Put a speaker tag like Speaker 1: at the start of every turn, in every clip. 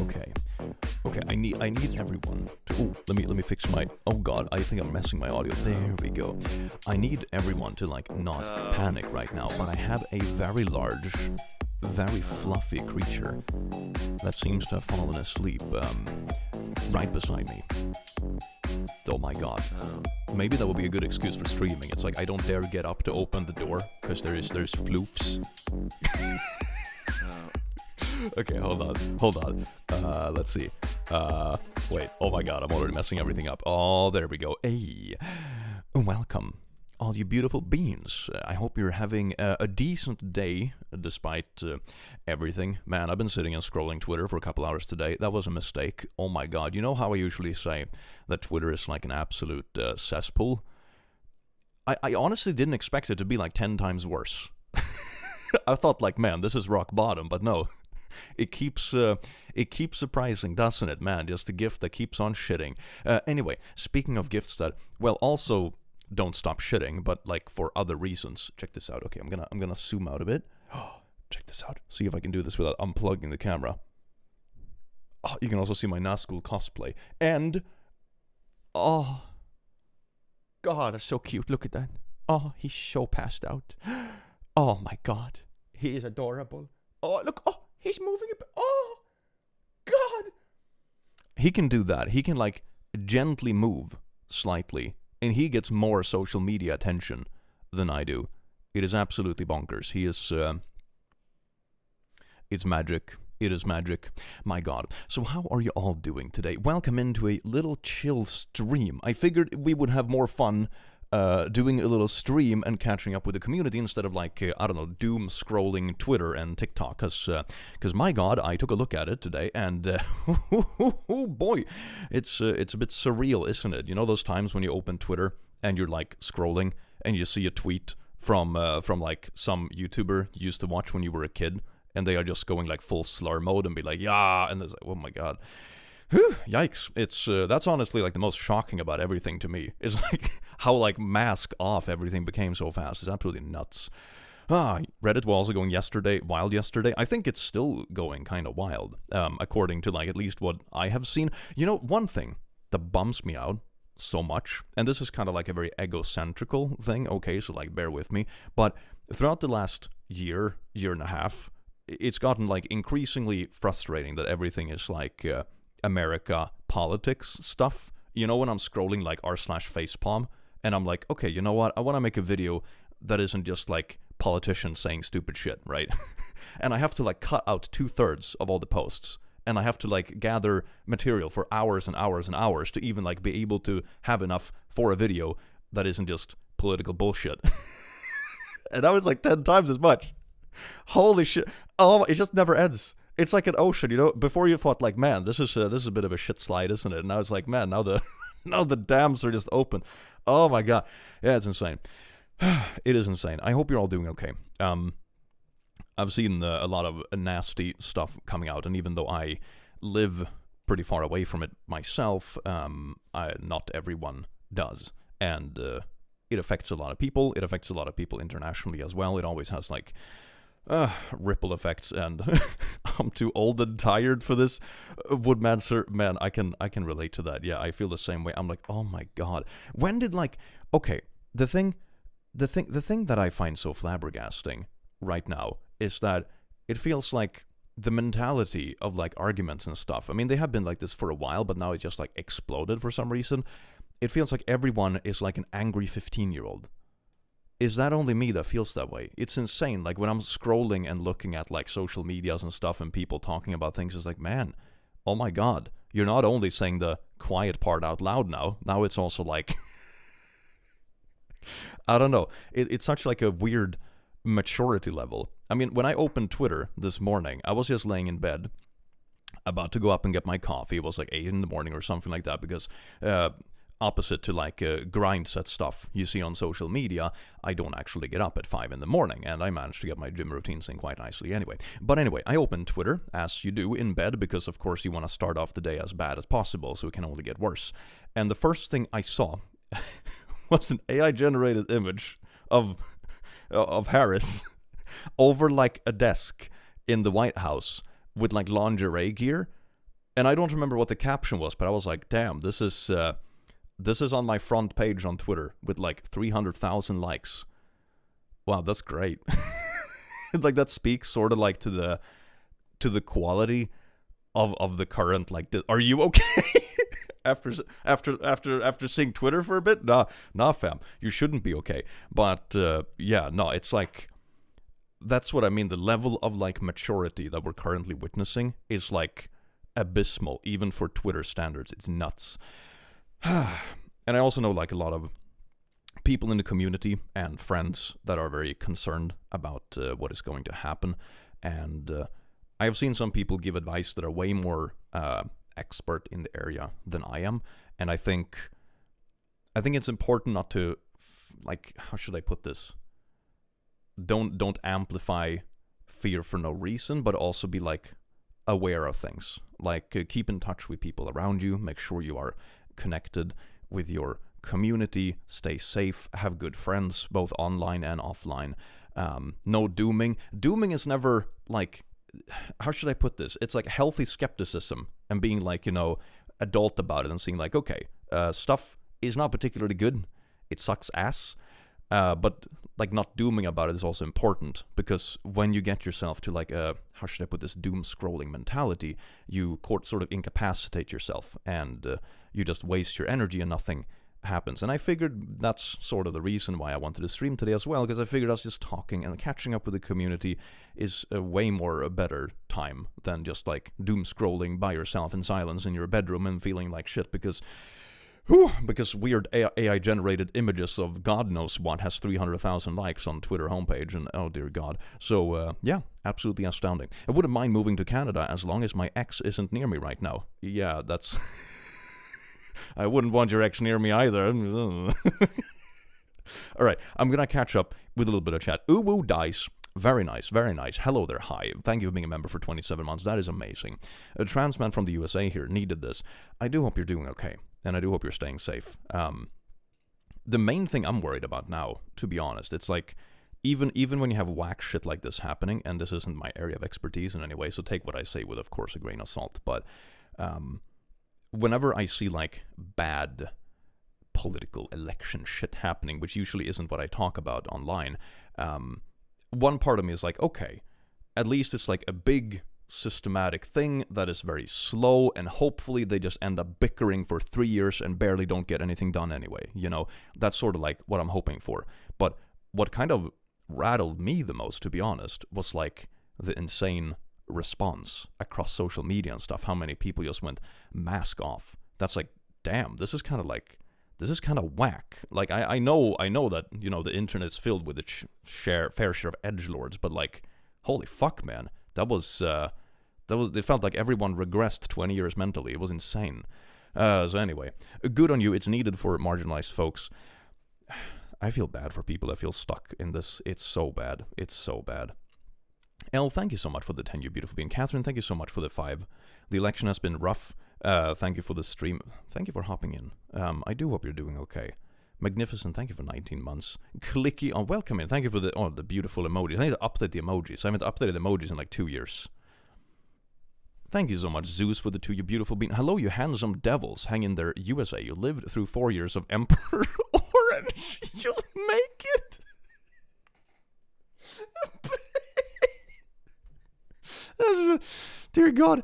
Speaker 1: Okay.
Speaker 2: Okay, I need everyone to. Oh, let me fix my. Oh God, I think I'm messing my audio. There we go. I need everyone to like not panic right now. But I have a very large, very fluffy creature that seems to have fallen asleep right beside me. Oh my God. Maybe that would be a good excuse for streaming. It's like I don't dare get up to open the door because there's floofs. Okay, hold on. Let's see. Wait, oh my God, I'm already messing everything up. Oh, there we go. Hey, welcome, all you beautiful beings. I hope you're having a decent day, despite everything. Man, I've been sitting and scrolling Twitter for a couple hours today. That was a mistake. Oh my God, you know how I usually say that Twitter is like an absolute cesspool? I honestly didn't expect it to be like 10 times worse. I thought like, man, this is rock bottom, but no. It keeps surprising, doesn't it, man? Just a gift that keeps on shitting. Anyway, speaking of gifts that, well, also don't stop shitting, but like for other reasons. Check this out. Okay, I'm gonna zoom out a bit. Oh, check this out. See if I can do this without unplugging the camera. Oh, you can also see my Nazgul cosplay. And oh God, that's so cute. Look at that. Oh, he's so passed out. Oh my God, he is adorable. Oh, look. Oh, he's moving it. Oh, God. He can do that. He can, like, gently move slightly, and he gets more social media attention than I do. It is absolutely bonkers. He is, it's magic. It is magic. My God. So how are you all doing today? Welcome into a little chill stream. I figured we would have more fun doing a little stream and catching up with the community instead of like, I don't know, doom scrolling Twitter and TikTok. Because my God, I took a look at it today and oh boy, it's a bit surreal, isn't it? You know those times when you open Twitter and you're like scrolling and you see a tweet from like some YouTuber you used to watch when you were a kid and they are just going like full slur mode and be like, yeah, and there's like, oh my God. Whew, yikes. It's that's honestly like the most shocking about everything to me. Is like how like mask off everything became so fast. It's absolutely nuts. Reddit was also going wild yesterday. I think it's still going kind of wild, according to like at least what I have seen. You know, one thing that bums me out so much, and this is kind of like a very egocentrical thing, okay, so like bear with me, but throughout the last year and a half, it's gotten like increasingly frustrating that everything is like America politics stuff. You know, when I'm scrolling like r/facepalm, and I'm like, okay, you know what, I want to make a video that isn't just like politicians saying stupid shit, right? And I have to like cut out 2/3 of all the posts, and I have to like gather material for hours and hours and hours to even like be able to have enough for a video that isn't just political bullshit. And that was like 10 times as much. Holy shit. Oh, it just never ends. It's like an ocean, you know. Before you thought like, man, this is a bit of a shit slide, isn't it? And now it's like, man, now the now the dams are just open. Oh my god. Yeah, it's insane. It is insane. I hope you're all doing okay. I've seen a lot of nasty stuff coming out, and even though I live pretty far away from it myself, not everyone does, and it affects a lot of people. It affects a lot of people internationally as well. It always has like ripple effects, and I'm too old and tired for this. Woodman, sir, man, I can relate to that. Yeah, I feel the same way. I'm like, oh my god, when did like, okay, the thing that I find so flabbergasting right now is that it feels like the mentality of like arguments and stuff. I mean, they have been like this for a while, but now it just like exploded for some reason. It feels like everyone is like an angry 15-year-old. Is that only me that feels that way? It's insane. Like when I'm scrolling and looking at like social medias and stuff and people talking about things, it's like, man, oh my god, you're not only saying the quiet part out loud now. Now it's also like, I don't know. It's such like a weird maturity level. I mean, when I opened Twitter this morning, I was just laying in bed, about to go up and get my coffee. It was like 8 in the morning or something like that, because opposite to like grind set stuff you see on social media, I don't actually get up at 5 in the morning, and I managed to get my gym routines in quite nicely anyway. But anyway, I opened Twitter, as you do in bed, because of course you want to start off the day as bad as possible, so it can only get worse. And the first thing I saw was an AI-generated image of Harris over like a desk in the White House with like lingerie gear. And I don't remember what the caption was, but I was like, damn, this is on my front page on Twitter with like 300,000 likes. Wow, that's great. Like that speaks sort of like to the quality of the current like. Are you okay? After seeing Twitter for a bit, nah, fam, you shouldn't be okay. But yeah, no, it's like, that's what I mean. The level of like maturity that we're currently witnessing is like abysmal, even for Twitter standards. It's nuts. And I also know like a lot of people in the community and friends that are very concerned about what is going to happen. And I have seen some people give advice that are way more expert in the area than I am. And I think it's important not to, like, how should I put this? Don't amplify fear for no reason, but also be like aware of things. Like keep in touch with people around you, make sure you are connected with your community, stay safe, have good friends, both online and offline. No dooming. Dooming is never like, how should I put this? It's like healthy skepticism and being like, you know, adult about it and seeing like, okay, stuff is not particularly good. It sucks ass. But like not dooming about it is also important, because when you get yourself to like a, how should I put this, doom scrolling mentality, you sort of incapacitate yourself, and you just waste your energy and nothing happens. And I figured that's sort of the reason why I wanted to stream today as well, because I figured us just talking and catching up with the community is a way more a better time than just like doom scrolling by yourself in silence in your bedroom and feeling like shit because weird AI generated images of God knows what has 300,000 likes on Twitter homepage, and oh dear God. So yeah, absolutely astounding. I wouldn't mind moving to Canada as long as my ex isn't near me right now. Yeah, that's I wouldn't want your ex near me either. Alright, I'm gonna catch up with a little bit of chat. Uwu Dice Very nice, very nice. Hello there, hi. Thank you for being a member for 27 months. That is amazing. A trans man from the USA here needed this. I do hope you're doing okay, and I do hope you're staying safe. The main thing I'm worried about now, to be honest, it's like, even when you have whack shit like this happening, and this isn't my area of expertise in any way, so take what I say with, of course, a grain of salt, but whenever I see, like, bad political election shit happening, which usually isn't what I talk about online, one part of me is like, okay, at least it's like a big systematic thing that is very slow, and hopefully they just end up bickering for 3 years and barely don't get anything done anyway. You know, that's sort of like what I'm hoping for. But what kind of rattled me the most, to be honest, was like the insane response across social media and stuff. How many people just went mask off. That's like, damn, this is kind of whack. Like, I know that, you know, the internet's filled with its fair share of edgelords, but like, holy fuck, man, it felt like everyone regressed 20 years mentally. It was insane. So anyway, good on you. It's needed for marginalized folks. I feel bad for people that feel stuck in this. It's so bad. It's so bad. Elle, thank you so much for the 10, you beautiful being. Catherine, thank you so much for the 5. The election has been rough. Thank you for the stream. Thank you for hopping in. I do hope you're doing okay. Magnificent, thank you for 19 months. Clicky, oh, welcome in. Thank you for the beautiful emojis. I need to update the emojis. I haven't updated emojis in like 2 years. Thank you so much, Zeus, for the 2, you beautiful being. Hello, you handsome devils. Hang in there, USA. You lived through 4 years of Emperor Orange. You'll make it. Dear God.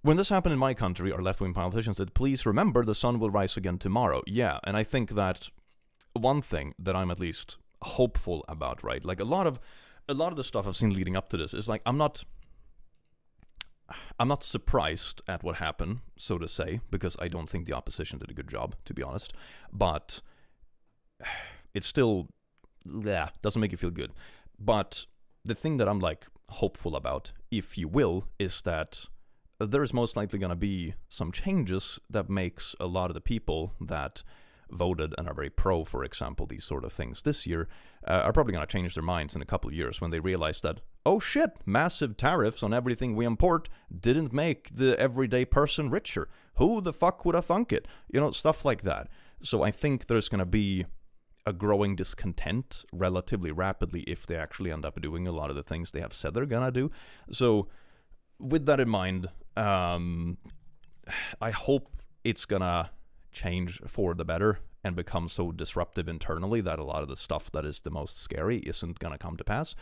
Speaker 2: When this happened in my country, our left-wing politicians said, please remember the sun will rise again tomorrow. Yeah, and I think that one thing that I'm at least hopeful about, right? Like, a lot of the stuff I've seen leading up to this is like, I'm not surprised at what happened, so to say, because I don't think the opposition did a good job, to be honest. But it's still, doesn't make you feel good. But the thing that I'm like hopeful about, if you will, is that there's most likely going to be some changes that makes a lot of the people that voted and are very pro, for example, these sort of things this year, are probably going to change their minds in a couple of years when they realize that, oh shit, massive tariffs on everything we import didn't make the everyday person richer. Who the fuck would have thunk it? You know, stuff like that. So I think there's going to be a growing discontent relatively rapidly if they actually end up doing a lot of the things they have said they're going to do. So with that in mind, I hope it's gonna change for the better and become so disruptive internally that a lot of the stuff that is the most scary isn't gonna come to pass.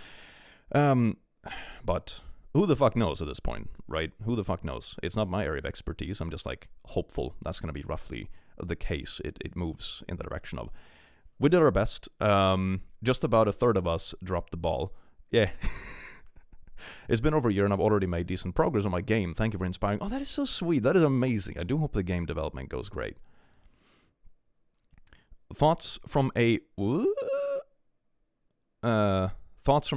Speaker 2: But who the fuck knows at this point, right? Who the fuck knows? It's not my area of expertise. I'm just like hopeful that's gonna be roughly the case. It moves in the direction of. We did our best. Just about a third of us dropped the ball. Yeah. It's been over a year and I've already made decent progress on my game. Thank you for inspiring. Oh, that is so sweet. That is amazing. I do hope the game development goes great. Thoughts from a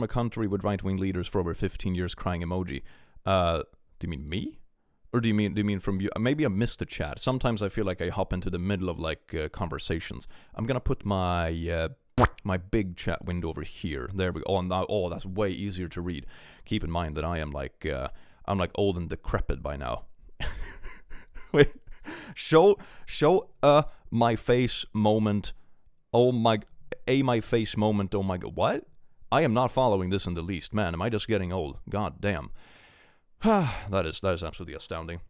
Speaker 2: country with right-wing leaders for over 15 years crying emoji. Do you mean me? Or do you mean from you? Maybe I missed the chat. Sometimes I feel like I hop into the middle of like conversations. I'm gonna put my big chat window over here. There we go. Oh, that's way easier to read. Keep in mind that I am like I'm like old and decrepit by now. Wait, show my face moment. Oh my, my face moment. Oh my god, what? I am not following this in the least, man. Am I just getting old? God damn. that is absolutely astounding.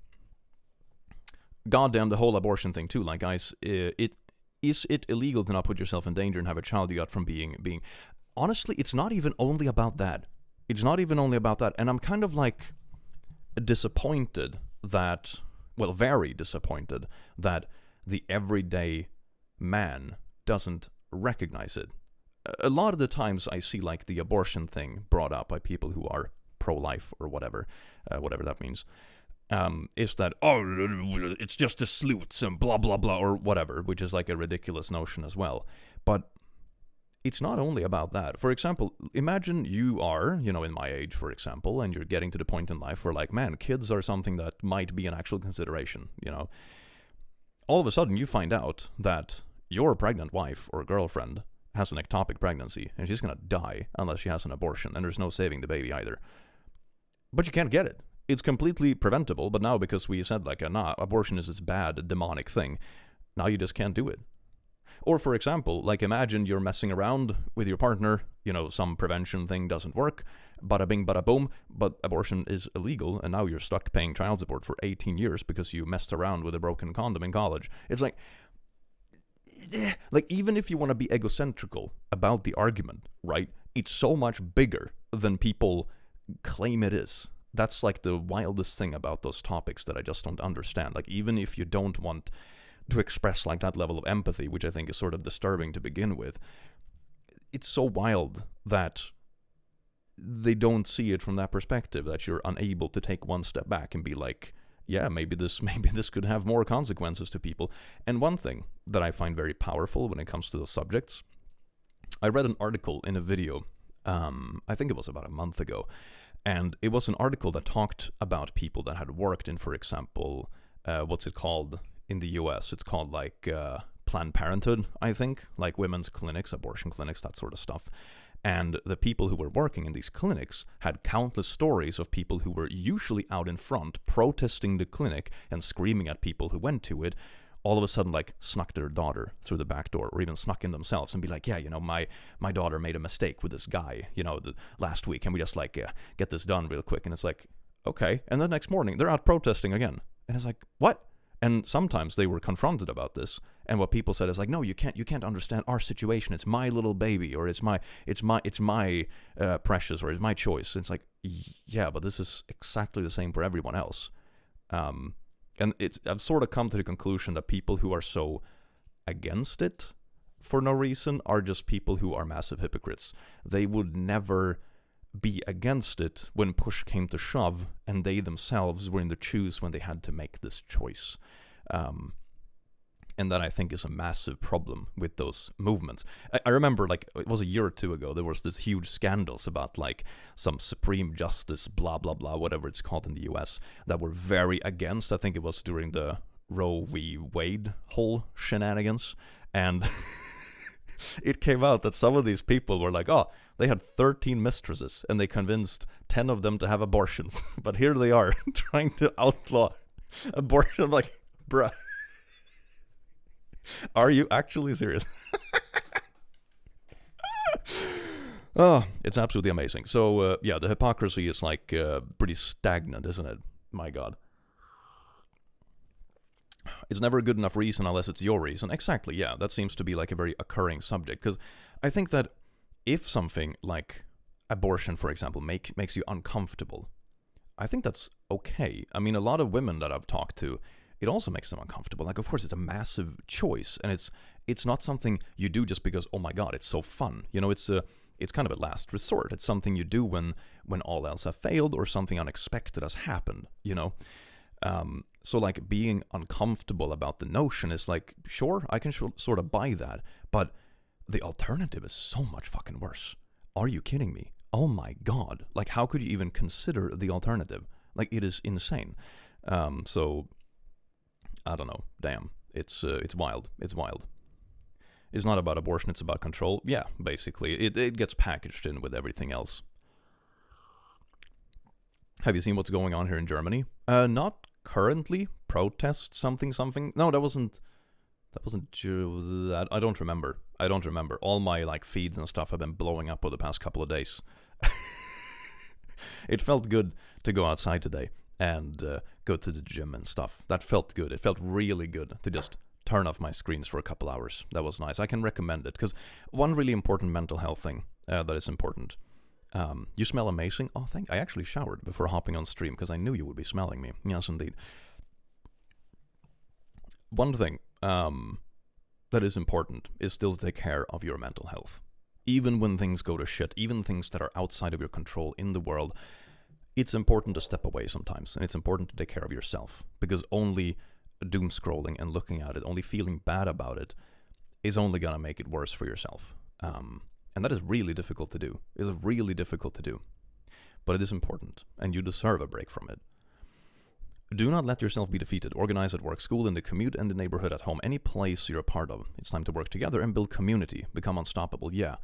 Speaker 2: God damn, the whole abortion thing too. Like, guys, is it illegal to not put yourself in danger and have a child you got from being? Honestly, it's not even only about that. It's not even only about that. And I'm kind of like disappointed that, well, very disappointed that the everyday man doesn't recognize it. A lot of the times I see like the abortion thing brought up by people who are pro-life or whatever that means. Is that, oh, it's just the sleuths and blah, blah, blah, or whatever, which is like a ridiculous notion as well. But it's not only about that. For example, imagine you are, in my age, for example, and you're getting to the point in life where, like, man, kids are something that might be an actual consideration, All of a sudden, you find out that your pregnant wife or girlfriend has an ectopic pregnancy, and she's gonna die unless she has an abortion, and there's no saving the baby either. But you can't get it. It's completely preventable, but now because we said, like, nah, abortion is this bad, demonic thing, now you just can't do it. Or, for example, like, imagine you're messing around with your partner, some prevention thing doesn't work, bada bing, bada boom, but abortion is illegal, and now you're stuck paying child support for 18 years because you messed around with a broken condom in college. It's like, even if you want to be egocentrical about the argument, right, it's so much bigger than people claim it is. That's, like, the wildest thing about those topics that I just don't understand. Like, even if you don't want to express, like, that level of empathy, which I think is sort of disturbing to begin with, it's so wild that they don't see it from that perspective, that you're unable to take one step back and be like, yeah, maybe this could have more consequences to people. And one thing that I find very powerful when it comes to those subjects, I read an article in a video, I think it was about a month ago, and it was an article that talked about people that had worked in, for example, what's it called in the US? It's called, like, Planned Parenthood, I think, like women's clinics, abortion clinics, that sort of stuff. And the people who were working in these clinics had countless stories of people who were usually out in front protesting the clinic and screaming at people who went to it, all of a sudden, like, snuck their daughter through the back door, or even snuck in themselves and be like, yeah, my daughter made a mistake with this guy, last week, and we just, like, get this done real quick. And it's like, okay. And the next morning, they're out protesting again. And it's like, what? And sometimes they were confronted about this, and what people said is like, no, you can't understand our situation. It's my little baby, or it's my precious, or it's my choice. And it's like, yeah, but this is exactly the same for everyone else. And I've sort of come to the conclusion that people who are so against it for no reason are just people who are massive hypocrites. They would never be against it when push came to shove, and they themselves were in the shoes when they had to make this choice. And that, I think, is a massive problem with those movements. I remember, like, it was a year or two ago, there was this huge scandals about, like, some Supreme Justice, blah, blah, blah, whatever it's called in the US, that were very against. I think it was during the Roe v. Wade whole shenanigans. And it came out that some of these people were like, oh, they had 13 mistresses, and they convinced 10 of them to have abortions. But here they are, trying to outlaw abortion. I'm like, bruh, are you actually serious? Oh, it's absolutely amazing. So, yeah, the hypocrisy is, like, pretty stagnant, isn't it? My God. It's never a good enough reason unless it's your reason. Exactly, yeah. That seems to be, like, a very occurring subject. Because I think that if something like abortion, for example, makes you uncomfortable, I think that's okay. I mean, a lot of women that I've talked to, it also makes them uncomfortable. Like, of course, it's a massive choice, and it's not something you do just because, oh my God, it's so fun. It's kind of a last resort. It's something you do when all else have failed or something unexpected has happened, So, like, being uncomfortable about the notion is like, sure, I can sort of buy that, but the alternative is so much fucking worse. Are you kidding me? Oh my God. Like, how could you even consider the alternative? Like, it is insane. So, I don't know. Damn. It's wild. It's wild. It's not about abortion, it's about control. Yeah, basically. It gets packaged in with everything else. Have you seen what's going on here in Germany? Not currently. Protest something. No, that wasn't that. I don't remember. All my, like, feeds and stuff have been blowing up over the past couple of days. It felt good to go outside today and go to the gym and stuff. That felt good. It felt really good to just turn off my screens for a couple hours. That was nice. I can recommend it, because one really important mental health thing that is important. You smell amazing. Oh, I actually showered before hopping on stream because I knew you would be smelling me. Yes, indeed. One thing that is important is still to take care of your mental health. Even when things go to shit, even things that are outside of your control in the world, it's important to step away sometimes, and it's important to take care of yourself, because only doom scrolling and looking at it, only feeling bad about it, is only going to make it worse for yourself. And that is really difficult to do. It is really difficult to do. But it is important, and you deserve a break from it. Do not let yourself be defeated. Organize at work, school, in the commute, and the neighborhood, at home, any place you're a part of. It's time to work together and build community. Become unstoppable. Yeah,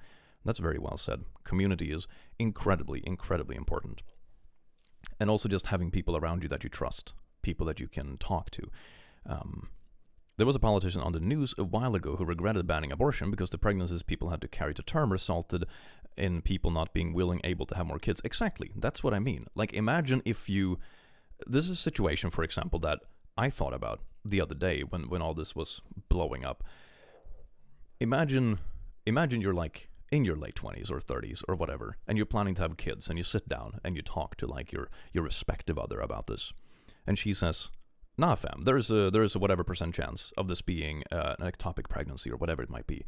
Speaker 2: that's very well said. Community is incredibly, incredibly important. And also just having people around you that you trust, people that you can talk to. There was a politician on the news a while ago who regretted banning abortion because the pregnancies people had to carry to term resulted in people not being able to have more kids. Exactly. That's what I mean. Like, imagine if you... This is a situation, for example, that I thought about the other day when all this was blowing up. Imagine you're like in your late 20s or 30s or whatever, and you're planning to have kids, and you sit down and you talk to like your respective other about this. And she says, nah, fam, there is a whatever percent chance of this being an ectopic pregnancy or whatever it might be,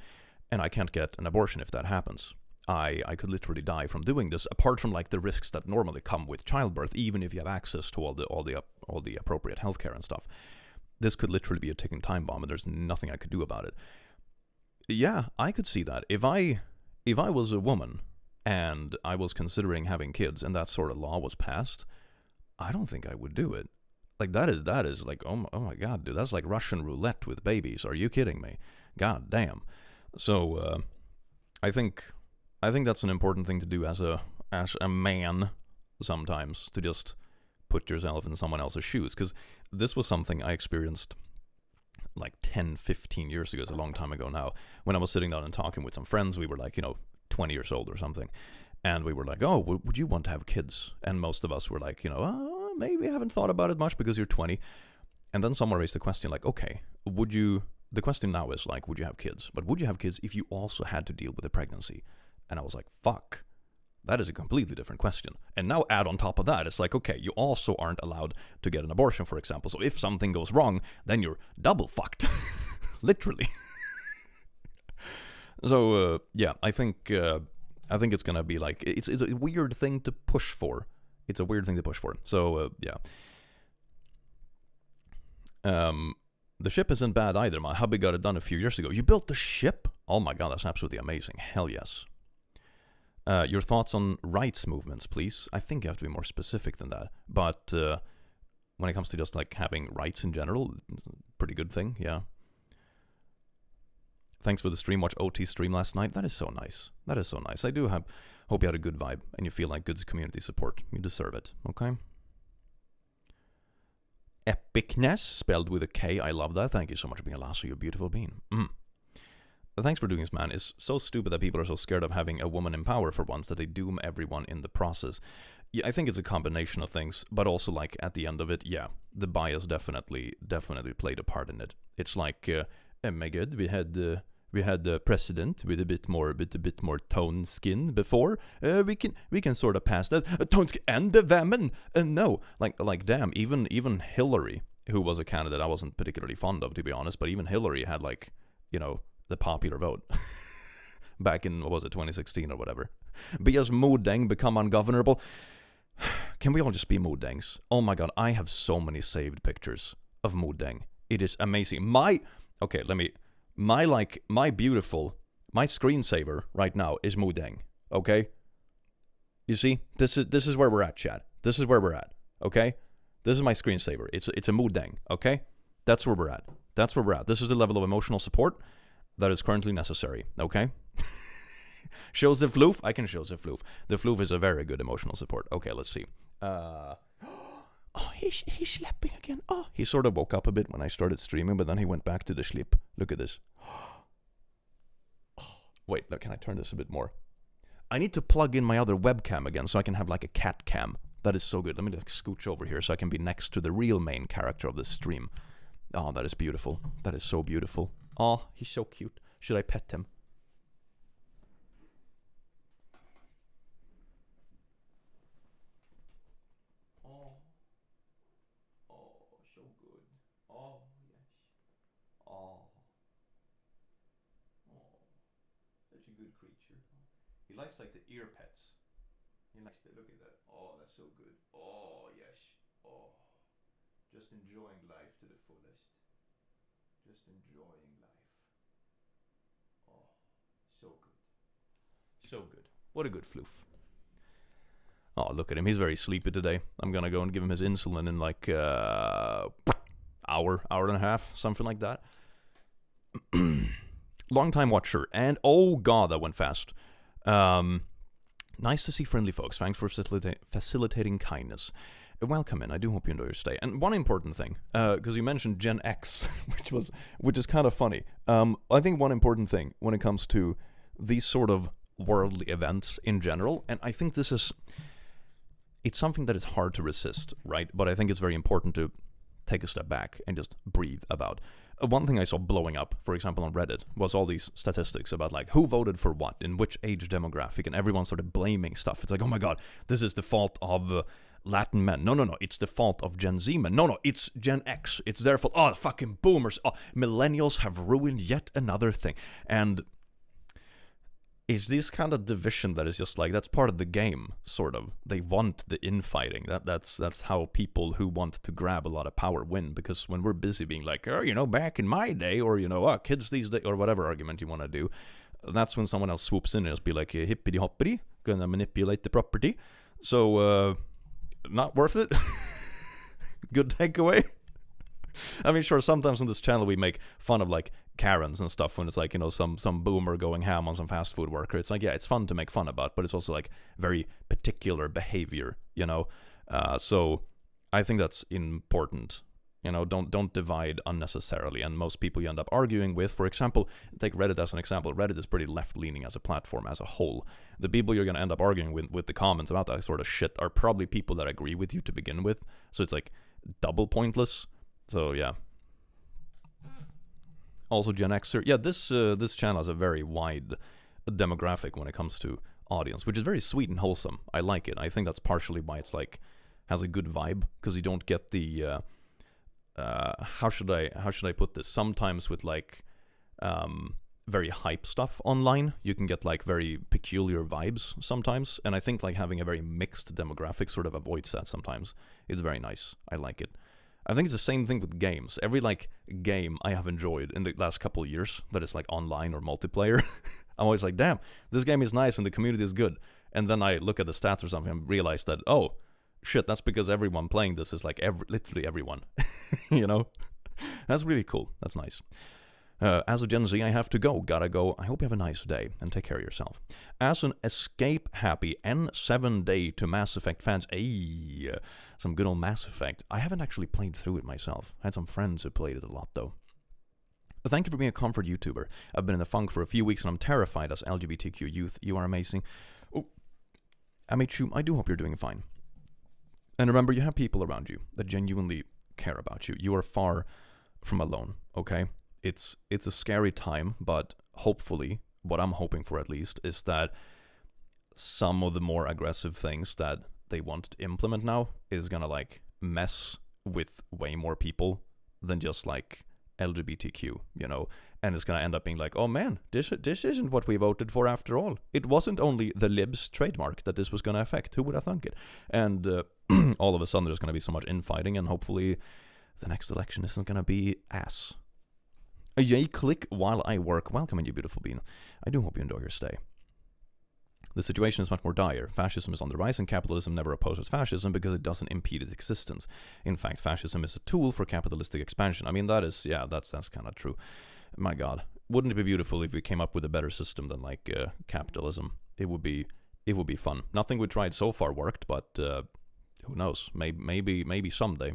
Speaker 2: and I can't get an abortion if that happens. I could literally die from doing this, apart from like the risks that normally come with childbirth, even if you have access to all the appropriate healthcare and stuff. This could literally be a ticking time bomb, and there's nothing I could do about it. Yeah, I could see that. If I was a woman and I was considering having kids and that sort of law was passed, I don't think I would do it. Like, that is like, oh my god, dude, that's like Russian roulette with babies. Are you kidding me? God damn. So I think that's an important thing to do as a man sometimes, to just put yourself in someone else's shoes, because this was something I experienced like 10, 15 years ago. It's a long time ago now, when I was sitting down and talking with some friends. We were like, 20 years old or something, and we were like, oh, would you want to have kids? And most of us were like, oh, maybe I haven't thought about it much because you're 20. And then someone raised the question like, okay, the question now is like, would you have kids? But would you have kids if you also had to deal with a pregnancy? And I was like, fuck, that is a completely different question. And now add on top of that, it's like, okay, you also aren't allowed to get an abortion, for example. So if something goes wrong, then you're double fucked. Literally. So, yeah, I think it's going to be like, it's a weird thing to push for. It's a weird thing to push for. So, yeah. The ship isn't bad either. My hubby got it done a few years ago. You built the ship? Oh my god, that's absolutely amazing. Hell yes. Your thoughts on rights movements, please. I think you have to be more specific than that. But when it comes to just like having rights in general, it's a pretty good thing, yeah. Thanks for the stream. Watch OT stream last night. That is so nice. That is so nice. I do hope you had a good vibe and you feel like good community support. You deserve it, okay? Epicness, spelled with a K. I love that. Thank you so much for being a lasso, you beautiful being. Thanks for doing this, man. It's so stupid that people are so scared of having a woman in power for once that they doom everyone in the process. Yeah, I think it's a combination of things, but also like at the end of it, yeah, the bias definitely played a part in it. It's like, oh my god, we had the president with a bit more tone skin before. We can sort of pass that tone skin and the women. No, like damn, even Hillary, who was a candidate I wasn't particularly fond of, to be honest, but even Hillary had like, the popular vote back in, what was it, 2016 or whatever. Be as Modeng, become ungovernable. Can we all just be Modengs? Oh my god, I have so many saved pictures of Modeng. It is amazing. My screensaver right now is Modeng. Okay, you see, this is where we're at, chat. This is where we're at. Okay, this is my screensaver. It's a Modeng. Okay, that's where we're at. That's where we're at. This is the level of emotional support that is currently necessary. Okay. Shows the floof. I can show the floof. The floof is a very good emotional support. Okay, let's see. Oh, he's sleeping again. Oh, he sort of woke up a bit when I started streaming, but then he went back to the sleep. Look at this. Oh, wait, can I turn this a bit more? I need to plug in my other webcam again so I can have like a cat cam. That is so good. Let me just scooch over here so I can be next to the real main character of the stream. Oh, that is beautiful. That is so beautiful. Oh, he's so cute. Should I pet him? Oh, so good. Oh, yes. Oh, such a good creature. He likes like the ear pets. He likes to look at that. Oh, that's so good. Oh, yes. Oh, just enjoying life to the fullest. Just enjoying life. Oh, so good. So good. What a good floof. Oh, look at him. He's very sleepy today. I'm gonna go and give him his insulin in like hour and a half, something like that. Long time watcher, and oh god, that went fast. Nice to see friendly folks. Thanks for facilitating kindness. Welcome in. I do hope you enjoy your stay. And one important thing, because you mentioned Gen X, which is kind of funny. I think one important thing when it comes to these sort of worldly events in general, and I think it's something that is hard to resist, right? But I think it's very important to take a step back and just breathe about. One thing I saw blowing up, for example, on Reddit, was all these statistics about like who voted for what in which age demographic, and everyone started blaming stuff. It's like, oh my god, this is the fault of Latin men. No, it's the fault of Gen Z men. No, it's Gen X. It's their fault. Oh, the fucking boomers. Oh, millennials have ruined yet another thing. And is this kind of division that is just like, that's part of the game, sort of. They want the infighting. That's how people who want to grab a lot of power win, because when we're busy being like, oh, back in my day, or, kids these days, or whatever argument you want to do, that's when someone else swoops in and just be like, hippity-hoppity, gonna manipulate the property. So, not worth it. Good takeaway. I mean, sure, sometimes on this channel we make fun of like Karens and stuff when it's like, some boomer going ham on some fast food worker. It's like, yeah, it's fun to make fun about, but it's also like very particular behavior, so I think that's important. Don't divide unnecessarily. And most people you end up arguing with, for example, take Reddit as an example. Reddit is pretty left-leaning as a platform as a whole. The people you're going to end up arguing with the comments about that sort of shit are probably people that agree with you to begin with. So it's like double pointless. So yeah. Also Gen Xer. Yeah, this channel has a very wide demographic when it comes to audience, which is very sweet and wholesome. I like it. I think that's partially why it's like has a good vibe, because you don't get the how should I put this? Sometimes with like very hype stuff online, you can get like very peculiar vibes sometimes, and I think like having a very mixed demographic sort of avoids that sometimes. It's very nice. I like it. I think it's the same thing with games. Every like game I have enjoyed in the last couple of years that is like online or multiplayer, I'm always like, damn, this game is nice and the community is good. And then I look at the stats or something and realize that, oh, shit, that's because everyone playing this is like literally everyone. That's really cool. That's nice. As a Gen Z, I have to go. Gotta go. I hope you have a nice day and take care of yourself. As an escape-happy N7 day to Mass Effect fans, some good old Mass Effect. I haven't actually played through it myself. I had some friends who played it a lot, though. Thank you for being a comfort YouTuber. I've been in the funk for a few weeks and I'm terrified as LGBTQ youth. You are amazing. Oh, Amichu, I do hope you're doing fine. And remember, you have people around you that genuinely care about you. You are far from alone, okay? It's a scary time, but hopefully, what I'm hoping for at least, is that some of the more aggressive things that they want to implement now is gonna like mess with way more people than just like LGBTQ, and it's gonna end up being like, oh man, this isn't what we voted for after all. It wasn't only the libs trademark that this was gonna affect. Who would have thunk it? And all of a sudden there's gonna be so much infighting, and hopefully the next election isn't gonna be ass. Yay, click while I work. Welcome in, you beautiful bean. I do hope you enjoy your stay. The situation is much more dire. Fascism is on the rise, and capitalism never opposes fascism because it doesn't impede its existence. In fact, fascism is a tool for capitalistic expansion. I mean, that's kind of true. My God, wouldn't it be beautiful if we came up with a better system than like capitalism? It would be fun. Nothing we tried so far worked, but who knows? Maybe someday.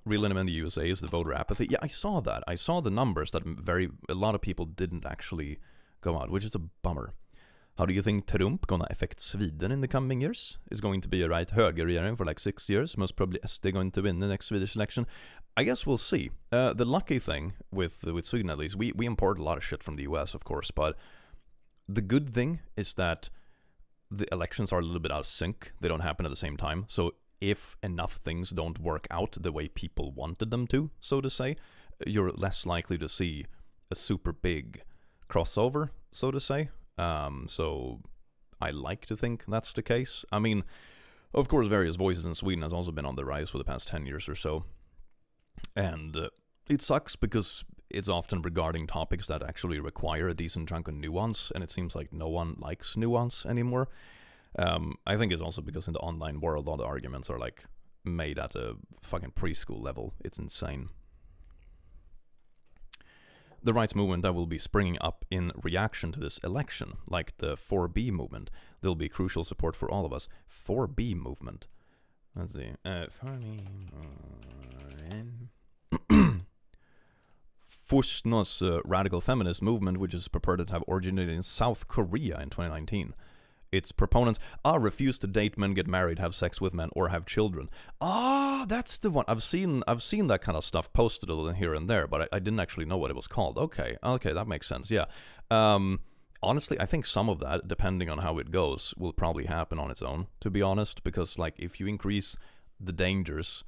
Speaker 2: Real enemy in the USA is the voter apathy. Yeah, I saw that. I saw the numbers that a lot of people didn't actually go out, which is a bummer. How do you think Trump gonna affect Sweden in the coming years? It's going to be a right-höger-regering for like 6 years. Most probably SD going to win the next Swedish election. I guess we'll see. The lucky thing with Sweden, at least, we import a lot of shit from the US, of course, but the good thing is that the elections are a little bit out of sync. They don't happen at the same time, so if enough things don't work out the way people wanted them to, so to say, you're less likely to see a super big crossover, so to say. So I like to think that's the case. I mean, of course, various voices in Sweden has also been on the rise for the past 10 years or so. And it sucks because it's often regarding topics that actually require a decent chunk of nuance, and it seems like no one likes nuance anymore. I think it's also because in the online world, all the arguments are like made at a fucking preschool level. It's insane. The rights movement that will be springing up in reaction to this election, like the 4B movement, there'll be crucial support for all of us. 4B movement. Let's see. 4B. Fushno's radical feminist movement, which is purported to have originated in South Korea in 2019. Its proponents refuse to date men, get married, have sex with men, or have children. That's the one. I've seen that kind of stuff posted a little here and there, but I didn't actually know what it was called. Okay, that makes sense. Yeah. Honestly, I think some of that, depending on how it goes, will probably happen on its own, to be honest, because like if you increase the dangers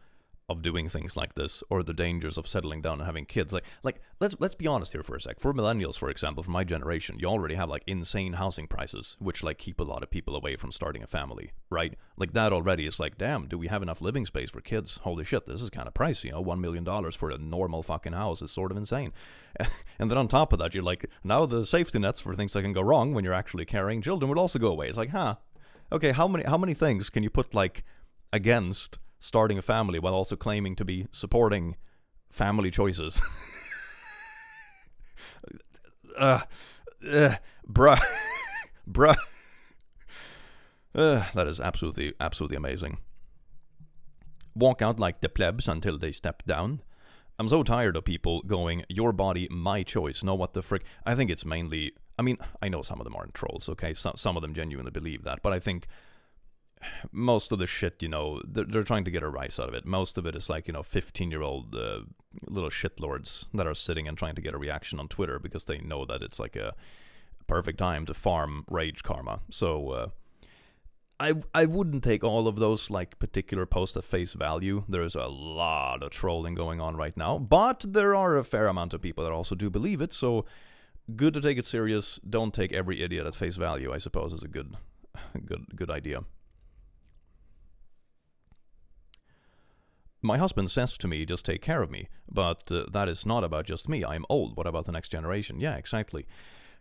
Speaker 2: of doing things like this, or the dangers of settling down and having kids, like let's be honest here for a sec. For millennials, for example, from my generation, you already have like insane housing prices, which like keep a lot of people away from starting a family, right? Like that already is like, damn, do we have enough living space for kids? Holy shit, this is kind of pricey, you know. $1 million for a normal fucking house is sort of insane. And then on top of that, you're like, now the safety nets for things that can go wrong when you're actually carrying children would also go away. It's like, okay, how many things can you put like against starting a family while also claiming to be supporting family choices? Bruh. That is absolutely amazing. Walk out like the plebs until they step down. I'm so tired of people going, your body, my choice. No, what the frick? I think it's mainly, I mean, I know some of them aren't trolls, okay? Some of them genuinely believe that, but I think most of the shit, you know, they're trying to get a rise out of it. Most of it is like, you know, 15-year-old little shitlords that are sitting and trying to get a reaction on Twitter because they know that it's like a perfect time to farm rage karma. So I wouldn't take all of those like particular posts at face value. There's a lot of trolling going on right now, but there are a fair amount of people that also do believe it. So good to take it serious. Don't take every idiot at face value, I suppose, is a good idea. My husband says to me, just take care of me, but that is not about just me. I'm old. What about the next generation? Yeah, exactly.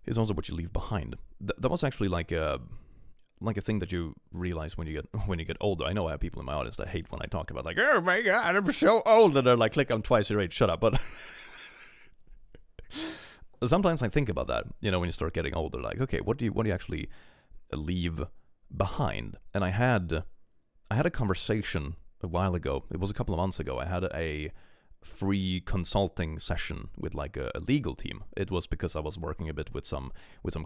Speaker 2: It's also what you leave behind. That was actually like a thing that you realize when you get older. I know I have people in my audience that hate when I talk about like, oh my god, I'm so old, and they're like, click, I'm twice your age, shut up. But sometimes I think about that, you know, when you start getting older, like, okay, what do you actually leave behind? And I had a conversation a while ago. It was a couple of months ago. I had a free consulting session with like a legal team. It was because I was working a bit with some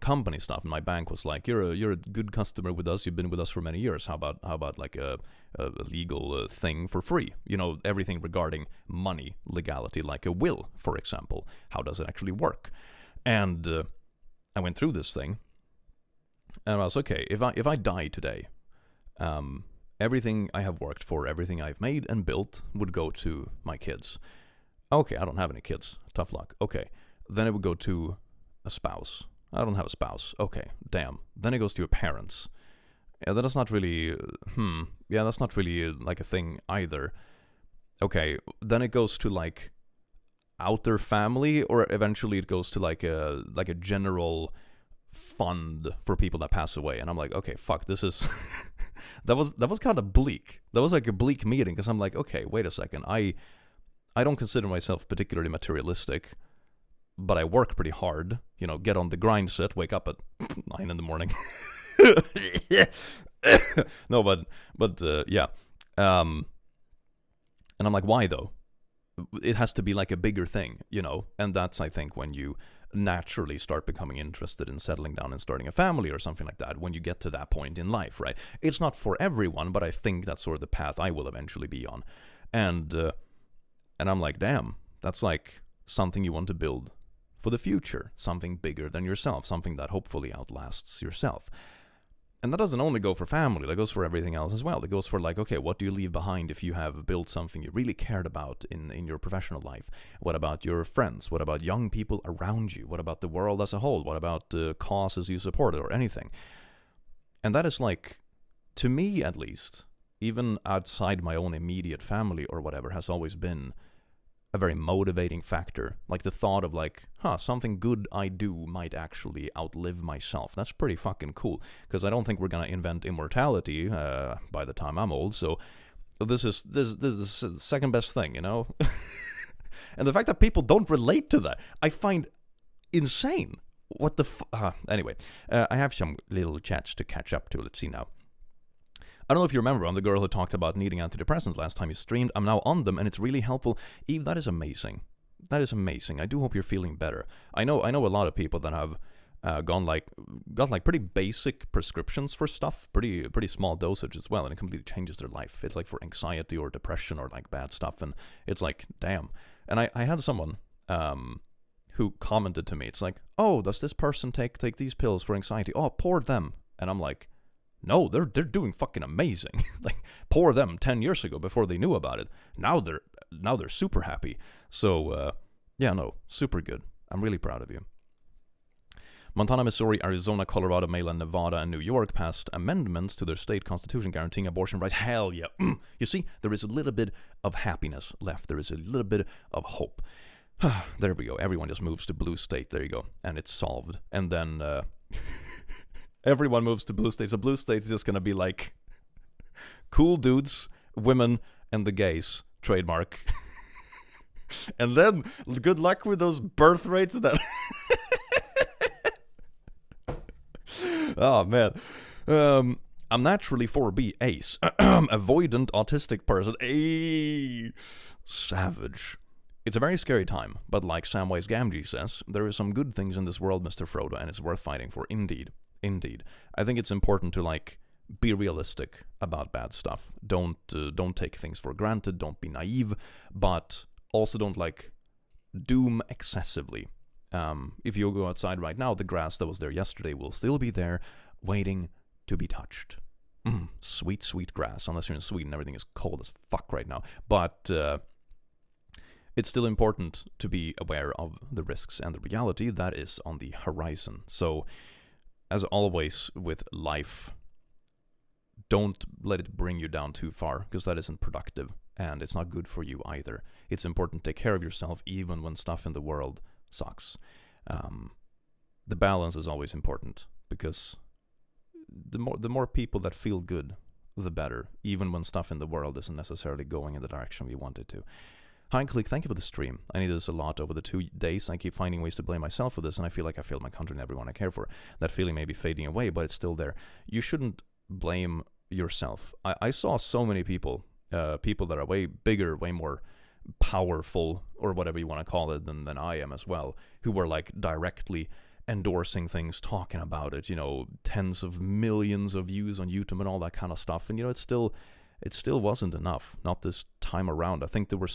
Speaker 2: company stuff, and my bank was like, you're a good customer with us. You've been with us for many years. How about like a legal thing for free? You know, everything regarding money legality, like a will, for example. How does it actually work? And I went through this thing, and I was okay. If I die today, everything I have worked for, everything I've made and built would go to my kids. Okay, I don't have any kids. Tough luck. Okay, then it would go to a spouse. I don't have a spouse. Okay, damn. Then it goes to your parents. Yeah, that's not really, yeah, that's not really like a thing either. Okay, then it goes to like outer family, or eventually it goes to like a general fund for people that pass away. And I'm like, okay, fuck, this is that was kind of bleak. That was like a bleak meeting, because I'm like, okay, wait a second. I don't consider myself particularly materialistic, but I work pretty hard, you know, get on the grind set, wake up at 9 in the morning. No, but yeah. And I'm like, why though? It has to be like a bigger thing, you know? And that's, I think, when you naturally start becoming interested in settling down and starting a family or something like that, when you get to that point in life, right? It's not for everyone, but I think that's sort of the path I will eventually be on. And I'm like, damn, that's like something you want to build for the future, something bigger than yourself, something that hopefully outlasts yourself. And that doesn't only go for family, that goes for everything else as well. It goes for like, okay, what do you leave behind if you have built something you really cared about in your professional life? What about your friends? What about young people around you? What about the world as a whole? What about the causes you supported or anything? And that is like, to me at least, even outside my own immediate family or whatever, has always been a very motivating factor. Like the thought of like, something good I do might actually outlive myself. That's pretty fucking cool, because I don't think we're gonna invent immortality by the time I'm old. So this is the second best thing, you know. And the fact that people don't relate to that, I find insane. What the anyway, I have some little chats to catch up to. Let's see now. I don't know if you remember, I'm the girl who talked about needing antidepressants last time you streamed. I'm now on them, and it's really helpful. Eve, that is amazing. That is amazing. I do hope you're feeling better. I know a lot of people that have got pretty basic prescriptions for stuff, pretty small dosage as well, and it completely changes their life. It's like for anxiety or depression or like bad stuff, and it's like, damn. And I had someone who commented to me, it's like, oh, does this person take these pills for anxiety? Oh, pour them. And I'm like, no, they're doing fucking amazing. Like, pour them 10 years ago before they knew about it. Now they're super happy. So yeah, no, super good. I'm really proud of you. Montana, Missouri, Arizona, Colorado, Maryland, Nevada, and New York passed amendments to their state constitution guaranteeing abortion rights. Hell yeah. You see, there is a little bit of happiness left. There is a little bit of hope. There we go. Everyone just moves to blue state. There you go. And it's solved. And then everyone moves to blue state. So blue state's just going to be like cool dudes, women, and the gays. Trademark. And then good luck with those birth rates that... Oh, man. I'm naturally 4B ace. Avoidant autistic person. Ayy. Savage. It's a very scary time, but like Samwise Gamgee says, there is some good things in this world, Mr. Frodo, and it's worth fighting for. Indeed. Indeed. I think it's important to like be realistic about bad stuff. Don't take things for granted. Don't be naive, but also don't like doom excessively. If you go outside right now, the grass that was there yesterday will still be there, waiting to be touched. Sweet, sweet grass. Unless you're in Sweden, everything is cold as fuck right now. But it's still important to be aware of the risks and the reality that is on the horizon. So, as always with life, don't let it bring you down too far, because that isn't productive, and it's not good for you either. It's important to take care of yourself even when stuff in the world sucks. The balance is always important, because the more people that feel good, the better, even when stuff in the world isn't necessarily going in the direction we want it to. Hi, Click, thank you for the stream. I need this a lot over the 2 days. I keep finding ways to blame myself for this, and I feel like I failed my country and everyone I care for. That feeling may be fading away, but it's still there. You shouldn't blame yourself. I saw so many people that are way bigger, way more powerful, or whatever you want to call it, than I am as well, who were like directly endorsing things, talking about it, you know, tens of millions of views on YouTube and all that kind of stuff. And, you know, it still wasn't enough. Not this time around. I think there have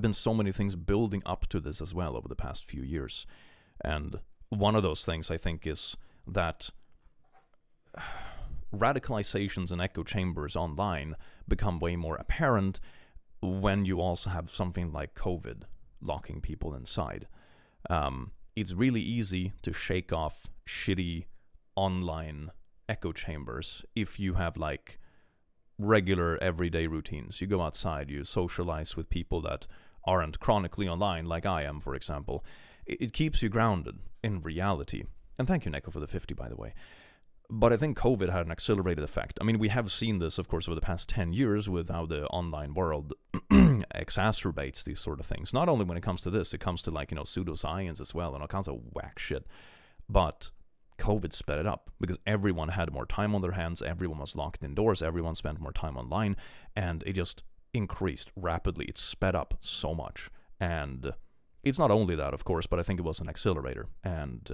Speaker 2: been so many things building up to this as well over the past few years. And one of those things, I think, is that radicalizations and echo chambers online become way more apparent when you also have something like COVID locking people inside. It's really easy to shake off shitty online echo chambers if you have like regular everyday routines. You go outside, you socialize with people that aren't chronically online like I am, for example. It keeps you grounded in reality. And thank you, Neko, for the 50, by the way. But I think COVID had an accelerated effect. I mean, we have seen this, of course, over the past 10 years with how the online world exacerbates these sort of things. Not only when it comes to this, it comes to, like, you know, pseudoscience as well and all kinds of whack shit. But COVID sped it up because everyone had more time on their hands, everyone was locked indoors, everyone spent more time online, and it just increased rapidly. It sped up so much. And it's not only that, of course, but I think it was an accelerator. And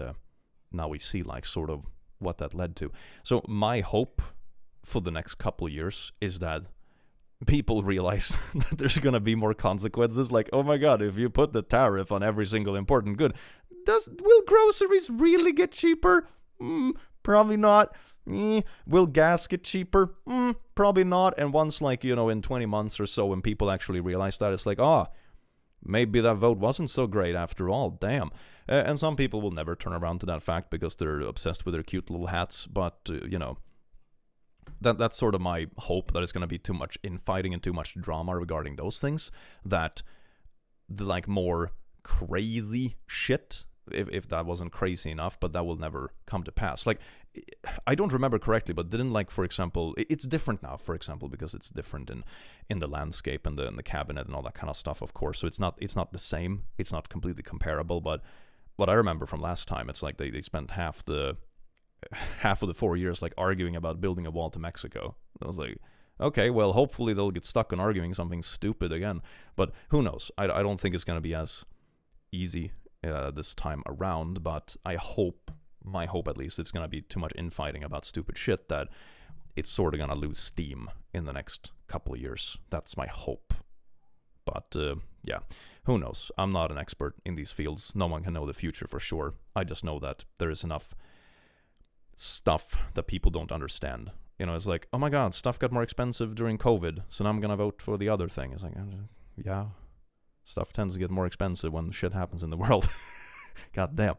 Speaker 2: now we see, like, sort of what that led to. So my hope for the next couple of years is that people realize that there's going to be more consequences. Like, oh my god, if you put the tariff on every single important good, will groceries really get cheaper? Probably not. Will gas get cheaper? Probably not. And once, like, you know, in 20 months or so, when people actually realize that, it's like, maybe that vote wasn't so great after all. Damn. And some people will never turn around to that fact because they're obsessed with their cute little hats. But, you know, that's sort of my hope, that it's going to be too much infighting and too much drama regarding those things, that the like more crazy shit, if that wasn't crazy enough, but that will never come to pass. Like, I don't remember correctly, but didn't, like, for example, it's different now, for example, because it's different in the landscape and the cabinet and all that kind of stuff, of course. So it's not the same. It's not completely comparable. But what I remember from last time, it's like they spent half of the 4 years like arguing about building a wall to Mexico. I was like, okay, well, hopefully they'll get stuck on arguing something stupid again. But who knows? I don't think it's going to be as easy this time around, but my hope at least, it's going to be too much infighting about stupid shit that it's sort of going to lose steam in the next couple of years. That's my hope. But yeah, who knows? I'm not an expert in these fields. No one can know the future for sure. I just know that there is enough stuff that people don't understand. You know, it's like, oh my god, stuff got more expensive during COVID, so now I'm going to vote for the other thing. It's like, yeah, stuff tends to get more expensive when shit happens in the world. God damn.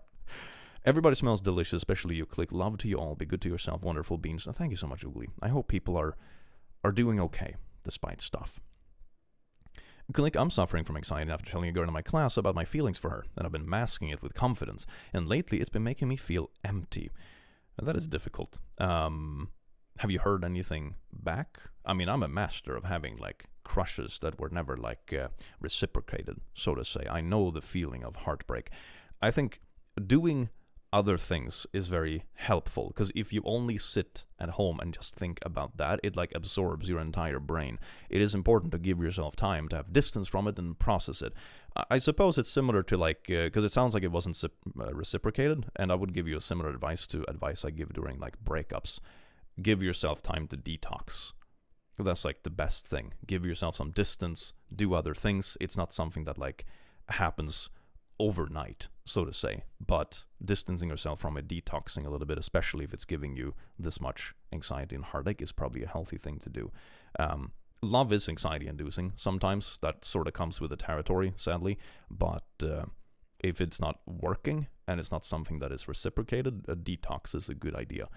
Speaker 2: Everybody smells delicious, especially you, Click. Love to you all. Be good to yourself. Wonderful beans. And thank you so much, Ugly. I hope people are doing okay, despite stuff. Click, I'm suffering from anxiety after telling a girl in my class about my feelings for her, and I've been masking it with confidence. And lately, it's been making me feel empty. And that is difficult. Have you heard anything back? I mean, I'm a master of having, like, crushes that were never, like, reciprocated, so to say. I know the feeling of heartbreak. I think doing other things is very helpful, because if you only sit at home and just think about that, it like absorbs your entire brain. It is important to give yourself time to have distance from it and process it. I suppose it's similar to like, because it sounds like it wasn't reciprocated, and I would give you a similar advice to advice I give during like breakups. Give yourself time to detox. That's like the best thing. Give yourself some distance, do other things. It's not something that like happens overnight, so to say, but distancing yourself from it, detoxing a little bit, especially if it's giving you this much anxiety and heartache, is probably a healthy thing to do. Love is anxiety inducing. Sometimes that sort of comes with the territory, sadly, but if it's not working and it's not something that is reciprocated, a detox is a good idea.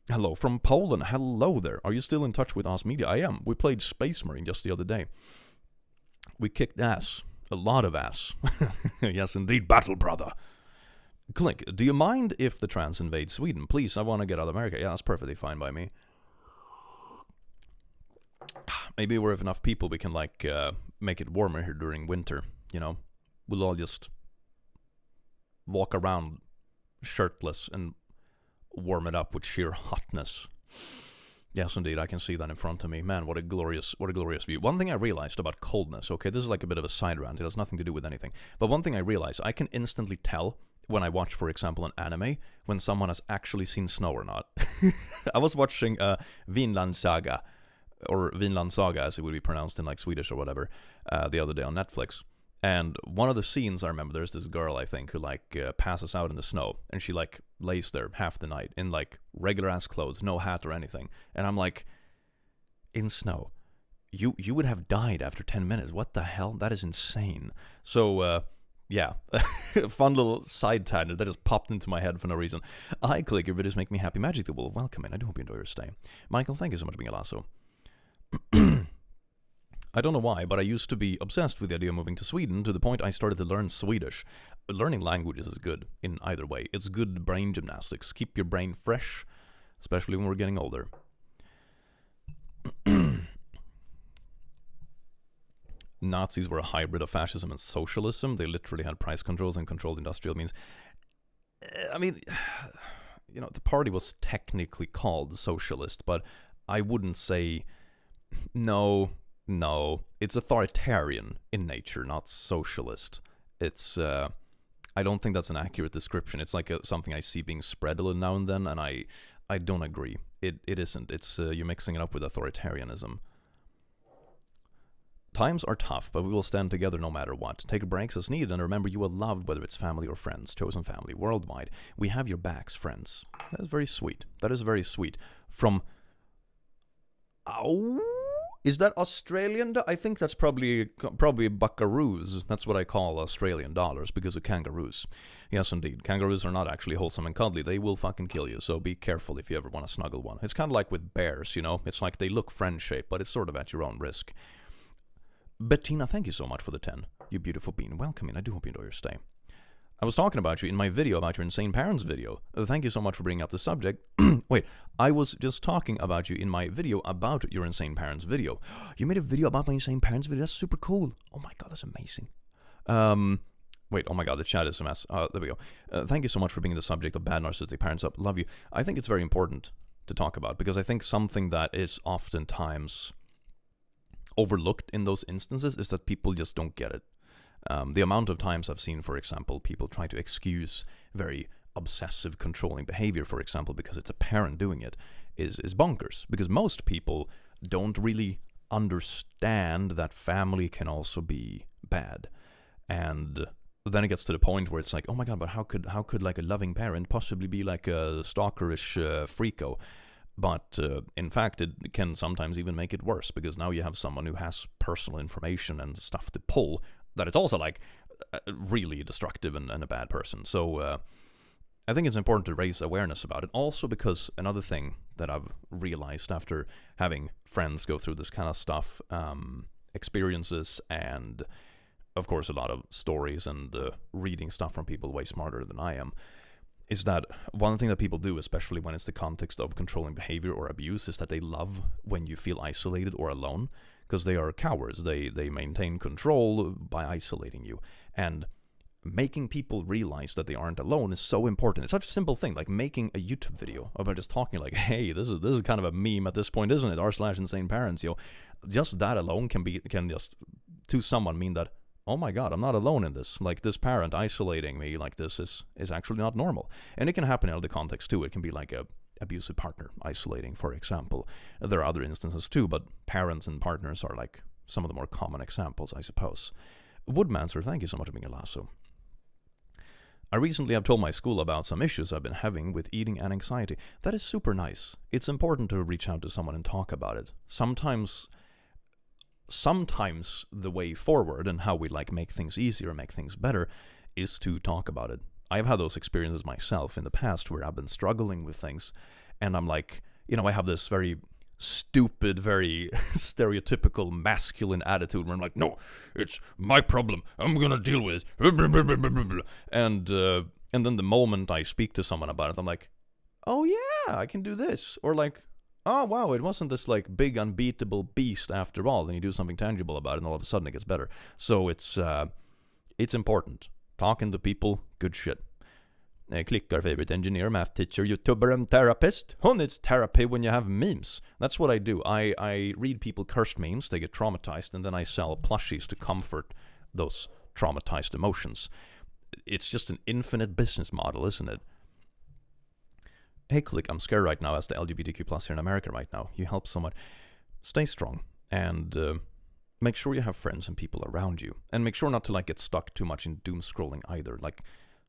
Speaker 2: Hello from Poland. Hello there. Are you still in touch with Us Media? I am. We played Space Marine just the other day. We kicked ass. A lot of ass. Yes, indeed, battle brother. Click, do you mind if the trans invade Sweden? Please, I want to get out of America. Yeah, that's perfectly fine by me. Maybe we're enough people, we can, like, make it warmer here during winter, you know? We'll all just walk around shirtless and warm it up with sheer hotness. Yes, indeed, I can see that in front of me. Man, what a glorious view. One thing I realized about coldness, okay, this is like a bit of a side rant, it has nothing to do with anything, but one thing I realized, I can instantly tell when I watch, for example, an anime, when someone has actually seen snow or not. I was watching Vinland Saga, or Vinland Saga as it would be pronounced in like Swedish or whatever, the other day on Netflix. And one of the scenes I remember, there's this girl, I think, who like passes out in the snow, and she like lays there half the night in like regular ass clothes, no hat or anything. And I'm like, in snow, you would have died after 10 minutes. What the hell? That is insane. So yeah, fun little side tangent that just popped into my head for no reason. Hi, Click, your videos make me happy. Magic the Wolf, welcome in. I do hope you enjoy your stay. Michael, thank you so much for being a lasso. I don't know why, but I used to be obsessed with the idea of moving to Sweden to the point I started to learn Swedish. Learning languages is good in either way. It's good brain gymnastics. Keep your brain fresh, especially when we're getting older. Nazis were a hybrid of fascism and socialism. They literally had price controls and controlled industrial means. I mean, you know, the party was technically called socialist, but I wouldn't say no, it's authoritarian in nature, not socialist. It's, I don't think that's an accurate description. It's like something I see being spread a little now and then, and I don't agree. It isn't. It's, you're mixing it up with authoritarianism. Times are tough, but we will stand together no matter what. Take breaks as needed, and remember you are loved, whether it's family or friends. Chosen family, worldwide. We have your backs, friends. That is very sweet. That is very sweet. From... Ow! Is that Australian? I think that's probably buckaroos. That's what I call Australian dollars because of kangaroos. Yes, indeed. Kangaroos are not actually wholesome and cuddly. They will fucking kill you, so be careful if you ever want to snuggle one. It's kind of like with bears, you know? It's like they look friend-shaped, but it's sort of at your own risk. Bettina, thank you so much for the 10. You beautiful bean. Welcome in. I do hope you enjoy your stay. I was talking about you in my video, about your insane parents video. Thank you so much for bringing up the subject. Wait, I was just talking about you in my video about your insane parents video. You made a video about my insane parents video? That's super cool. Oh my god, that's amazing. Wait, oh my god, the chat is a mess. There we go. Thank you so much for bringing the subject of bad narcissistic parents up. Love you. I think it's very important to talk about because I think something that is oftentimes overlooked in those instances is that people just don't get it. The amount of times I've seen, for example, people try to excuse very obsessive controlling behavior, for example, because it's a parent doing it, is bonkers. Because most people don't really understand that family can also be bad. And then it gets to the point where it's like, oh my god, but how could like a loving parent possibly be like a stalkerish freako? But in fact, it can sometimes even make it worse because now you have someone who has personal information and stuff to pull that it's also like really destructive and a bad person. So I think it's important to raise awareness about it. Also because another thing that I've realized after having friends go through this kind of stuff, experiences, and of course a lot of stories and reading stuff from people way smarter than I am, is that one thing that people do, especially when it's the context of controlling behavior or abuse, is that they love when you feel isolated or alone, because they are cowards. They maintain control by isolating you. And making people realize that they aren't alone is so important. It's such a simple thing, like making a YouTube video about just talking like, hey, this is kind of a meme at this point, isn't it? r/insane parents, you know. Just that alone can just to someone mean that, oh my god, I'm not alone in this. Like, this parent isolating me like this is actually not normal. And it can happen in other contexts too. It can be like a abusive partner isolating, for example. There are other instances too, but parents and partners are like some of the more common examples, I suppose. Woodmancer, thank you so much for being a lasso. I recently have told my school about some issues I've been having with eating and anxiety. That is super nice. It's important to reach out to someone and talk about it. Sometimes the way forward and how we like make things easier, make things better, is to talk about it. I've had those experiences myself in the past where I've been struggling with things, and I'm like, you know, I have this very stupid, very stereotypical masculine attitude where I'm like, no, it's my problem, I'm gonna deal with it. And then the moment I speak to someone about it, I'm like, oh yeah, I can do this. Or like, oh wow, it wasn't this like big unbeatable beast after all. Then you do something tangible about it and all of a sudden it gets better. So it's important. Talking to people, good shit. Click our favorite engineer, math teacher, YouTuber, and therapist. Who needs therapy when you have memes? That's what I do. I read people cursed memes, they get traumatized, and then I sell plushies to comfort those traumatized emotions. It's just an infinite business model, isn't it? Hey, Click, I'm scared right now as the LGBTQ plus here in America right now. You help so much. Stay strong, and make sure you have friends and people around you. And make sure not to like get stuck too much in doom scrolling either. Like,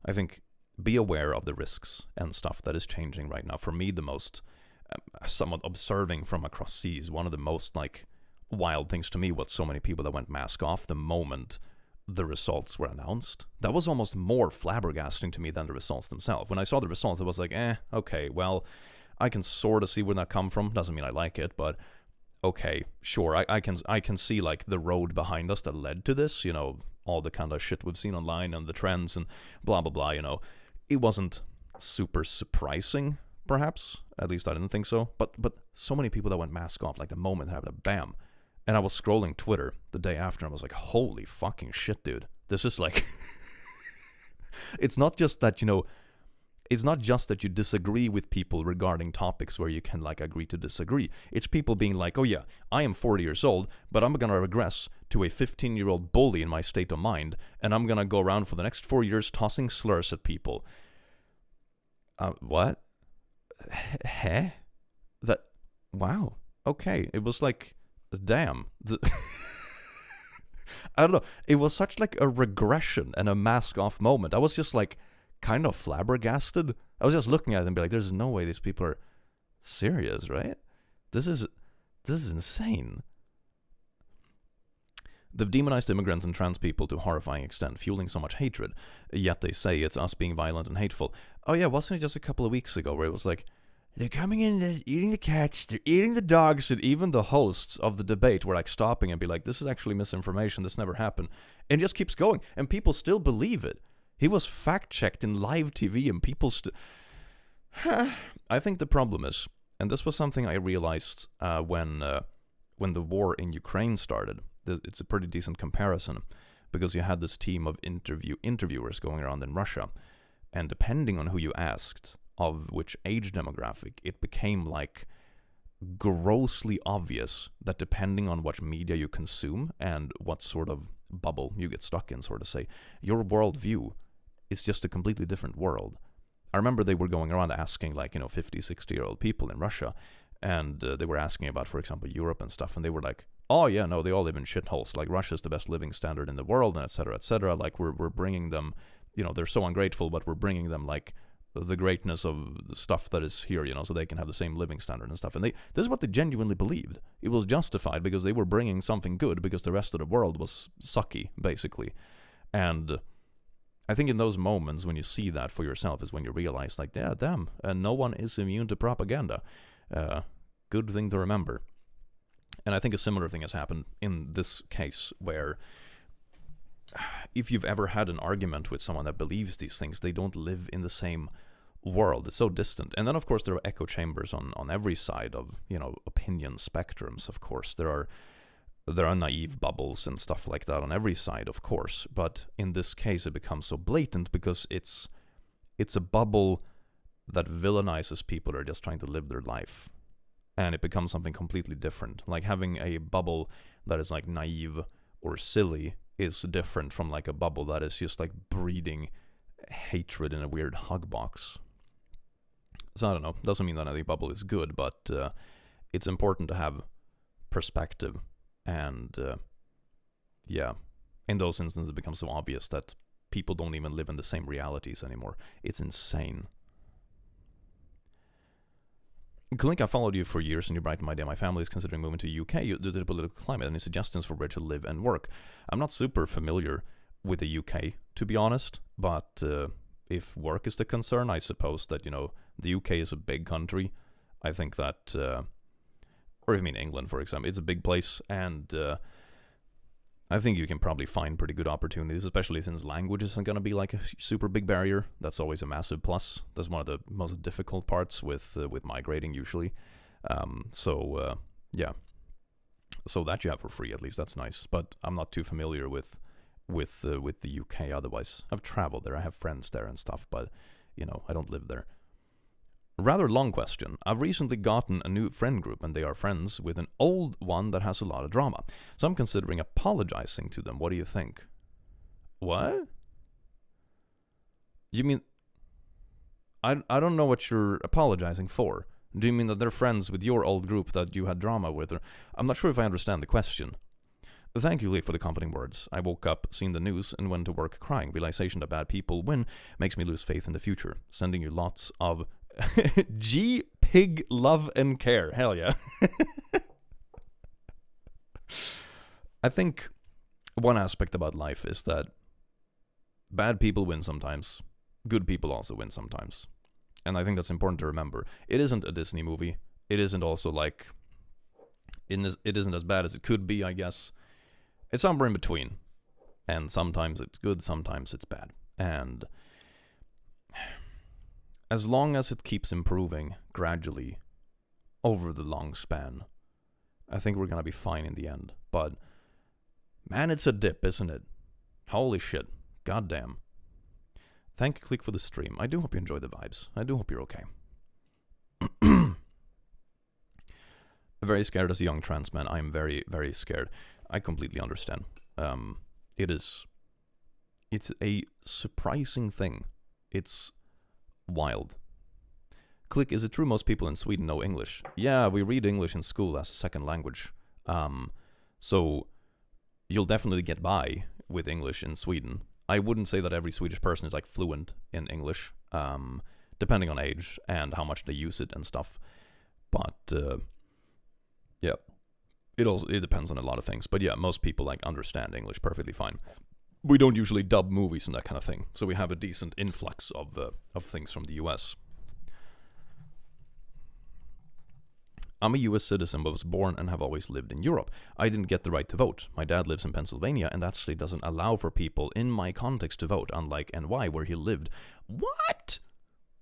Speaker 2: I think be aware of the risks and stuff that is changing right now. For me, the most, somewhat observing from across seas, one of the most like wild things to me was so many people that went mask off the moment the results were announced. That was almost more flabbergasting to me than the results themselves. When I saw the results, I was like, okay, well, I can sort of see where that come from. Doesn't mean I like it, but okay, sure, I can see like the road behind us that led to this, you know, all the kind of shit we've seen online and the trends and blah, blah, blah, you know. It wasn't super surprising, perhaps. At least I didn't think so. But so many people that went mask off, like the moment it happened, bam. And I was scrolling Twitter the day after, and I was like, holy fucking shit, dude. This is like... It's not just that, you know... It's not just that you disagree with people regarding topics where you can, like, agree to disagree. It's people being like, oh yeah, I am 40 years old, but I'm gonna regress to a 15-year-old bully in my state of mind, and I'm gonna go around for the next 4 years tossing slurs at people. What? Heh? That... Wow. Okay. It was like... Damn. I don't know. It was such, like, a regression and a mask-off moment. I was just, like... kind of flabbergasted. I was just looking at it and be like, there's no way these people are serious, right? This is insane. They've demonized immigrants and trans people to a horrifying extent, fueling so much hatred. Yet they say it's us being violent and hateful. Oh yeah, wasn't it just a couple of weeks ago where it was like, they're coming in, they're eating the cats, they're eating the dogs, and even the hosts of the debate were like stopping and be like, this is actually misinformation, this never happened. And it just keeps going, and people still believe it. He was fact-checked in live TV, and people still... I think the problem is, and this was something I realized when the war in Ukraine started. It's a pretty decent comparison, because you had this team of interviewers going around in Russia, and depending on who you asked, of which age demographic, it became like grossly obvious that depending on what media you consume and what sort of bubble you get stuck in, sort of say, your worldview is just a completely different world. I remember they were going around asking 50, 60-year-old people in Russia, and they were asking about, for example, Europe and stuff, and they were like, oh yeah, no, they all live in shitholes, like Russia's the best living standard in the world, and etc., like we're bringing them, they're so ungrateful, but we're bringing them like the greatness of the stuff that is here, so they can have the same living standard and stuff. And this is what they genuinely believed. It was justified because they were bringing something good because the rest of the world was sucky, basically. And I think in those moments when you see that for yourself is when you realize, like, yeah, damn, no one is immune to propaganda. Good thing to remember. And I think a similar thing has happened in this case, where if you've ever had an argument with someone that believes these things, they don't live in the same world. It's so distant. And then, of course, there are echo chambers on every side of, opinion spectrums, of course. There are naive bubbles and stuff like that on every side, of course. But in this case, it becomes so blatant because it's a bubble that villainizes people that are just trying to live their life. And it becomes something completely different. Like having a bubble that is like naive or silly is different from like a bubble that is just like breeding hatred in a weird hug box. So I don't know. Doesn't mean that any bubble is good, but it's important to have perspective. And in those instances, it becomes so obvious that people don't even live in the same realities anymore. It's insane. Click, I followed you for years and you brightened my day. My family is considering moving to UK due to the political climate. Any suggestions for where to live and work? I'm not super familiar with the UK, to be honest, but if work is the concern, I suppose that, the UK is a big country. I think that, or if you mean England, for example, it's a big place, and I think you can probably find pretty good opportunities, especially since language isn't going to be like a super big barrier. That's always a massive plus. That's one of the most difficult parts with migrating usually. So that you have for free, at least that's nice. But I'm not too familiar with the UK otherwise. I've traveled there, I have friends there and stuff, but I don't live there. Rather long question. I've recently gotten a new friend group and they are friends with an old one that has a lot of drama. So I'm considering apologizing to them. What do you think? What? You mean... I don't know what you're apologizing for. Do you mean that they're friends with your old group that you had drama with? Or I'm not sure if I understand the question. Thank you, Lee, for the comforting words. I woke up, seen the news, and went to work crying. Realization that bad people win makes me lose faith in the future. Sending you lots of G pig love and care. Hell yeah. I think one aspect about life is that bad people win sometimes. Good people also win sometimes. And I think that's important to remember. It isn't a Disney movie. It isn't also like... It isn't as bad as it could be, I guess. It's somewhere in between. And sometimes it's good, sometimes it's bad. And as long as it keeps improving gradually over the long span, I think we're going to be fine in the end. But, man, it's a dip, isn't it? Holy shit. Goddamn. Thank you, Click, for the stream. I do hope you enjoy the vibes. I do hope you're okay. Very scared as a young trans man. I'm very, very scared. I completely understand. It's a surprising thing. It's wild. Click, is it true most people in Sweden know English? Yeah, we read English in school as a second language. So you'll definitely get by with English in Sweden. I wouldn't say that every Swedish person is like fluent in English, depending on age and how much they use it and stuff. But yeah, It depends on a lot of things, but yeah, most people like understand English perfectly fine. We don't usually dub movies and that kind of thing, so we have a decent influx of things from the US. I'm a US citizen but was born and have always lived in Europe. I didn't get the right to vote. My dad lives in Pennsylvania and that state doesn't allow for people in my context to vote, unlike NY where he lived. What?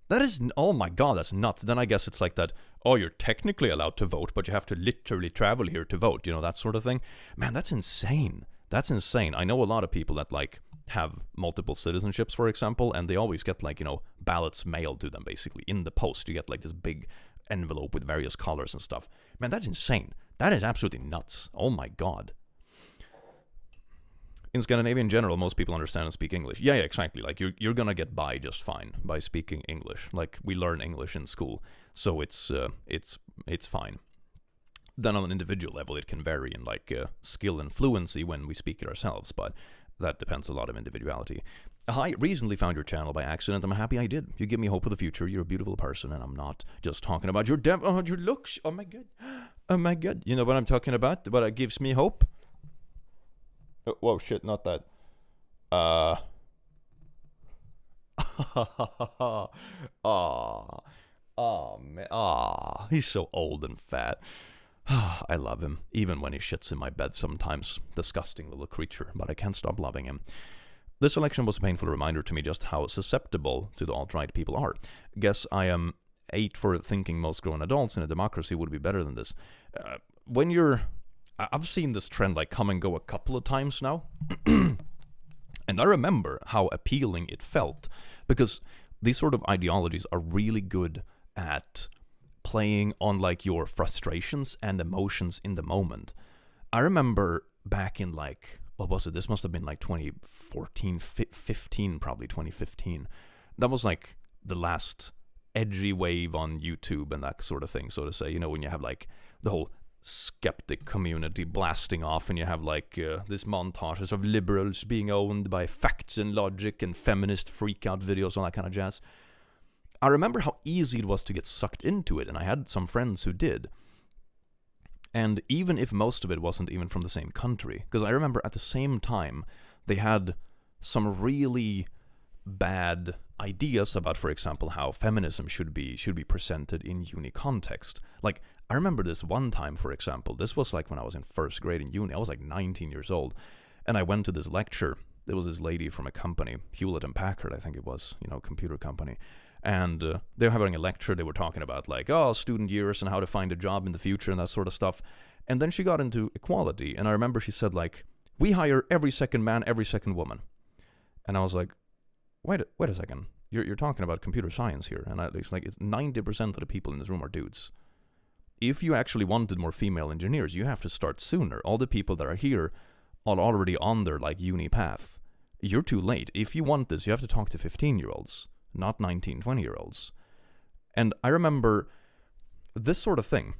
Speaker 2: That is, oh my god, that's nuts. Then I guess it's like that, oh, you're technically allowed to vote, but you have to literally travel here to vote, that sort of thing. Man, that's insane. That's insane. I know a lot of people that like have multiple citizenships, for example, and they always get like, ballots mailed to them basically in the post. You get like this big envelope with various colors and stuff. Man, that's insane. That is absolutely nuts. Oh my god. In Scandinavia in general, most people understand and speak English. Yeah, exactly. Like you're gonna get by just fine by speaking English. Like we learn English in school, so it's fine. Then on an individual level, it can vary in like skill and fluency when we speak it ourselves, but that depends a lot of individuality. I recently found your channel by accident. I'm happy I did. You give me hope of the future. You're a beautiful person, and I'm not just talking about your your looks. Oh my god. Oh my god. You know what I'm talking about? What gives me hope? Oh, whoa, shit, not that. Oh, man. He's so old and fat. I love him, even when he shits in my bed sometimes. Disgusting little creature, but I can't stop loving him. This election was a painful reminder to me just how susceptible to the alt-right people are. Guess I am 8 for thinking most grown adults in a democracy would be better than this. I've seen this trend like come and go a couple of times now. And I remember how appealing it felt, because these sort of ideologies are really good at playing on like your frustrations and emotions in the moment. I remember back in like, what was it? This must have been like 2014, 15, probably 2015. That was like the last edgy wave on YouTube and that sort of thing, so to say. When you have like the whole skeptic community blasting off, and you have like this montages of liberals being owned by facts and logic and feminist freak-out videos, all that kind of jazz. I remember how easy it was to get sucked into it, and I had some friends who did. And even if most of it wasn't even from the same country, because I remember at the same time they had some really bad ideas about, for example, how feminism should be presented in uni context. Like, I remember this one time, for example, this was like when I was in first grade in uni. I was like 19 years old, and I went to this lecture. There was this lady from a company, Hewlett and Packard, I think it was, computer company. And they were having a lecture. They were talking about like, student years and how to find a job in the future and that sort of stuff. And then she got into equality. And I remember she said like, we hire every second man, every second woman. And I was like, wait a second. You're talking about computer science here. And it's like, it's 90% of the people in this room are dudes. If you actually wanted more female engineers, you have to start sooner. All the people that are here are already on their like uni path. You're too late. If you want this, you have to talk to 15-year-olds. Not 19, 20-year-olds. And I remember this sort of thing,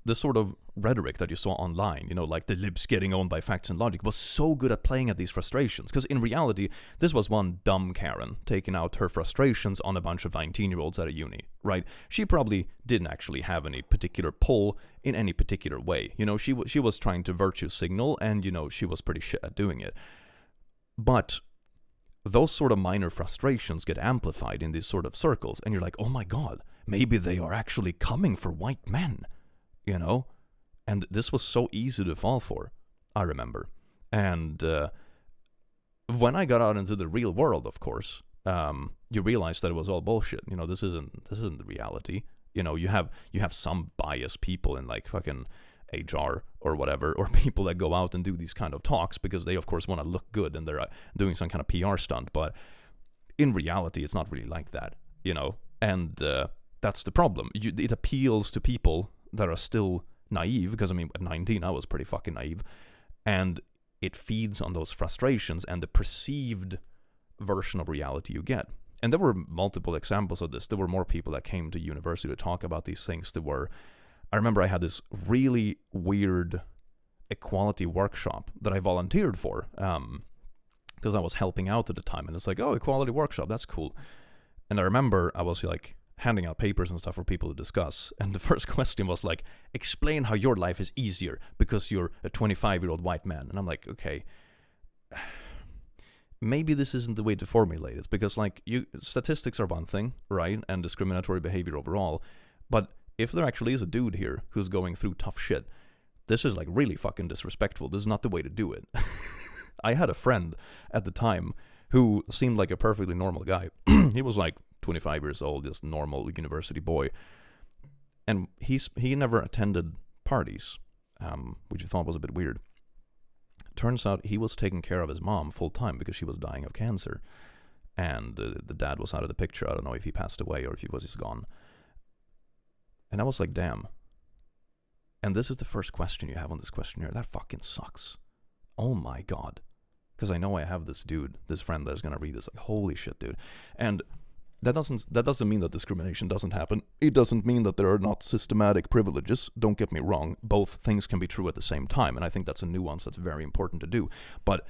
Speaker 2: this sort of rhetoric that you saw online, like the libs getting owned by facts and logic, was so good at playing at these frustrations. Because in reality, this was one dumb Karen taking out her frustrations on a bunch of 19-year-olds at a uni, right? She probably didn't actually have any particular pull in any particular way. She was trying to virtue signal, and, she was pretty shit at doing it. But those sort of minor frustrations get amplified in these sort of circles, and you're like, oh my god, maybe they are actually coming for white men, And this was so easy to fall for, I remember. And when I got out into the real world, of course, you realize that it was all bullshit. This isn't the reality. You have some biased people in like fucking HR or whatever, or people that go out and do these kind of talks because they of course want to look good and they're doing some kind of PR stunt, but in reality it's not really like that, and that's the problem. It appeals to people that are still naive, because at 19 I was pretty fucking naive, and it feeds on those frustrations and the perceived version of reality you get. And there were multiple examples of this. There were more people that came to university to talk about these things. I remember I had this really weird equality workshop that I volunteered for, because I was helping out at the time, and it's like, equality workshop, that's cool. And I remember I was like, handing out papers and stuff for people to discuss. And the first question was like, explain how your life is easier because you're a 25-year-old white man. And I'm like, okay, maybe this isn't the way to formulate it, because like statistics are one thing, right? And discriminatory behavior overall. But if there actually is a dude here who's going through tough shit, this is like really fucking disrespectful. This is not the way to do it. I had a friend at the time who seemed like a perfectly normal guy. He was like 25 years old, just normal university boy. And he never attended parties, which I thought was a bit weird. Turns out he was taking care of his mom full time because she was dying of cancer. And the dad was out of the picture. I don't know if he passed away or if he was just gone. And I was like, damn. And this is the first question you have on this questionnaire. That fucking sucks. Oh my god. Because I know I have this friend that's going to read this. Like, holy shit, dude. And that doesn't mean that discrimination doesn't happen. It doesn't mean that there are not systematic privileges. Don't get me wrong. Both things can be true at the same time. And I think that's a nuance that's very important to do. But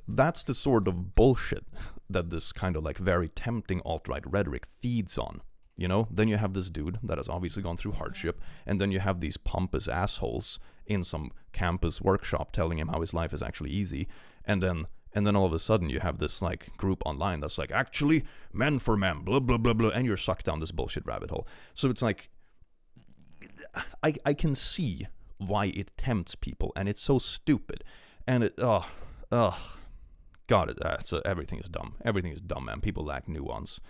Speaker 2: that's the sort of bullshit that this kind of like very tempting alt-right rhetoric feeds on. You know, then you have this dude that has obviously gone through hardship, and then you have these pompous assholes in some campus workshop telling him how his life is actually easy, and then all of a sudden you have this like group online that's like, actually, men for men, blah blah blah blah, and you're sucked down this bullshit rabbit hole. So it's like, I can see why it tempts people, and it's so stupid, and everything is dumb. Everything is dumb, man. People lack nuance.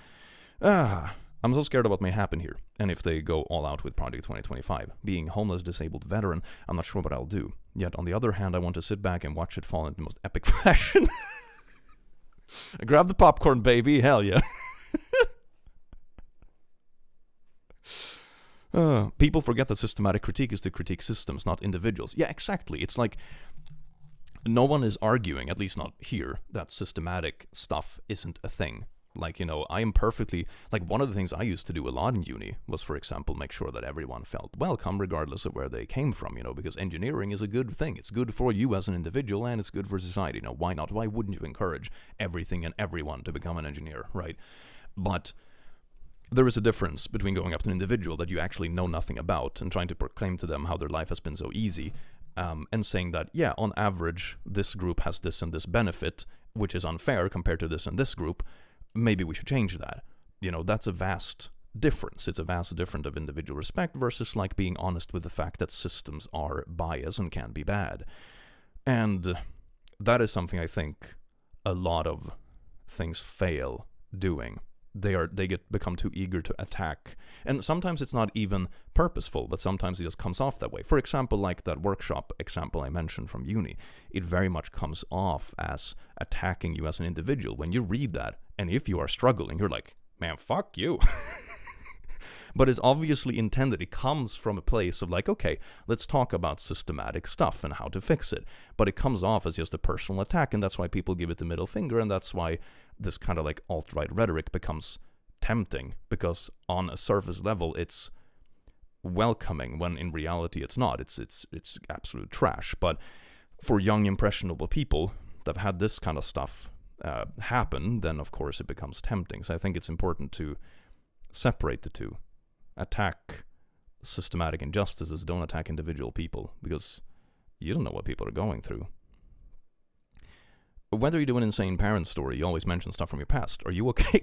Speaker 2: I'm so scared of what may happen here, and if they go all out with Project 2025. Being homeless, disabled veteran, I'm not sure what I'll do. Yet, on the other hand, I want to sit back and watch it fall in the most epic fashion. Grab the popcorn, baby, hell yeah. People forget that systematic critique is to critique systems, not individuals. Yeah, exactly. It's like, no one is arguing, at least not here, that systematic stuff isn't a thing. Like, you know, I am perfectly, like, one of the things I used to do a lot in uni was, for example, make sure that everyone felt welcome regardless of where they came from, you know, because engineering is a good thing. It's good for you as an individual, and it's good for society. You know, why not? Why wouldn't you encourage everything and everyone to become an engineer, right? But there is a difference between going up to an individual that you actually know nothing about and trying to proclaim to them how their life has been so easy, and saying that, yeah, on average, this group has this and this benefit, which is unfair compared to this and this group. Maybe we should change that. You know, that's a vast difference. It's a vast difference of individual respect versus like being honest with the fact that systems are biased and can be bad. And that is something I think a lot of things fail doing. They become too eager to attack. And sometimes it's not even purposeful, but sometimes it just comes off that way. For example, like that workshop example I mentioned from uni, it very much comes off as attacking you as an individual. When you read that, and if you are struggling, you're like, man, fuck you. But it's obviously intended. It comes from a place of like, okay, let's talk about systematic stuff and how to fix it. But it comes off as just a personal attack, and that's why people give it the middle finger, and that's why this kind of like alt-right rhetoric becomes tempting, because on a surface level it's welcoming when in reality it's not. It's absolute trash. But for young impressionable people that have had this kind of stuff happen, then of course it becomes tempting. So I think it's important to separate the two. Attack systematic injustices, don't attack individual people, because you don't know what people are going through. Whether you do an insane parent story, you always mention stuff from your past. Are you okay?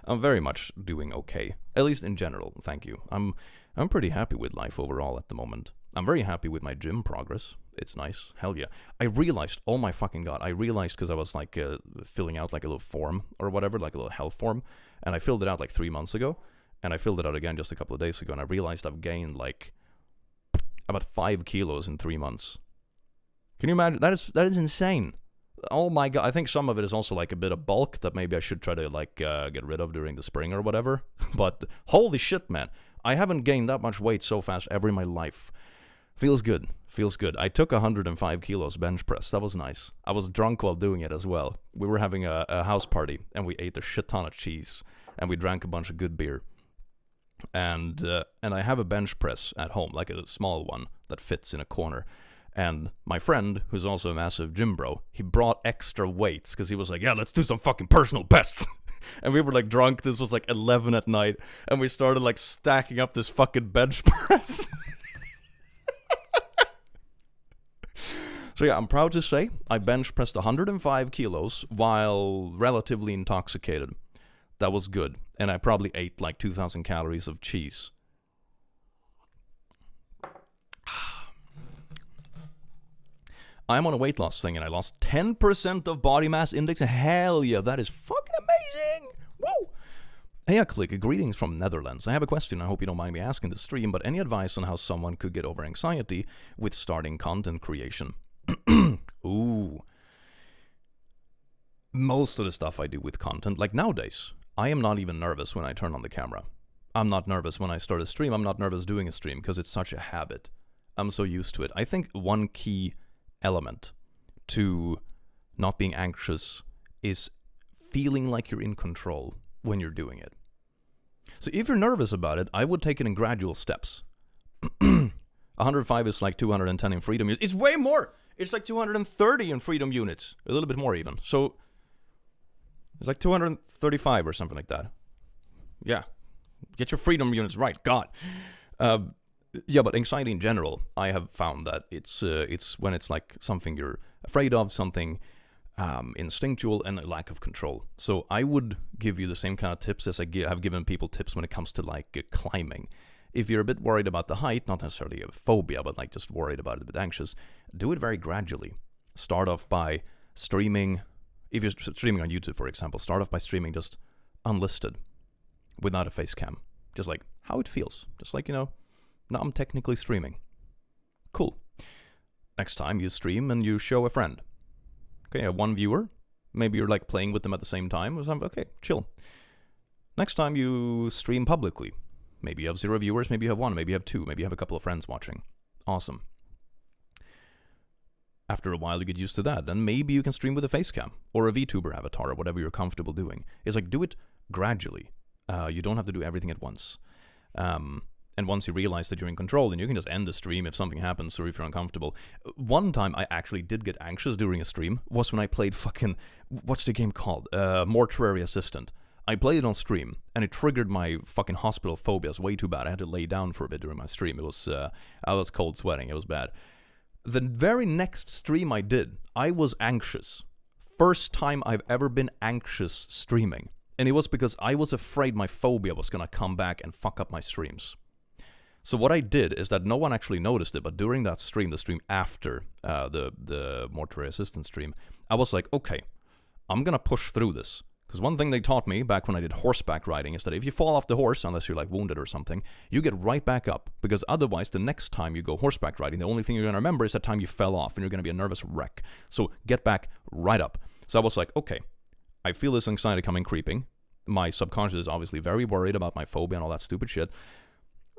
Speaker 2: I'm very much doing okay, at least in general, thank you. I'm pretty happy with life overall at the moment. I'm very happy with my gym progress. It's nice. Hell yeah. I realized, oh my fucking god, because I was like filling out like a little form or whatever, like a little health form, and I filled it out like 3 months ago, and I filled it out again just a couple of days ago, and I realized I've gained like about 5 kilos in 3 months. Can you imagine? That is insane. Oh my god. I think some of it is also like a bit of bulk that maybe I should try to like get rid of during the spring or whatever. But holy shit, man. I haven't gained that much weight so fast ever in my life. Feels good. Feels good. I took 105 kilos bench press. That was nice. I was drunk while doing it as well. We were having a house party, and we ate a shit ton of cheese, and we drank a bunch of good beer. And I have a bench press at home, like a small one that fits in a corner. And my friend, who's also a massive gym bro, he brought extra weights because he was like, yeah, let's do some fucking personal bests. And we were like drunk. This was like 11 at night. And we started like stacking up this fucking bench press. So yeah, I'm proud to say I bench pressed 105 kilos while relatively intoxicated. That was good. And I probably ate like 2,000 calories of cheese. I'm on a weight loss thing and I lost 10% of body mass index. Hell yeah, that is fucking amazing. Woo! Hey, click. Greetings from Netherlands. I have a question. I hope you don't mind me asking this stream, but any advice on how someone could get over anxiety with starting content creation? Ooh. Most of the stuff I do with content, like nowadays, I am not even nervous when I turn on the camera. I'm not nervous when I start a stream. I'm not nervous doing a stream because it's such a habit. I'm so used to it. I think one key element to not being anxious is feeling like you're in control when you're doing it. So if you're nervous about it, I would take it in gradual steps. 105 is like 210 in freedom units. It's way more! It's like 230 in freedom units. A little bit more even. So it's like 235 or something like that. Yeah. Get your freedom units right. God. Yeah, but anxiety in general, I have found that it's when it's like something you're afraid of, something instinctual, and a lack of control. So I would give you the same kind of tips as I have given people tips when it comes to like climbing. If you're a bit worried about the height, not necessarily a phobia, but like just worried about it, a bit anxious, do it very gradually. Start off by streaming. If you're streaming on YouTube, for example, start off by streaming just unlisted, without a face cam. Just like how it feels. Just like, now I'm technically streaming. Cool. Next time you stream and you show a friend. Okay, you have one viewer. Maybe you're like playing with them at the same time or something. Okay, chill. Next time you stream publicly. Maybe you have 0 viewers, maybe you have 1, maybe you have 2, maybe you have a couple of friends watching. Awesome. After a while you get used to that, then maybe you can stream with a face cam or a VTuber avatar or whatever you're comfortable doing. It's like, do it gradually. You don't have to do everything at once. And once you realize that you're in control, then you can just end the stream if something happens or if you're uncomfortable. One time I actually did get anxious during a stream was when I played fucking, what's the game called? Mortuary Assistant. I played it on stream, and it triggered my fucking hospital phobias way too bad. I had to lay down for a bit during my stream. It was, I was cold sweating. It was bad. The very next stream I did, I was anxious. First time I've ever been anxious streaming. And it was because I was afraid my phobia was gonna come back and fuck up my streams. So what I did is that no one actually noticed it, but during that stream, the stream after the Mortuary Assistant stream, I was like, okay, I'm gonna push through this. Because one thing they taught me back when I did horseback riding is that if you fall off the horse, unless you're like wounded or something, you get right back up. Because otherwise, the next time you go horseback riding, the only thing you're going to remember is that time you fell off and you're going to be a nervous wreck. So get back right up. So I was like, okay, I feel this anxiety coming creeping. My subconscious is obviously very worried about my phobia and all that stupid shit.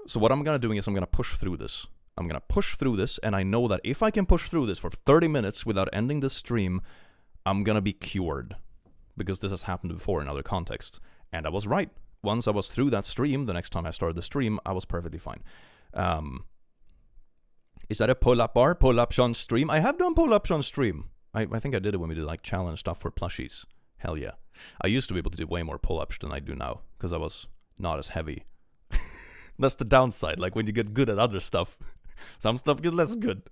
Speaker 2: So what I'm going to do is I'm going to push through this. I'm going to push through this, and I know that if I can push through this for 30 minutes without ending this stream, I'm going to be cured. Because this has happened before in other contexts. And I was right. Once I was through that stream, the next time I started the stream, I was perfectly fine. Is that a pull-up bar? Pull-ups on stream? I have done pull-ups on stream. I think I did it when we did like challenge stuff for plushies. Hell yeah. I used to be able to do way more pull-ups than I do now. Because I was not as heavy. That's the downside. Like when you get good at other stuff, some stuff gets less good.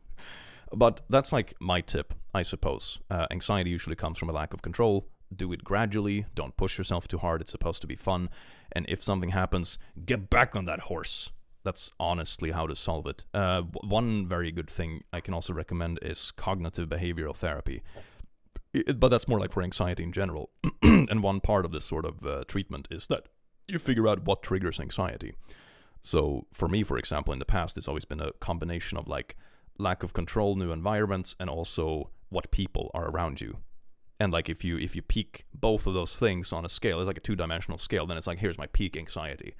Speaker 2: But that's like my tip, I suppose. Anxiety usually comes from a lack of control. Do it gradually. Don't push yourself too hard. It's supposed to be fun. And if something happens, get back on that horse. That's honestly how to solve it. One very good thing I can also recommend is cognitive behavioral therapy. But that's more like for anxiety in general. And one part of this sort of treatment is that you figure out what triggers anxiety. So for me, for example, in the past, it's always been a combination of like lack of control, new environments, and also what people are around you. And like if you peak both of those things on a scale, it's like a 2-dimensional scale, then it's like, here's my peak anxiety.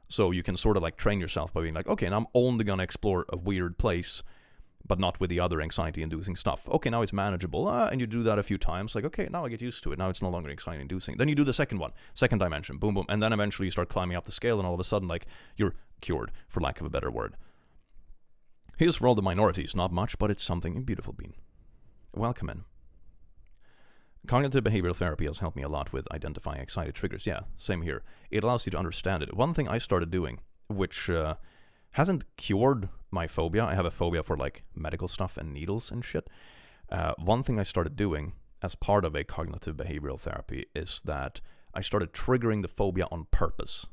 Speaker 2: So you can sort of like train yourself by being like, okay, now I'm only going to explore a weird place, but not with the other anxiety-inducing stuff. Okay, now it's manageable. And you do that a few times. Like, okay, now I get used to it. Now it's no longer anxiety-inducing. Then you do the second one, second dimension, boom, boom. And then eventually you start climbing up the scale, and all of a sudden, like, you're cured, for lack of a better word. Here's for all the minorities. Not much, but it's something. Beautiful bean. Welcome in. Cognitive behavioral therapy has helped me a lot with identifying anxiety triggers. Yeah, same here. It allows you to understand it. One thing I started doing, which hasn't cured my phobia. I have a phobia for like medical stuff and needles and shit. One thing I started doing as part of a cognitive behavioral therapy is that I started triggering the phobia on purpose,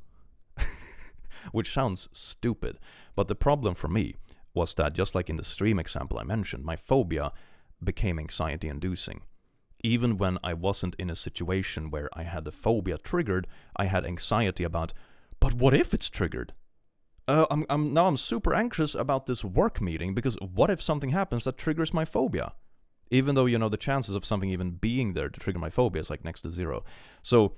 Speaker 2: which sounds stupid. But the problem for me was that, just like in the stream example I mentioned, my phobia became anxiety inducing. Even when I wasn't in a situation where I had the phobia triggered, I had anxiety about, but what if it's triggered? I'm super anxious about this work meeting because what if something happens that triggers my phobia? Even though, the chances of something even being there to trigger my phobia is like next to zero. So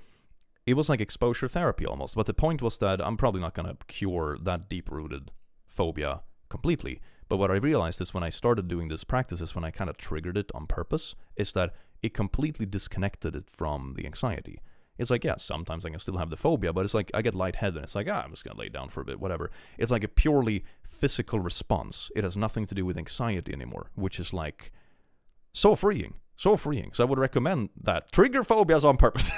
Speaker 2: it was like exposure therapy almost. But the point was that I'm probably not going to cure that deep-rooted phobia completely. But what I realized is when I started doing this practice, is when I kind of triggered it on purpose, is that it completely disconnected it from the anxiety. It's like, yeah, sometimes I can still have the phobia, but it's like I get lightheaded and it's like, I'm just going to lay down for a bit, whatever. It's like a purely physical response. It has nothing to do with anxiety anymore, which is like so freeing. So freeing. So I would recommend that. Trigger phobias on purpose.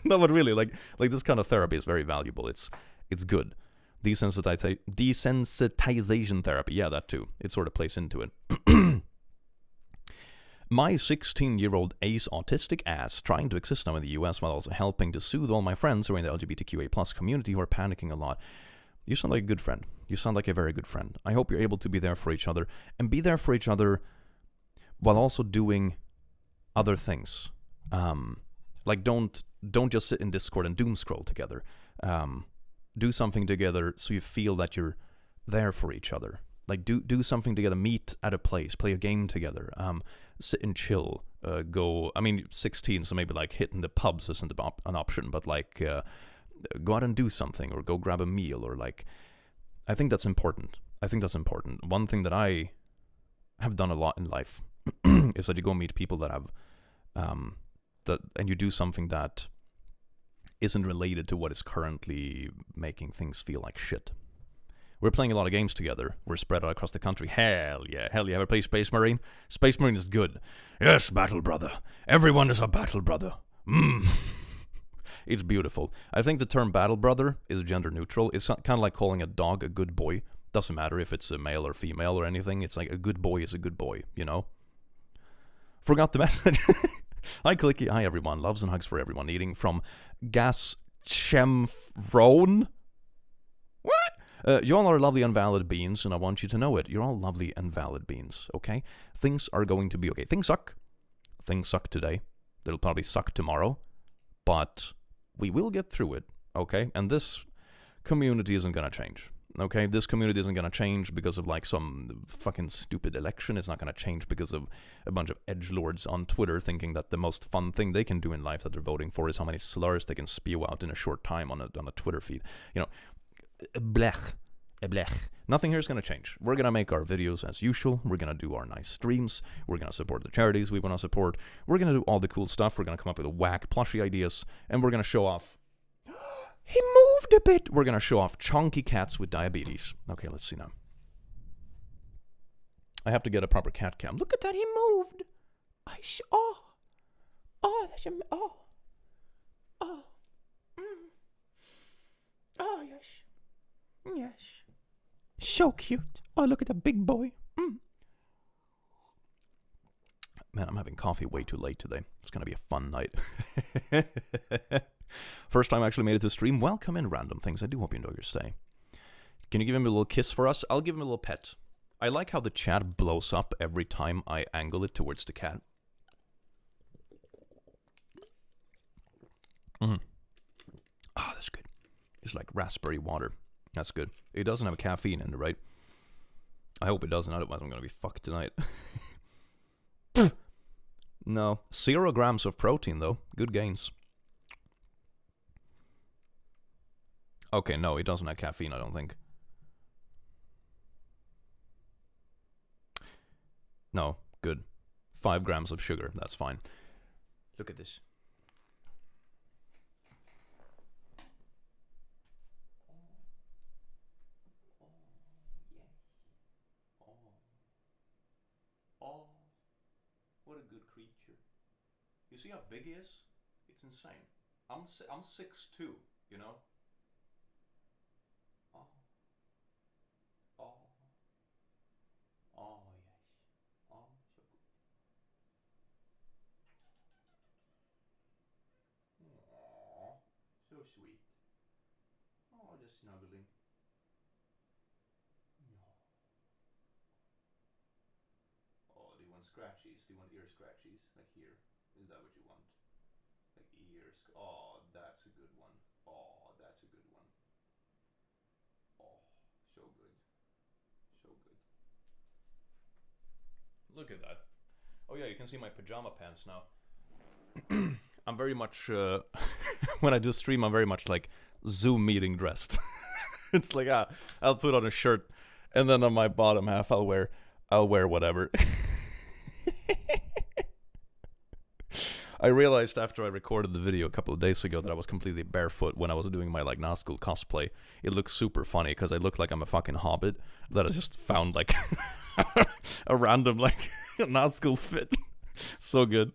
Speaker 2: No, but really, like this kind of therapy is very valuable. It's good. Desensitization therapy, yeah, that too. It sort of plays into it. My 16-year-old ace autistic ass trying to exist now in the US while also helping to soothe all my friends who are in the LGBTQA+ community who are panicking a lot. You sound like a good friend. You sound like a very good friend. I hope you're able to be there for each other, and be there for each other while also doing other things. Like don't just sit in Discord and doom scroll together. Do something together so you feel that you're there for each other. Like do something together, meet at a place, play a game together, sit and chill, go, 16, so maybe like hitting the pubs isn't an option, but like go out and do something, or go grab a meal, or like, I think that's important. One thing that I have done a lot in life is that you go meet people that have, and you do something that isn't related to what is currently making things feel like shit. We're playing a lot of games together. We're spread out across the country. Hell yeah. Ever play Space Marine? Space Marine is good. Yes, battle brother. Everyone is a battle brother. It's beautiful. I think the term battle brother is gender neutral. It's kind of like calling a dog a good boy. Doesn't matter if it's a male or female or anything. It's like a good boy is a good boy, Forgot the message. Hi, Clicky. Hi, everyone. Loves and hugs for everyone. Eating from Gas Chemfrone. What? You all are lovely and valid beings, and I want you to know it. You're all lovely and valid beings, okay? Things are going to be okay. Things suck. Things suck today. They'll probably suck tomorrow. But we will get through it, okay? And this community isn't going to change, okay? This community isn't going to change because of like some fucking stupid election. It's not going to change because of a bunch of edgelords on Twitter thinking that the most fun thing they can do in life that they're voting for is how many slurs they can spew out in a short time on a Twitter feed. Blech. Nothing here is going to change. We're going to make our videos as usual. We're going to do our nice streams. We're going to support the charities we want to support. We're going to do all the cool stuff. We're going to come up with whack plushie ideas. And we're going to show off... He moved a bit. We're going to show off chunky cats with diabetes. Okay, let's see now. I have to get a proper cat cam. Look at that. He moved. That's yes. Yes. So cute. Oh, look at that big boy. Man, I'm having coffee way too late today. It's going to be a fun night. First time I actually made it to stream. Welcome in, Random Things. I do hope you enjoy your stay. Can you give him a little kiss for us? I'll give him a little pet. I like how the chat blows up every time I angle it towards the cat. That's good. It's like raspberry water. That's good. It doesn't have caffeine in it, right? I hope it doesn't, otherwise I'm going to be fucked tonight. No. 0 grams of protein, though. Good gains. Okay, no, it doesn't have caffeine, I don't think. No, good. 5 grams of sugar, that's fine. Look at this. Oh, what a good creature. You see how big he is? It's insane. I'm 6'2", you know? Oh. Oh. Oh, yes. Oh, so good. Aww. So sweet. Oh, just snuggling. Oh, do you want scratchies? Do you want ear scratchies? Like here? Is that what you want? Like ears? Oh, that's a good one. Oh, that's a good one. Oh, so good. So good. Look at that. Oh yeah, you can see my pajama pants now. I'm very much, when I do stream, I'm very much like Zoom meeting dressed. It's like, I'll put on a shirt, and then on my bottom half, I'll wear whatever. I realized after I recorded the video a couple of days ago that I was completely barefoot when I was doing my like Nazgul cosplay. It looks super funny because I look like I'm a fucking hobbit that I just found like a random like Nazgul fit. So good.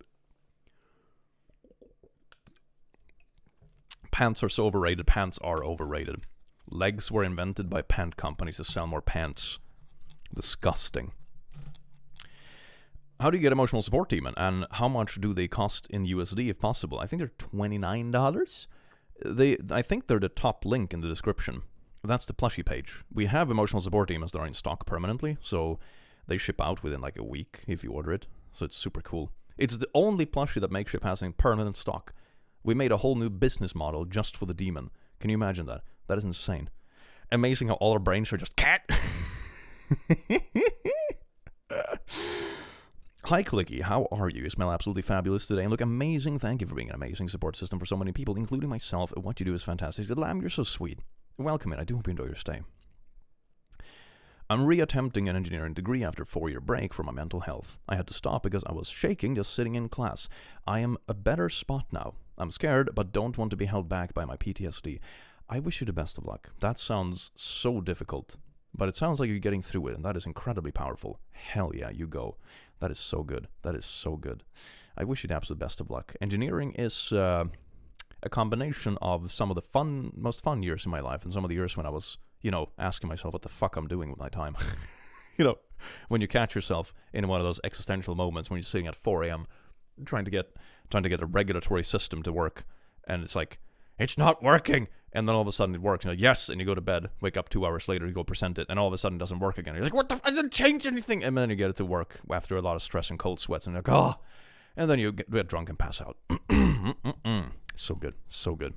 Speaker 2: Pants are so overrated. Pants are overrated. Legs were invented by pant companies to sell more pants. Disgusting. How do you get emotional support team, and how much do they cost in USD if possible? I think they're $29. I think they're the top link in the description. That's the plushie page. We have emotional support teams that are in stock permanently, so they ship out within like a week if you order it. So it's super cool. It's the only plushie that Makeship has in permanent stock. We made a whole new business model just for the demon. Can you imagine that? That is insane. Amazing how all our brains are just cat. Hi Clicky, how are you? You smell absolutely fabulous today and look amazing. Thank you for being an amazing support system for so many people, including myself. What you do is fantastic. The lamb, you're so sweet. Welcome in. I do hope you enjoy your stay. I'm re-attempting an engineering degree after a 4-year break for my mental health. I had to stop because I was shaking just sitting in class. I am a better spot now. I'm scared, but don't want to be held back by my PTSD. I wish you the best of luck. That sounds so difficult, but it sounds like you're getting through it, and that is incredibly powerful. Hell yeah, you go. That is so good. That is so good. I wish you the absolute best of luck. Engineering is a combination of some of the most fun years in my life and some of the years when I was, asking myself what the fuck I'm doing with my time. When you catch yourself in one of those existential moments when you're sitting at 4 a.m. trying to get a regulatory system to work, and it's like, it's not working, and then all of a sudden it works, and yes, and you go to bed, wake up 2 hours later, you go present it, and all of a sudden it doesn't work again. You're like, what the I didn't change anything, and then you get it to work after a lot of stress and cold sweats, and you're like, oh, and then you get drunk and pass out. So good, so good.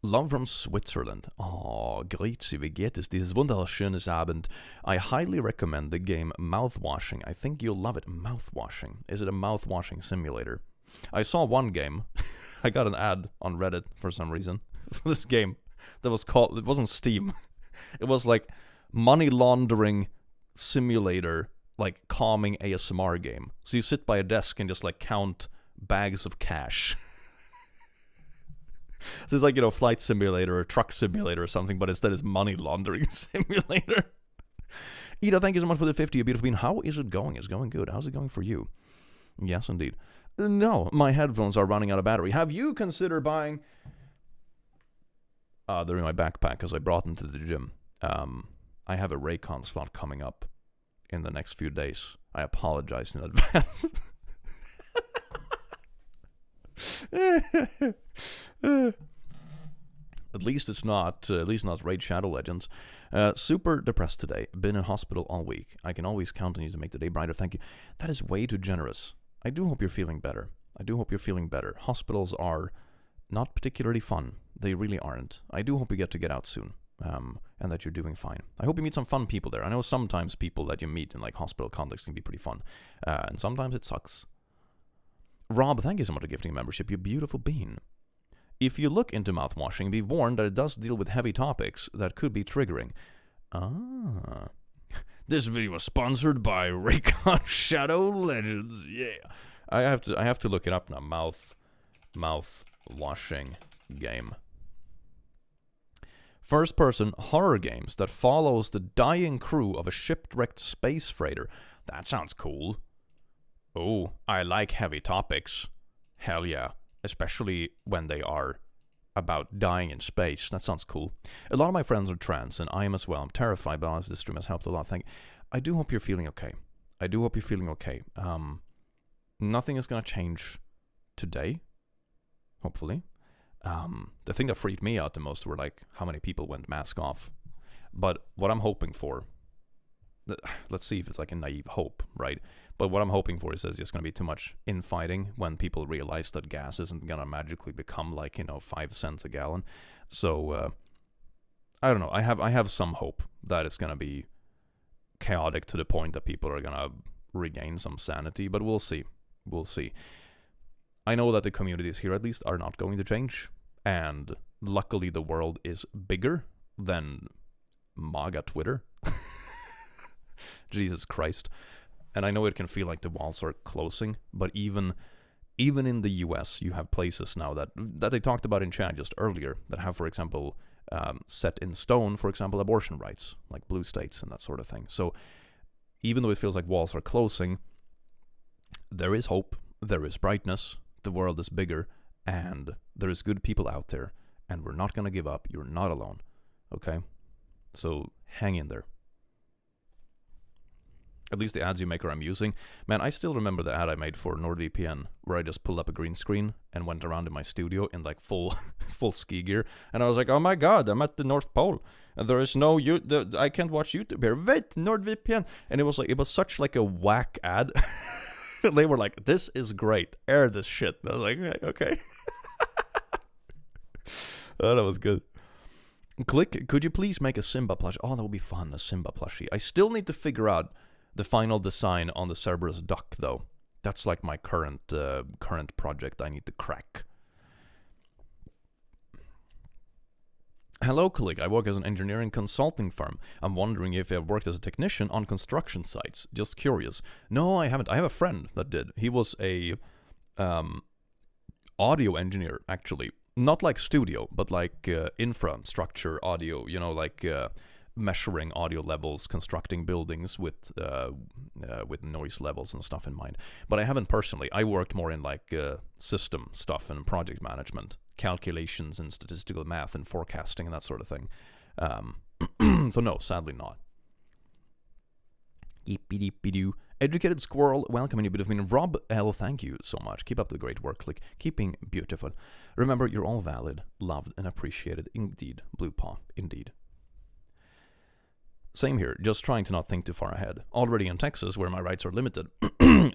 Speaker 2: Love from Switzerland. Oh, grüezi, wie geht es? Dieses wunderschönes Abend. I highly recommend the game Mouthwashing. I think you'll love it. Mouthwashing. Is it a mouthwashing simulator? I saw one game. I got an ad on Reddit for some reason for this game that was called, it wasn't Steam. It was like money laundering simulator, like calming ASMR game. So you sit by a desk and just like count bags of cash. So it's like, flight simulator or truck simulator or something, but instead it's money laundering simulator. Ida, thank you so much for the 50, you beautiful bean. How is it going? It's going good. How's it going for you? Yes, indeed. No, my headphones are running out of battery. Have you considered buying... they're in my backpack because I brought them to the gym. I have a Raycon slot coming up in the next few days. I apologize in advance. At least it's not Raid Shadow Legends. Super depressed today. Been in hospital all week. I can always count on you to make the day brighter. Thank you. That is way too generous. I do hope you're feeling better. Hospitals are not particularly fun. They really aren't. I do hope you get out soon. And that you're doing fine. I hope you meet some fun people there. I know sometimes people that you meet in like hospital context can be pretty fun. And sometimes it sucks. Rob, thank you so much for gifting a membership, you beautiful bean. If you look into mouthwashing, be warned that it does deal with heavy topics that could be triggering. This video is sponsored by Raycon Shadow Legends. Yeah. I have to look it up now. Mouth washing game. First-person horror games that follows the dying crew of a shipwrecked space freighter. That sounds cool. Oh, I like heavy topics. Hell yeah. Especially when they are about dying in space. That sounds cool. A lot of my friends are trans, and I am as well. I'm terrified, but honestly, this stream has helped a lot. Thank you. I do hope you're feeling okay. I do hope you're feeling okay. Nothing is gonna change today, hopefully. The thing that freaked me out the most were like how many people went mask off. But what I'm hoping for, let's see if it's like a naive hope, right? But what I'm hoping for is there's just going to be too much infighting when people realize that gas isn't going to magically become like, 5 cents a gallon. So, I don't know. I have some hope that it's going to be chaotic to the point that people are going to regain some sanity, but we'll see. We'll see. I know that the communities here at least are not going to change, and luckily the world is bigger than MAGA Twitter. Jesus Christ. And I know it can feel like the walls are closing, but even in the US, you have places now that they talked about in chat just earlier that have, for example, set in stone, for example, abortion rights, like blue states and that sort of thing. So even though it feels like walls are closing, there is hope, there is brightness, the world is bigger, and there is good people out there, and we're not going to give up. You're not alone, okay? So hang in there. At least the ads you make are amusing. Man, I still remember the ad I made for NordVPN, where I just pulled up a green screen and went around in my studio in like full ski gear. And I was like, oh my god, I'm at the North Pole. And there is no, I can't watch YouTube here. Wait, NordVPN. And it was such like a whack ad. They were like, this is great. Air this shit. And I was like, okay. Oh, that was good. Click, could you please make a Simba plushie? Oh, that would be fun, a Simba plushie. I still need to figure out the final design on the Cerberus duck, though. That's like my current project I need to crack. Hello, colleague. I work as an engineering consulting firm. I'm wondering if you have worked as a technician on construction sites. Just curious. No, I haven't. I have a friend that did. He was a audio engineer, actually. Not like studio, but like infrastructure audio, like measuring audio levels, constructing buildings with noise levels and stuff in mind. But I haven't personally. I worked more in like system stuff and project management, calculations and statistical math and forecasting and that sort of thing. So no, sadly not. Yippee-dee-doo. Educated Squirrel, welcome you beautiful. Rob L, thank you so much. Keep up the great work. Like, keeping beautiful. Remember, you're all valid, loved, and appreciated. Indeed. Blue Paw. Indeed. Same here, just trying to not think too far ahead. Already in Texas, where my rights are limited,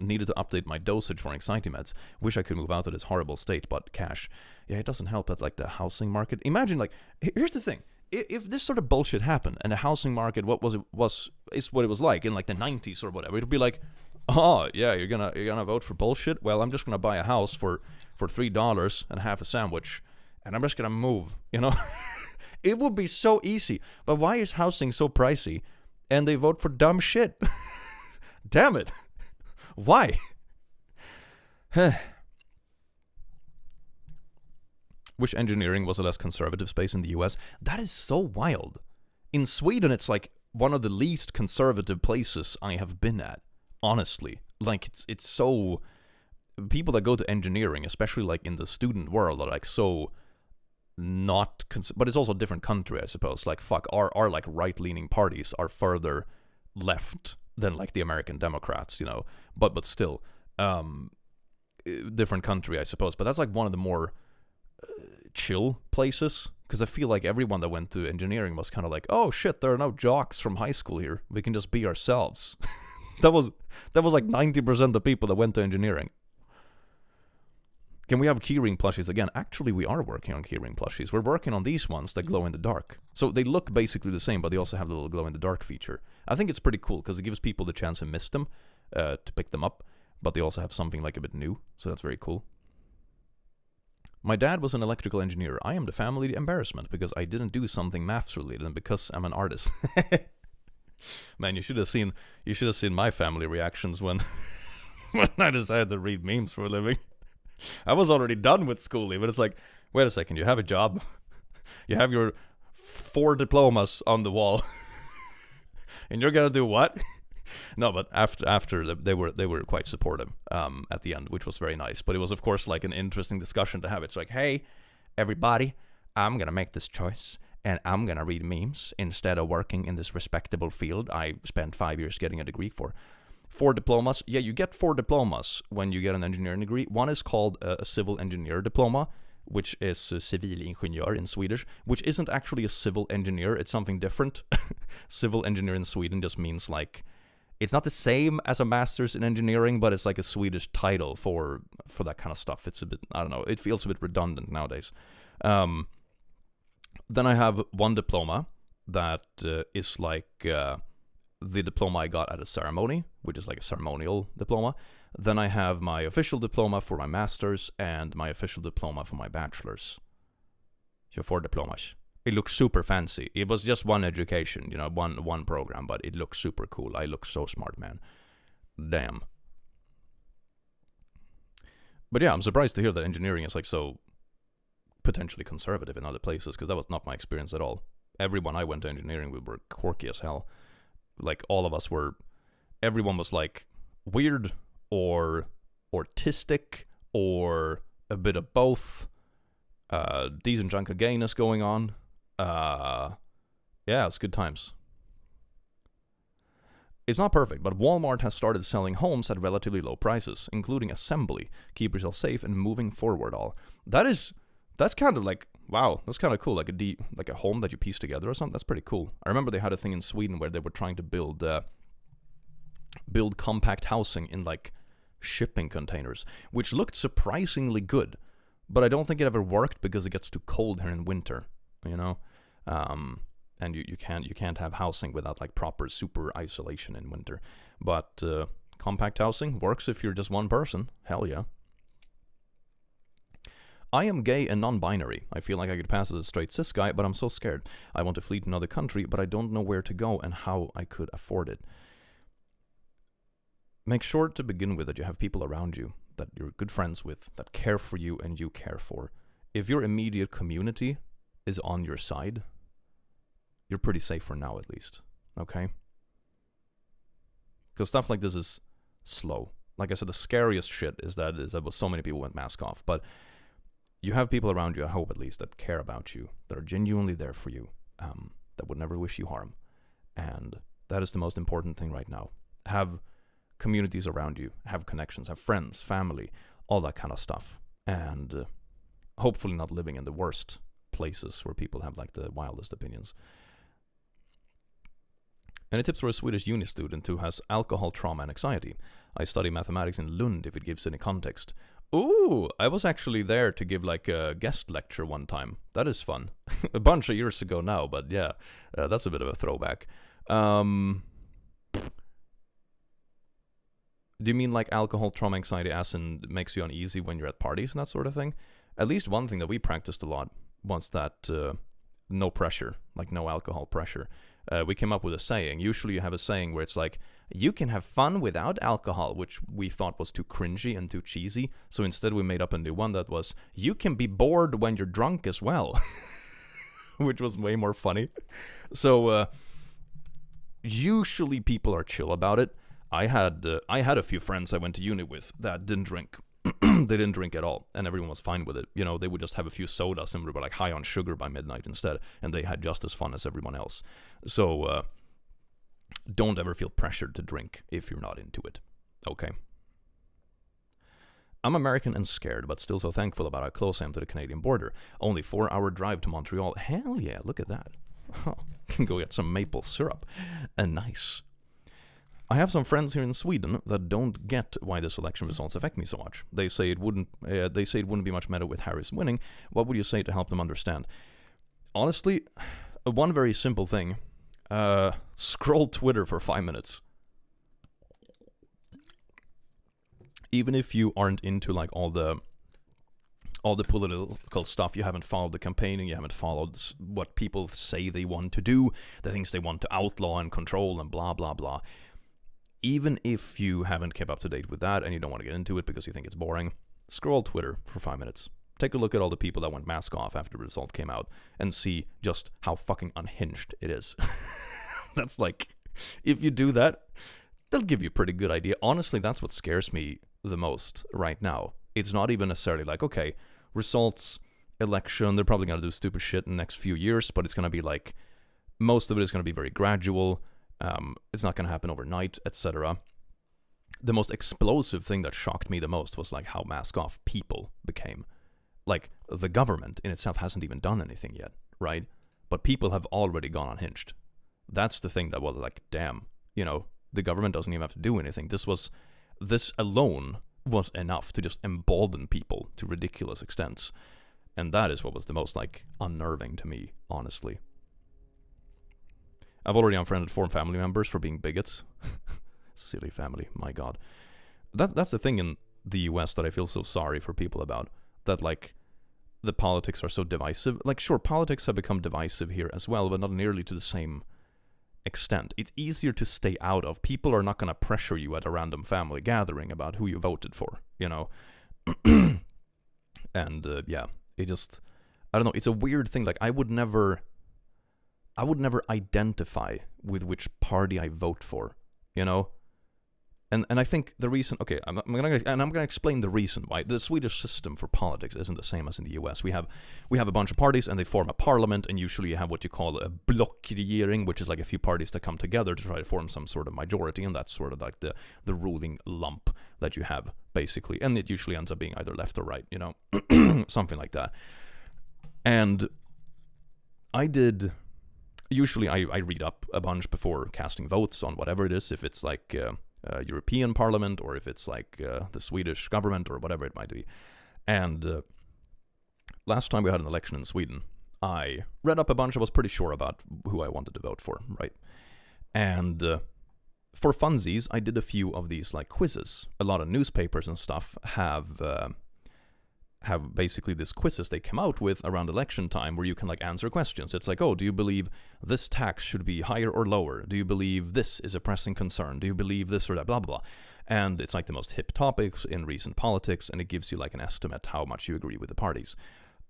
Speaker 2: needed to update my dosage for anxiety meds. Wish I could move out of this horrible state, but cash. Yeah, it doesn't help that, like, the housing market. Imagine, like, here's the thing. If this sort of bullshit happened, and the housing market, is what it was like in, like, the 90s or whatever, it'd be like, oh, yeah, you're gonna vote for bullshit? Well, I'm just gonna buy a house for $3 and half a sandwich, and I'm just gonna move, It would be so easy. But why is housing so pricey? And they vote for dumb shit. Damn it. Why? Wish engineering was a less conservative space in the US. That is so wild. In Sweden, it's like one of the least conservative places I have been at. Honestly. Like, it's so... People that go to engineering, especially like in the student world, are like so... not but it's also a different country, I suppose. Like, fuck, our like right-leaning parties are further left than like the American Democrats, but still different country, I suppose. But that's like one of the more chill places, because I feel like everyone that went to engineering was kind of like, oh shit, there are no jocks from high school here, we can just be ourselves. that was like 90% of the people that went to engineering. Can we have keyring plushies again? Actually, we are working on keyring plushies. We're working on these ones that glow in the dark. So they look basically the same, but they also have the little glow in the dark feature. I think it's pretty cool because it gives people the chance to miss them, to pick them up, but they also have something like a bit new, so that's very cool. My dad was an electrical engineer. I am the family embarrassment because I didn't do something maths related and because I'm an artist. Man, you should have seen my family reactions when I decided to read memes for a living. I was already done with schooling, but it's like, wait a second, you have a job. You have your 4 diplomas on the wall. And you're gonna do what? No, but after they were quite supportive at the end, which was very nice. But it was, of course, like an interesting discussion to have. It's like, hey, everybody, I'm gonna make this choice, and I'm gonna read memes instead of working in this respectable field I spent 5 years getting a degree for. 4 diplomas. Yeah, you get 4 diplomas when you get an engineering degree. One is called a civil engineer diploma, which is civilingenjör in Swedish, which isn't actually a civil engineer. It's something different. Civil engineer in Sweden just means like, it's not the same as a master's in engineering, but it's like a Swedish title for that kind of stuff. It's a bit, I don't know, it feels a bit redundant nowadays. Then I have one diploma that is like the diploma I got at a ceremony, which is like a ceremonial diploma. Then I have my official diploma for my master's and my official diploma for my bachelor's. So 4 diplomas. It looks super fancy. It was just one education, you know, one program, but it looks super cool. I look so smart, man. Damn. But yeah, I'm surprised to hear that engineering is like so potentially conservative in other places, because that was not my experience at all. Everyone I went to engineering with were quirky as hell. Like, all of us were, everyone was like weird or autistic or a bit of both. Decent chunk of gayness going on. Yeah, it's good times. It's not perfect, but Walmart has started selling homes at relatively low prices, including assembly. Keep yourself safe and moving forward all. That's kind of like, wow, that's kind of cool. Like a home that you piece together or something. That's pretty cool. I remember they had a thing in Sweden where they were trying to build compact housing in like shipping containers, which looked surprisingly good. But I don't think it ever worked because it gets too cold here in winter, you know? And you can't have housing without like proper super isolation in winter. But compact housing works if you're just one person. Hell yeah. I am gay and non-binary. I feel like I could pass as a straight cis guy, but I'm so scared. I want to flee to another country, but I don't know where to go and how I could afford it. Make sure to begin with that you have people around you that you're good friends with, that care for you and you care for. If your immediate community is on your side, you're pretty safe for now at least, okay? Because stuff like this is slow. Like I said, the scariest shit is that so many people went mask off, but you have people around you, I hope at least, that care about you, that are genuinely there for you, that would never wish you harm. And that is the most important thing right now. Have communities around you, have connections, have friends, family, all that kind of stuff. And hopefully not living in the worst places where people have like the wildest opinions. Any tips for a Swedish uni student who has alcohol trauma and anxiety? I study mathematics in Lund, if it gives any context. Ooh, I was actually there to give like a guest lecture one time. That is fun. A bunch of years ago now, but yeah, that's a bit of a throwback. Do you mean like alcohol trauma anxiety as in makes you uneasy when you're at parties and that sort of thing? At least one thing that we practiced a lot was that no pressure, like no alcohol pressure. We came up with a saying. Usually you have a saying where it's like, you can have fun without alcohol, which we thought was too cringy and too cheesy. So instead we made up a new one that was, you can be bored when you're drunk as well, which was way more funny. So usually people are chill about it. I had a few friends I went to uni with that didn't drink. They didn't drink at all, and everyone was fine with it. You know, they would just have a few sodas and we were like high on sugar by midnight instead, and they had just as fun as everyone else. So don't ever feel pressured to drink if you're not into it. Okay. I'm American and scared, but still so thankful about how close I am to the Canadian border. Only 4-hour drive to Montreal. Hell yeah, look at that. Can go get some maple syrup. Nice. I have some friends here in Sweden that don't get why this election results affect me so much. They say it wouldn't be much matter with Harris winning. What would you say to help them understand? Honestly, one very simple thing. Scroll Twitter for 5 minutes. Even if you aren't into like all the political stuff, you haven't followed the campaigning, you haven't followed what people say they want to do, the things they want to outlaw and control and blah blah blah. Even if you haven't kept up to date with that and you don't want to get into it because you think it's boring, scroll Twitter for 5 minutes. Take a look at all the people that went mask off after the result came out and see just how fucking unhinged it is. That's like, if you do that, they'll give you a pretty good idea. Honestly, that's what scares me the most right now. It's not even necessarily like, okay, results, election, they're probably going to do stupid shit in the next few years, but it's going to be like, most of it is going to be very gradual. It's not going to happen overnight, etc. The most explosive thing that shocked me the most was like how mask-off people became. Like, the government in itself hasn't even done anything yet, right? But people have already gone unhinged. That's the thing that was like, damn, the government doesn't even have to do anything. This alone was enough to just embolden people to ridiculous extents. And that is what was the most, like, unnerving to me, honestly. I've already unfriended 4 family members for being bigots. Silly family, my god. That's the thing in the US that I feel so sorry for people about. That, like, the politics are so divisive. Like, sure, politics have become divisive here as well, but not nearly to the same extent. It's easier to stay out of. People are not going to pressure you at a random family gathering about who you voted for, And, yeah, it just, I don't know, it's a weird thing. Like, I would never identify with which party I vote for, And I think the reason, okay, I'm gonna explain the reason why the Swedish system for politics isn't the same as in the US. We have a bunch of parties and they form a parliament, and usually you have what you call a blockregering, which is like a few parties that come together to try to form some sort of majority, and that's sort of like the ruling lump that you have, basically. And it usually ends up being either left or right, something like that. And usually I read up a bunch before casting votes on whatever it is, if it's like European Parliament, or if it's like the Swedish government, or whatever it might be. And last time we had an election in Sweden, I read up a bunch. I was pretty sure about who I wanted to vote for, right? And for funsies, I did a few of these like quizzes. A lot of newspapers and stuff have basically these quizzes they come out with around election time where you can like answer questions. It's like, oh, do you believe this tax should be higher or lower? Do you believe this is a pressing concern? Do you believe this or that? Blah, blah, blah. And it's like the most hip topics in recent politics, and it gives you like an estimate how much you agree with the parties.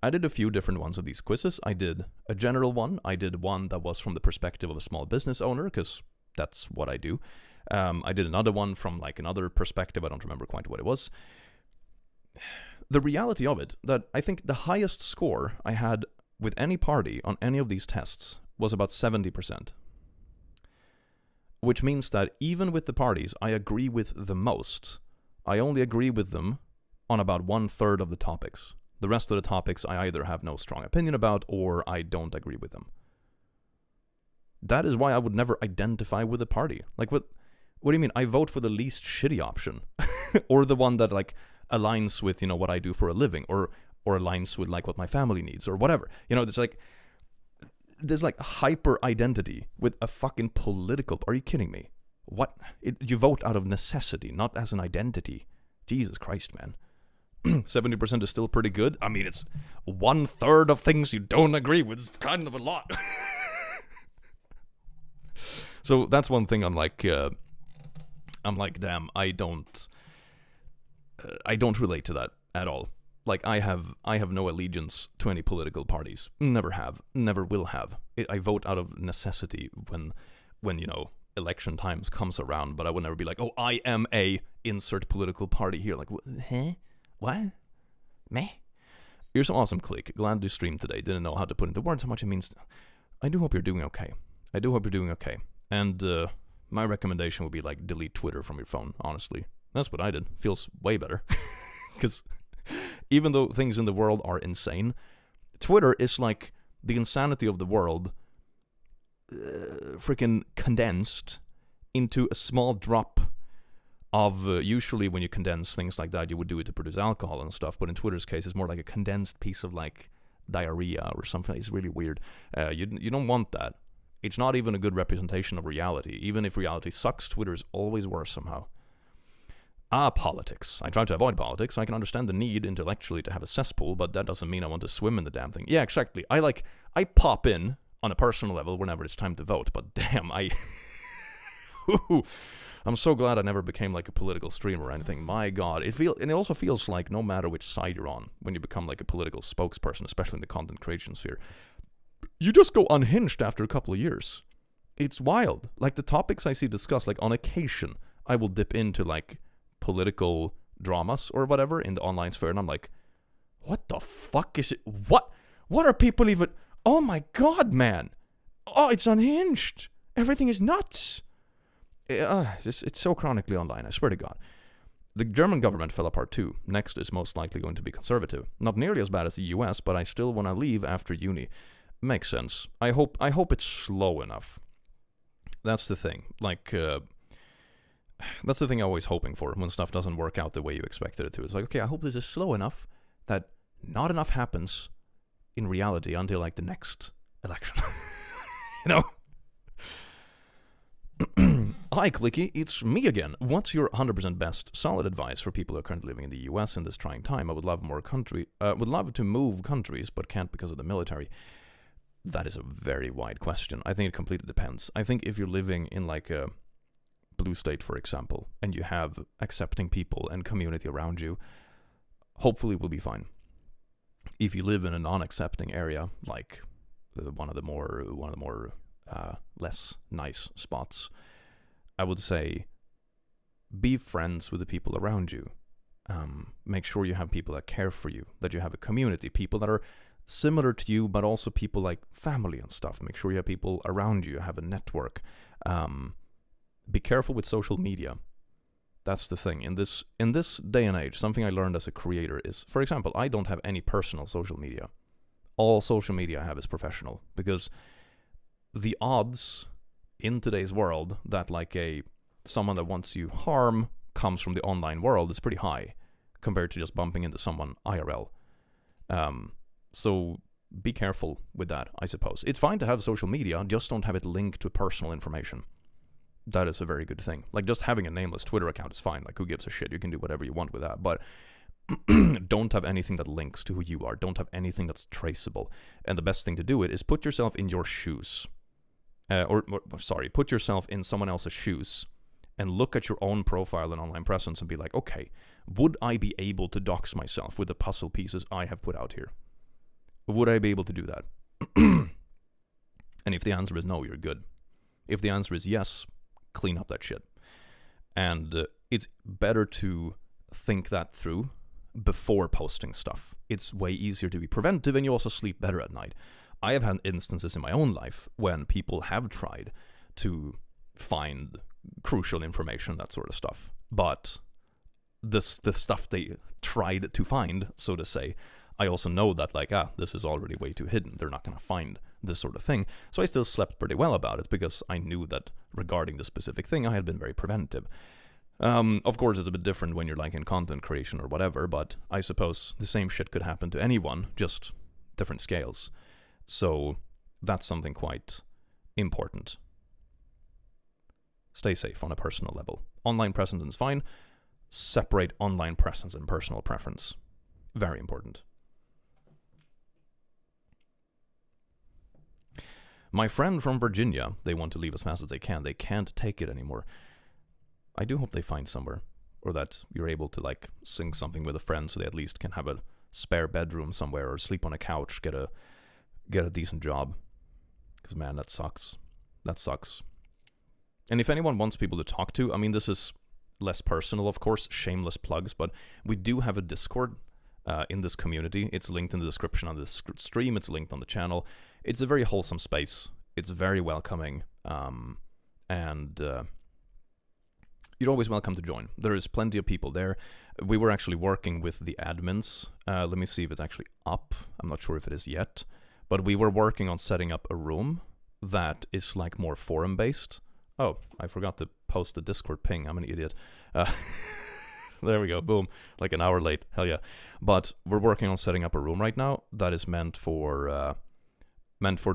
Speaker 2: I did a few different ones of these quizzes. I did a general one. I did one that was from the perspective of a small business owner, because that's what I do. I did another one from like another perspective. I don't remember quite what it was. The reality of it, that I think the highest score I had with any party on any of these tests was about 70%. Which means that even with the parties I agree with the most, I only agree with them on about 1/3 of the topics. The rest of the topics I either have no strong opinion about, or I don't agree with them. That is why I would never identify with a party. Like, what do you mean? I vote for the least shitty option. Or the one that, like, aligns with, what I do for a living, or aligns with, like, what my family needs, or whatever. It's like, there's, like, hyper identity with a fucking political... Are you kidding me? What? You vote out of necessity, not as an identity. Jesus Christ, man. 70% is still pretty good. I mean, it's 1/3 of things you don't agree with. It's kind of a lot. So that's one thing I'm like, damn, I don't relate to that at all. Like, I have no allegiance to any political parties. Never have. Never will have. I vote out of necessity when election times comes around, but I would never be like, oh, I am a insert political party here. Like, huh? What? Meh? You're so awesome, Click. Glad to stream today. Didn't know how to put into words how much it means. I do hope you're doing okay. And my recommendation would be, like, delete Twitter from your phone, honestly. That's what I did. Feels way better. Because even though things in the world are insane, Twitter is like the insanity of the world freaking condensed into a small drop of, usually when you condense things like that, you would do it to produce alcohol and stuff, but in Twitter's case, it's more like a condensed piece of, like, diarrhea or something. It's really weird. You don't want that. It's not even a good representation of reality. Even if reality sucks, Twitter is always worse somehow. Politics. I try to avoid politics. I can understand the need intellectually to have a cesspool, but that doesn't mean I want to swim in the damn thing. Yeah, exactly. I pop in on a personal level whenever it's time to vote, but damn, I'm so glad I never became like a political streamer or anything. My God, it also feels like no matter which side you're on, when you become like a political spokesperson, especially in the content creation sphere, you just go unhinged after a couple of years. It's wild. Like, the topics I see discussed, like, on occasion, I will dip into like political dramas or whatever in the online sphere, and I'm like, what the fuck is it? What are people even? Oh my god, man! Oh, it's unhinged. Everything is nuts. It's so chronically online. I swear to God. The German government fell apart too. Next is most likely going to be conservative. Not nearly as bad as the US, but I still want to leave after uni. Makes sense. I hope it's slow enough. That's the thing. Like, that's the thing I'm always hoping for when stuff doesn't work out the way you expected it to. It's like, okay, I hope this is slow enough that not enough happens in reality until like the next election. You know? Hi, Clicky, it's me again. What's your 100% best solid advice for people who are currently living in the US in this trying time? I would love would love to move countries, but can't because of the military. That is a very wide question. I think it completely depends. I think if you're living in like a blue state, for example, and you have accepting people and community around you, hopefully we'll be fine. If you live in a non-accepting area, like one of the more less nice spots, I would say be friends with the people around you. Make sure you have people that care for you, that you have a community, people that are similar to you, but also people like family and stuff. Make sure you have people around you, have a network. Be careful with social media. That's the thing. In this day and age, something I learned as a creator is, for example, I don't have any personal social media. All social media I have is professional, because the odds in today's world that like someone that wants you harm comes from the online world is pretty high compared to just bumping into someone IRL. So be careful with that, I suppose. It's fine to have social media, just don't have it linked to personal information. That is a very good thing. Like, just having a nameless Twitter account is fine. Like, who gives a shit? You can do whatever you want with that. But don't have anything that links to who you are. Don't have anything that's traceable. And the best thing to do it is put yourself in your shoes. Put yourself in someone else's shoes and look at your own profile and online presence and be like, okay, would I be able to dox myself with the puzzle pieces I have put out here? Would I be able to do that? And if the answer is no, you're good. If the answer is yes, clean up that shit. And it's better to think that through before posting stuff. It's way easier to be preventive, and you also sleep better at night. I have had instances in my own life when people have tried to find crucial information, that sort of stuff. But the stuff they tried to find, so to say, I also know that like, this is already way too hidden. They're not going to find this sort of thing. So I still slept pretty well about it because I knew that regarding the specific thing, I had been very preventive. Of course, it's a bit different when you're like in content creation or whatever, but I suppose the same shit could happen to anyone, just different scales. So that's something quite important. Stay safe on a personal level. Online presence is fine. Separate online presence and personal preference. Very important. My friend from Virginia, they want to leave as fast as they can. They can't take it anymore. I do hope they find somewhere, or that you're able to like sing something with a friend so they at least can have a spare bedroom somewhere or sleep on a couch, get a decent job. Because man, that sucks. That sucks. And if anyone wants people to talk to, I mean, this is less personal, of course, shameless plugs, but we do have a Discord in this community. It's linked in the description on this stream. It's linked on the channel. It's a very wholesome space. It's very welcoming. And you're always welcome to join. There is plenty of people there. We were actually working with the admins. Let me see if it's actually up. I'm not sure if it is yet. But we were working on setting up a room that is like more forum-based. Oh, I forgot to post the Discord ping. I'm an idiot. There we go. Boom. Like an hour late. Hell yeah. But we're working on setting up a room right now that is meant for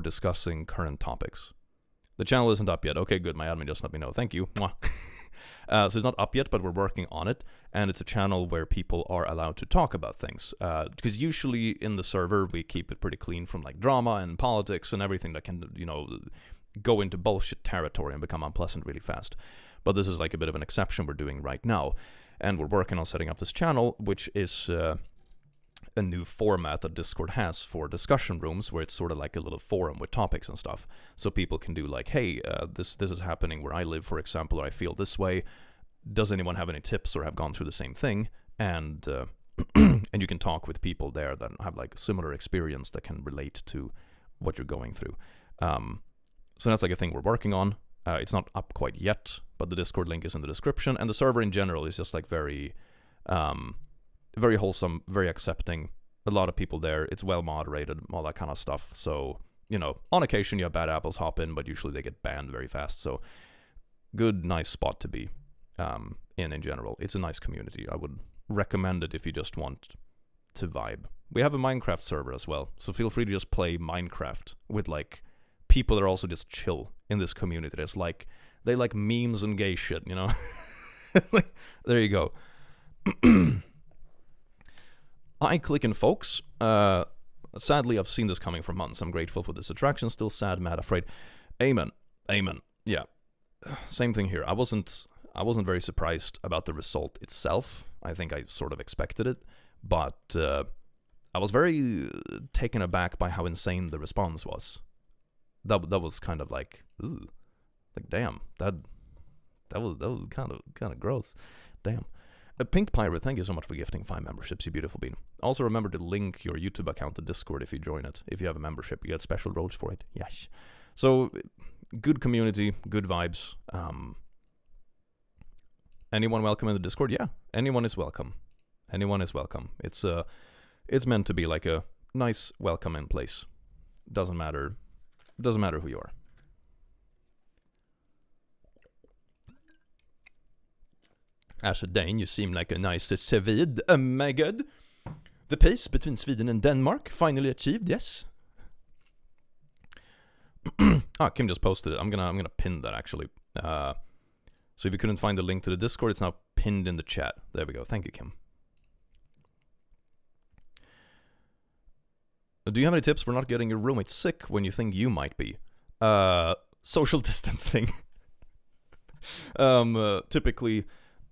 Speaker 2: discussing current topics. The channel isn't up yet. Okay, good. My admin just let me know. Thank you. Mwah. So it's not up yet, but we're working on it. And it's a channel where people are allowed to talk about things. Because usually in the server, we keep it pretty clean from like drama and politics and everything that can, go into bullshit territory and become unpleasant really fast. But this is like a bit of an exception we're doing right now. And we're working on setting up this channel, which is a new format that Discord has for discussion rooms, where it's sort of like a little forum with topics and stuff. So people can do like, hey, this is happening where I live, for example, or I feel this way. does anyone have any tips or have gone through the same thing? And and you can talk with people there that have like a similar experience that can relate to what you're going through. So that's like a thing we're working on. It's not up quite yet, but the Discord link is in the description. And the server in general is just like very wholesome, very accepting. A lot of people there. It's well moderated, all that kind of stuff. So, you know, on occasion you have bad apples hop in, but usually they get banned very fast. So good, nice spot to be in general. It's a nice community. I would recommend it if you just want to vibe. We have a Minecraft server as well, so feel free to just play Minecraft with like people that are also just chill in this community. There's like, they like memes and gay shit, you know? Like, there you go. I click in, folks. Sadly, I've seen this coming for months. I'm grateful for this attraction. Still sad, mad, afraid. Amen. Amen. Yeah. Same thing here. I wasn't very surprised about the result itself. I think I sort of expected it, but I was very taken aback by how insane the response was. That was kind of like, ooh, like damn, that was kind of gross. Damn. Pink Pirate, thank you so much for gifting 5 memberships, you beautiful bean. Also remember to link your YouTube account to Discord if you join it. If you have a membership, you get special roles for it. Yes. So, good community, good vibes. Anyone welcome in the Discord? Yeah, anyone is welcome. Anyone is welcome. It's meant to be like a nice welcome in place. Doesn't matter who you are. As a Dane, you seem like a nice Swede. Oh my god. The peace between Sweden and Denmark finally achieved, yes. Kim just posted it. I'm gonna pin that actually. So if you couldn't find the link to the Discord, it's now pinned in the chat. There we go. Thank you, Kim. Do you have any tips for not getting your roommate sick when you think you might be? Social distancing. Typically,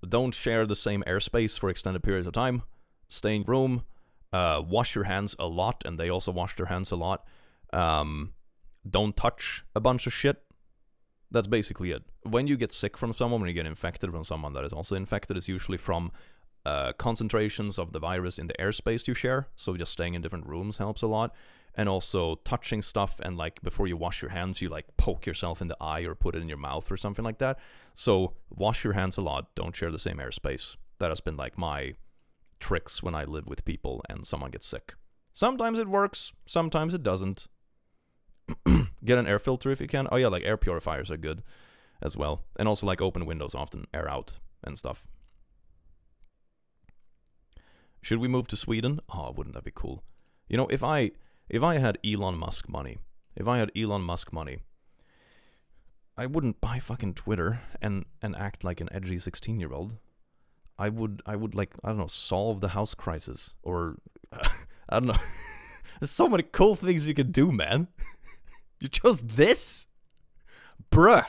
Speaker 2: don't share the same airspace for extended periods of time. Stay in your room. Wash your hands a lot, and they also wash their hands a lot. Don't touch a bunch of shit. That's basically it. When you get sick from someone, when you get infected from someone that is also infected, it's usually from concentrations of the virus in the airspace you share. So just staying in different rooms helps a lot. And also touching stuff, and like before you wash your hands, you like poke yourself in the eye or put it in your mouth or something like that. So wash your hands a lot. Don't share the same airspace. That has been like my tricks when I live with people and someone gets sick. Sometimes it works, sometimes it doesn't. Get an air filter if you can. Oh yeah, like air purifiers are good as well. And also like open windows often air out and stuff. Should we move to Sweden? Oh, wouldn't that be cool? You know, if I had Elon Musk money, I wouldn't buy fucking Twitter and act like an edgy 16-year-old. I would like, I don't know, solve the house crisis, or I don't know. There's so many cool things you can do, man. You chose this? Bruh.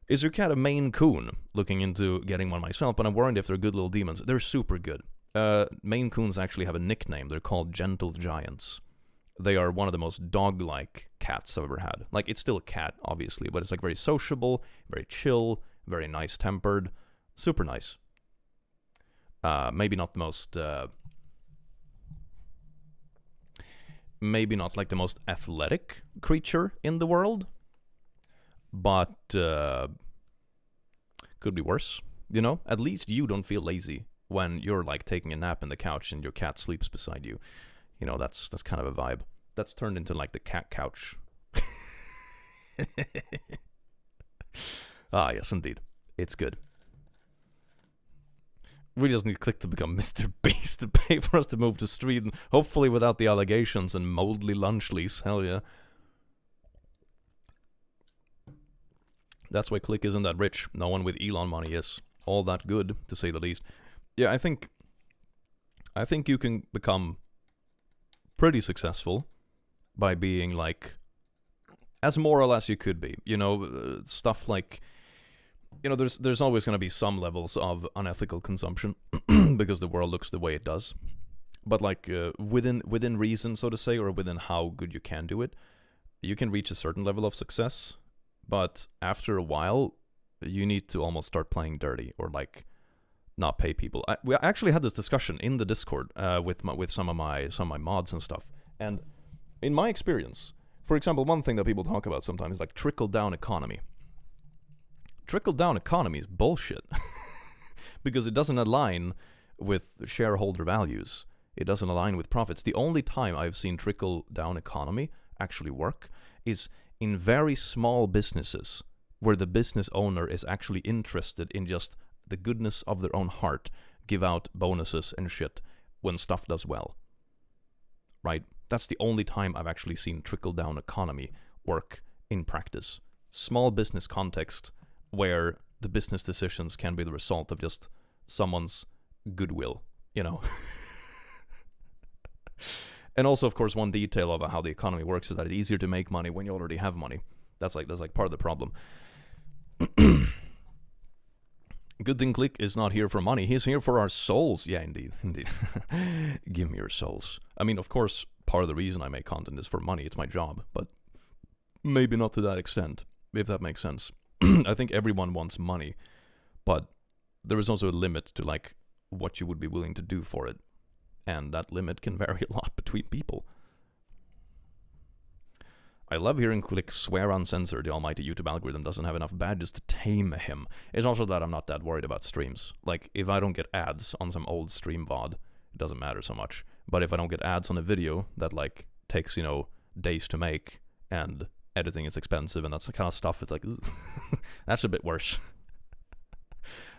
Speaker 2: Is your cat a Maine Coon? Looking into getting one myself, but I'm worried if they're good little demons. They're super good. Maine Coons actually have a nickname. They're called Gentle Giants. They are one of the most dog-like cats I've ever had. Like, it's still a cat, obviously, but it's like very sociable, very chill, very nice-tempered. Super nice. Maybe not the most... maybe not like the most athletic creature in the world, but could be worse. You know, at least you don't feel lazy when you're like taking a nap in the couch and your cat sleeps beside you. You know, that's kind of a vibe. That's turned into like the cat couch. Ah, yes, indeed. It's good. We just need Click to become Mr. Beast to pay for us to move to Sweden. Hopefully without the allegations and moldly lunch lease. Hell yeah. That's why Click isn't that rich. No one with Elon money is all that good, to say the least. Yeah, I think you can become pretty successful by being like as moral as you could be. You know, stuff like, you know, there's always going to be some levels of unethical consumption because the world looks the way it does. But like within reason, so to say, or within how good you can do it, you can reach a certain level of success. But after a while, you need to almost start playing dirty or like not pay people. We actually had this discussion in the Discord with some of my mods and stuff. And in my experience, for example, one thing that people talk about sometimes is like trickle-down economy. Trickle-down economy is bullshit because it doesn't align with shareholder values. It doesn't align with profits. The only time I've seen trickle-down economy actually work is in very small businesses where the business owner is actually interested in just the goodness of their own heart, give out bonuses and shit when stuff does well. Right? That's the only time I've actually seen trickle-down economy work in practice. Small business context where the business decisions can be the result of just someone's goodwill, you know? And also, of course, one detail of how the economy works is that it's easier to make money when you already have money. That's like part of the problem. Good thing Click is not here for money. He's here for our souls. Yeah, indeed. Give me your souls. I mean, of course, part of the reason I make content is for money. It's my job, but maybe not to that extent, if that makes sense. I think everyone wants money, but there is also a limit to like what you would be willing to do for it. And that limit can vary a lot between people. I love hearing Click swear uncensored. The almighty YouTube algorithm doesn't have enough badges to tame him. It's also that I'm not that worried about streams. Like, if I don't get ads on some old stream VOD, it doesn't matter so much. But if I don't get ads on a video that, like, takes, days to make, and editing is expensive, and that's the kind of stuff, it's like, that's a bit worse.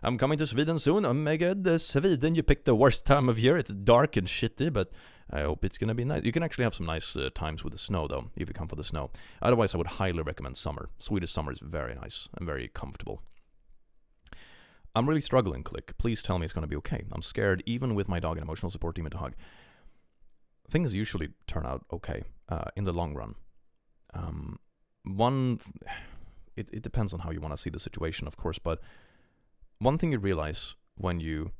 Speaker 2: I'm coming to Sweden soon. Oh my god, Sweden, you picked the worst time of year. It's dark and shitty, but I hope it's going to be nice. You can actually have some nice times with the snow, though, if you come for the snow. Otherwise, I would highly recommend summer. Swedish summer is very nice and very comfortable. I'm really struggling, Click. Please tell me it's going to be okay. I'm scared, even with my dog and emotional support team at the hug. Things usually turn out okay in the long run. It depends on how you want to see the situation, of course, but one thing you realize when you're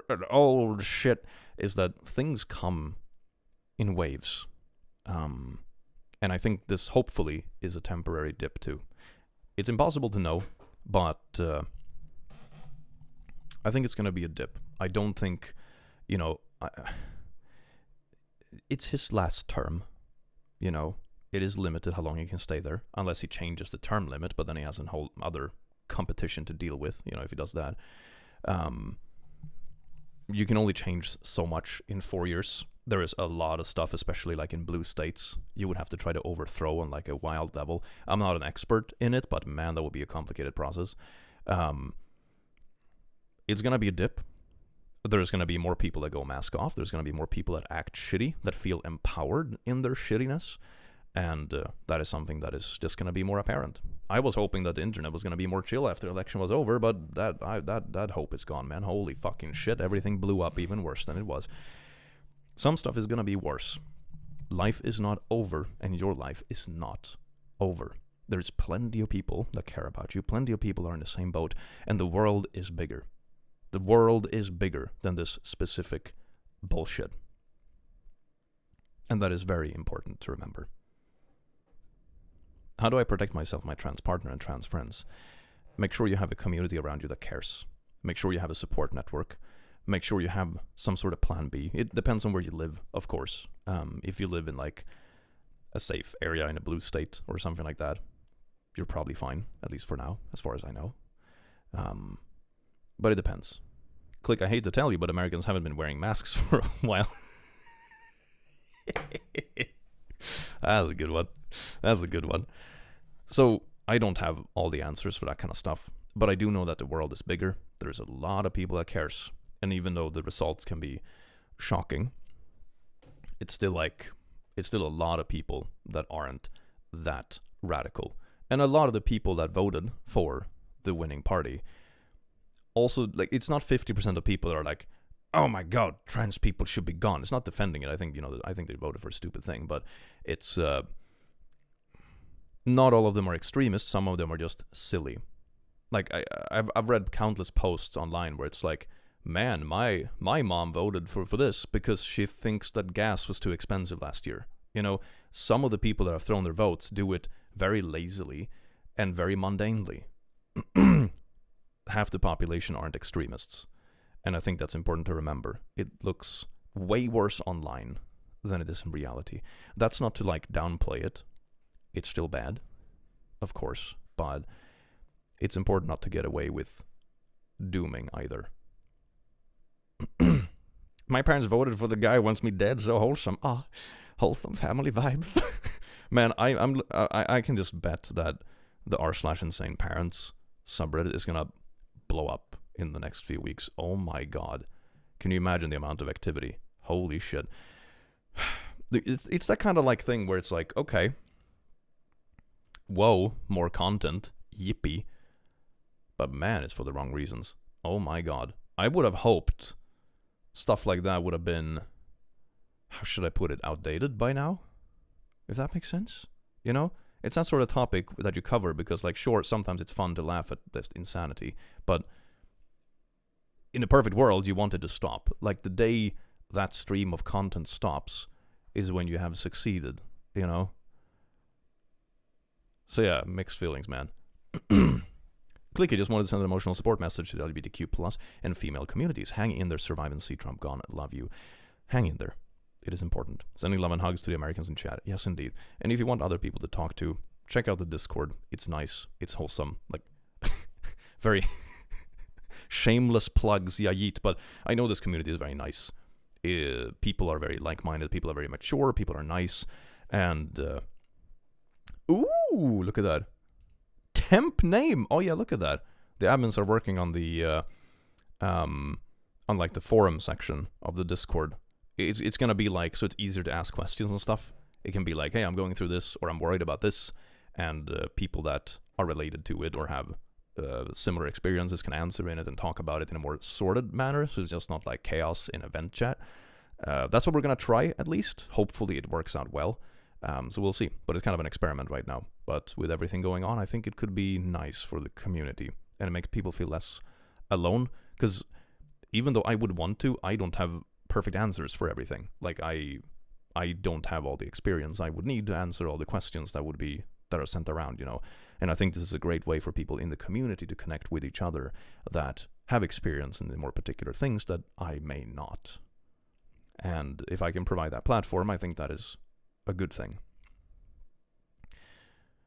Speaker 2: an old shit is that things come in waves. And I think this hopefully is a temporary dip too. It's impossible to know, but I think it's going to be a dip. I don't think, it's his last term, It is limited how long he can stay there, unless he changes the term limit, but then he has a whole other competition to deal with, if he does that. You can only change so much in 4 years. There is a lot of stuff, especially like in blue states, you would have to try to overthrow on like a wild level. I'm not an expert in it, but man, that would be a complicated process. It's going to be a dip. There's going to be more people that go mask off. There's going to be more people that act shitty, that feel empowered in their shittiness. And that is something that is just going to be more apparent. I was hoping that the internet was going to be more chill after the election was over, but that hope is gone, man. Holy fucking shit. Everything blew up even worse than it was. Some stuff is going to be worse. Life is not over, and your life is not over. There's plenty of people that care about you. Plenty of people are in the same boat, and the world is bigger. The world is bigger than this specific bullshit. And that is very important to remember. How do I protect myself, my trans partner, and trans friends? Make sure you have a community around you that cares. Make sure you have a support network. Make sure you have some sort of plan B. It depends on where you live, of course. If you live in like a safe area in a blue state or something like that, you're probably fine, at least for now, as far as I know. But it depends. Click, I hate to tell you, but Americans haven't been wearing masks for a while. That's a good one. That's a good one. So, I don't have all the answers for that kind of stuff, but I do know that the world is bigger. There's a lot of people that cares, and even though the results can be shocking, it's still a lot of people that aren't that radical. And a lot of the people that voted for the winning party also, like, it's not 50% of people that are like, oh my god, trans people should be gone. It's not defending it. I think, I think they voted for a stupid thing, but it's not all of them are extremists. Some of them are just silly. Like, I've read countless posts online where it's like, man, my mom voted for this because she thinks that gas was too expensive last year. Some of the people that have thrown their votes do it very lazily and very mundanely. half the population aren't extremists. And I think that's important to remember. It looks way worse online than it is in reality. That's not to like downplay it. It's still bad, of course, but it's important not to get away with dooming either. My parents voted for the guy who wants me dead, so wholesome. Wholesome family vibes. Man, I can just bet that the r/insane parents subreddit is gonna blow up in the next few weeks. Oh my god. Can you imagine the amount of activity? Holy shit. It's that kind of like thing where it's like, okay, whoa, more content, yippee. But man, it's for the wrong reasons. Oh my god. I would have hoped stuff like that would have been, how should I put it, outdated by now? If that makes sense? You know? It's that sort of topic that you cover because, like, sure, sometimes it's fun to laugh at this insanity, but in a perfect world, you want it to stop. Like, the day that stream of content stops is when you have succeeded, you know? So yeah, mixed feelings, man. Clicky just wanted to send an emotional support message to the LGBTQ plus and female communities. Hang in there, survive and see Trump gone. Love you. Hang in there. It is important. Sending love and hugs to the Americans in chat. Yes, indeed. And if you want other people to talk to, check out the Discord. It's nice. It's wholesome. Like, very shameless plugs, yeet. But I know this community is very nice. People are very like-minded. People are very mature. People are nice. And, ooh, look at that. Temp name. Oh, yeah, look at that. The admins are working on the, on like the forum section of the Discord. It's going to be like, so it's easier to ask questions and stuff. It can be like, hey, I'm going through this, or I'm worried about this, and people that are related to it or have similar experiences can answer in it and talk about it in a more sorted manner, so it's just not like chaos in event chat. That's what we're going to try, at least. Hopefully it works out well. So we'll see, but it's kind of an experiment right now. But with everything going on, I think it could be nice for the community, and it makes people feel less alone, because even though I would want to, I don't have perfect answers for everything. Like, I don't have all the experience I would need to answer all the questions that are sent around, you know. And I think this is a great way for people in the community to connect with each other that have experience in the more particular things that I may not. And if I can provide that platform, I think that is a good thing.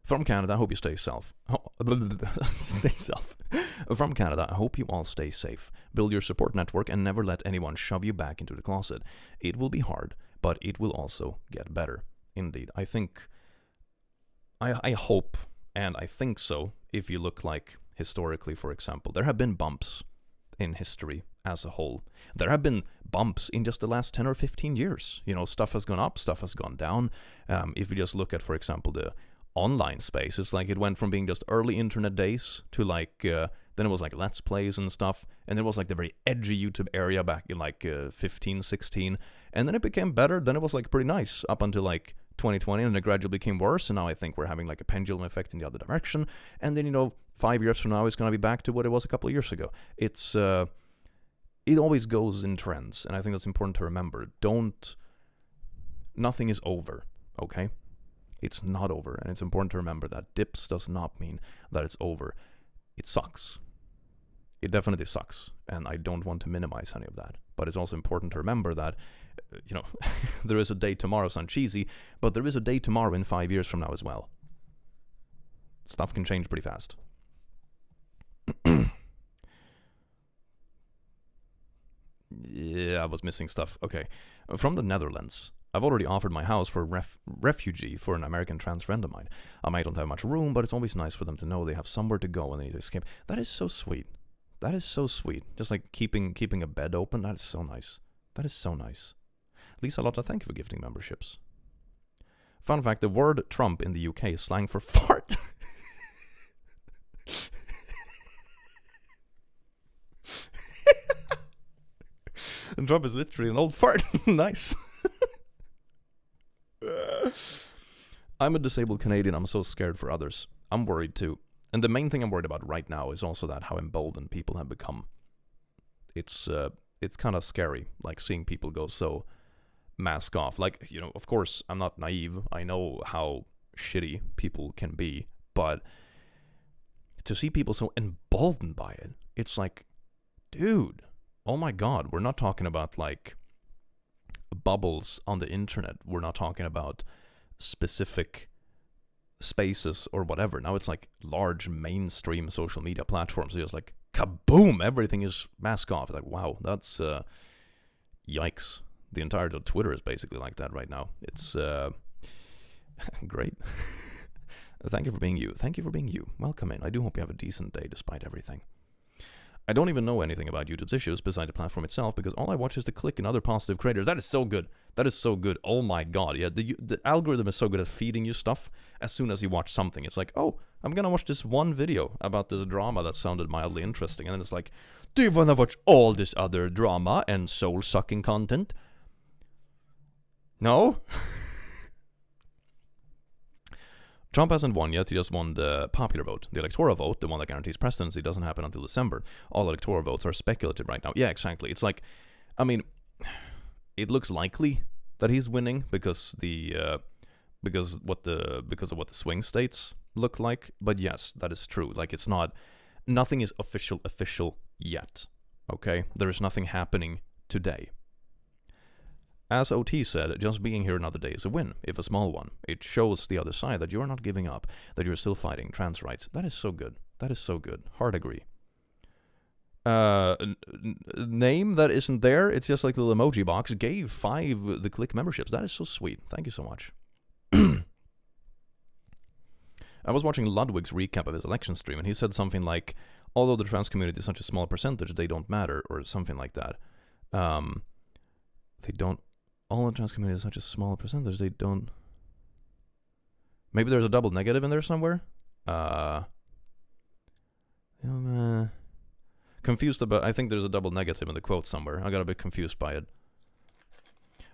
Speaker 2: From Canada, I hope you stay safe. Stay safe. From Canada, I hope you all stay safe. Build your support network and never let anyone shove you back into the closet. It will be hard, but it will also get better. Indeed. I think, I hope, and I think so, if you look like historically, for example, there have been bumps in history as a whole. There have been bumps in just the last 10 or 15 years. You know, stuff has gone up, stuff has gone down. If you just look at, for example, the online space, it's like it went from being just early internet days to like, then it was like Let's Plays and stuff, and it was like the very edgy YouTube area back in like 15, 16, and then it became better, then it was like pretty nice up until like 2020, and it gradually became worse, and now I think we're having like a pendulum effect in the other direction, and then, you know, 5 years from now it's going to be back to what it was a couple of years ago. It's, it always goes in trends, and I think that's important to remember. Nothing is over, okay? It's not over, and it's important to remember that dips does not mean that it's over. It sucks. It definitely sucks, and I don't want to minimize any of that. But it's also important to remember that, you know, there is a day tomorrow, sounds cheesy, but there is a day tomorrow in 5 years from now as well. Stuff can change pretty fast. Yeah, I was missing stuff. Okay. From the Netherlands. I've already offered my house for refugee for an American trans friend of mine. I might don't have much room, but it's always nice for them to know they have somewhere to go when they need to escape. That is so sweet. That is so sweet. Just like keeping a bed open, that is so nice. That is so nice. Lisa Lotta, thank you for gifting memberships. Fun fact, the word Trump in the UK is slang for fart. And Trump is literally an old fart. Nice. I'm a disabled Canadian. I'm so scared for others. I'm worried too. And the main thing I'm worried about right now is also that how emboldened people have become. It's kind of scary, like seeing people go so mask off. Like, you know, of course, I'm not naive. I know how shitty people can be, but to see people so emboldened by it, it's like, dude, oh my God, we're not talking about like bubbles on the internet. We're not talking about specific spaces or whatever. Now it's like large mainstream social media platforms. It's just like kaboom, everything is mask off. It's like, wow, that's yikes. The entire Twitter is basically like that right now. It's great. Thank you for being you. Thank you for being you. Welcome in. I do hope you have a decent day despite everything. I don't even know anything about YouTube's issues beside the platform itself because all I watch is the click and other positive creators. That is so good. That is so good. Oh my God. Yeah, the algorithm is so good at feeding you stuff as soon as you watch something. It's like, oh, I'm going to watch this one video about this drama that sounded mildly interesting. And then it's like, do you want to watch all this other drama and soul-sucking content? No? Trump hasn't won yet. He just won the popular vote. The electoral vote, the one that guarantees presidency, doesn't happen until December. All electoral votes are speculative right now. Yeah, exactly. It's like, I mean, it looks likely that he's winning because of what the swing states look like. But yes, that is true. Like, it's not, nothing is official yet. Okay, there is nothing happening today. As OT said, just being here another day is a win, if a small one. It shows the other side that you are not giving up, that you're still fighting trans rights. That is so good. That is so good. Hard agree. Name that isn't there, it's just like the little emoji box, gave 5 the click memberships. That is so sweet. Thank you so much. I was watching Ludwig's recap of his election stream, and he said something like, although the trans community is such a small percentage, they don't matter, or something like that. They don't... All the trans community is such a small percentage, they don't... Maybe there's a double negative in there somewhere? Confused about... I think there's a double negative in the quote somewhere. I got a bit confused by it.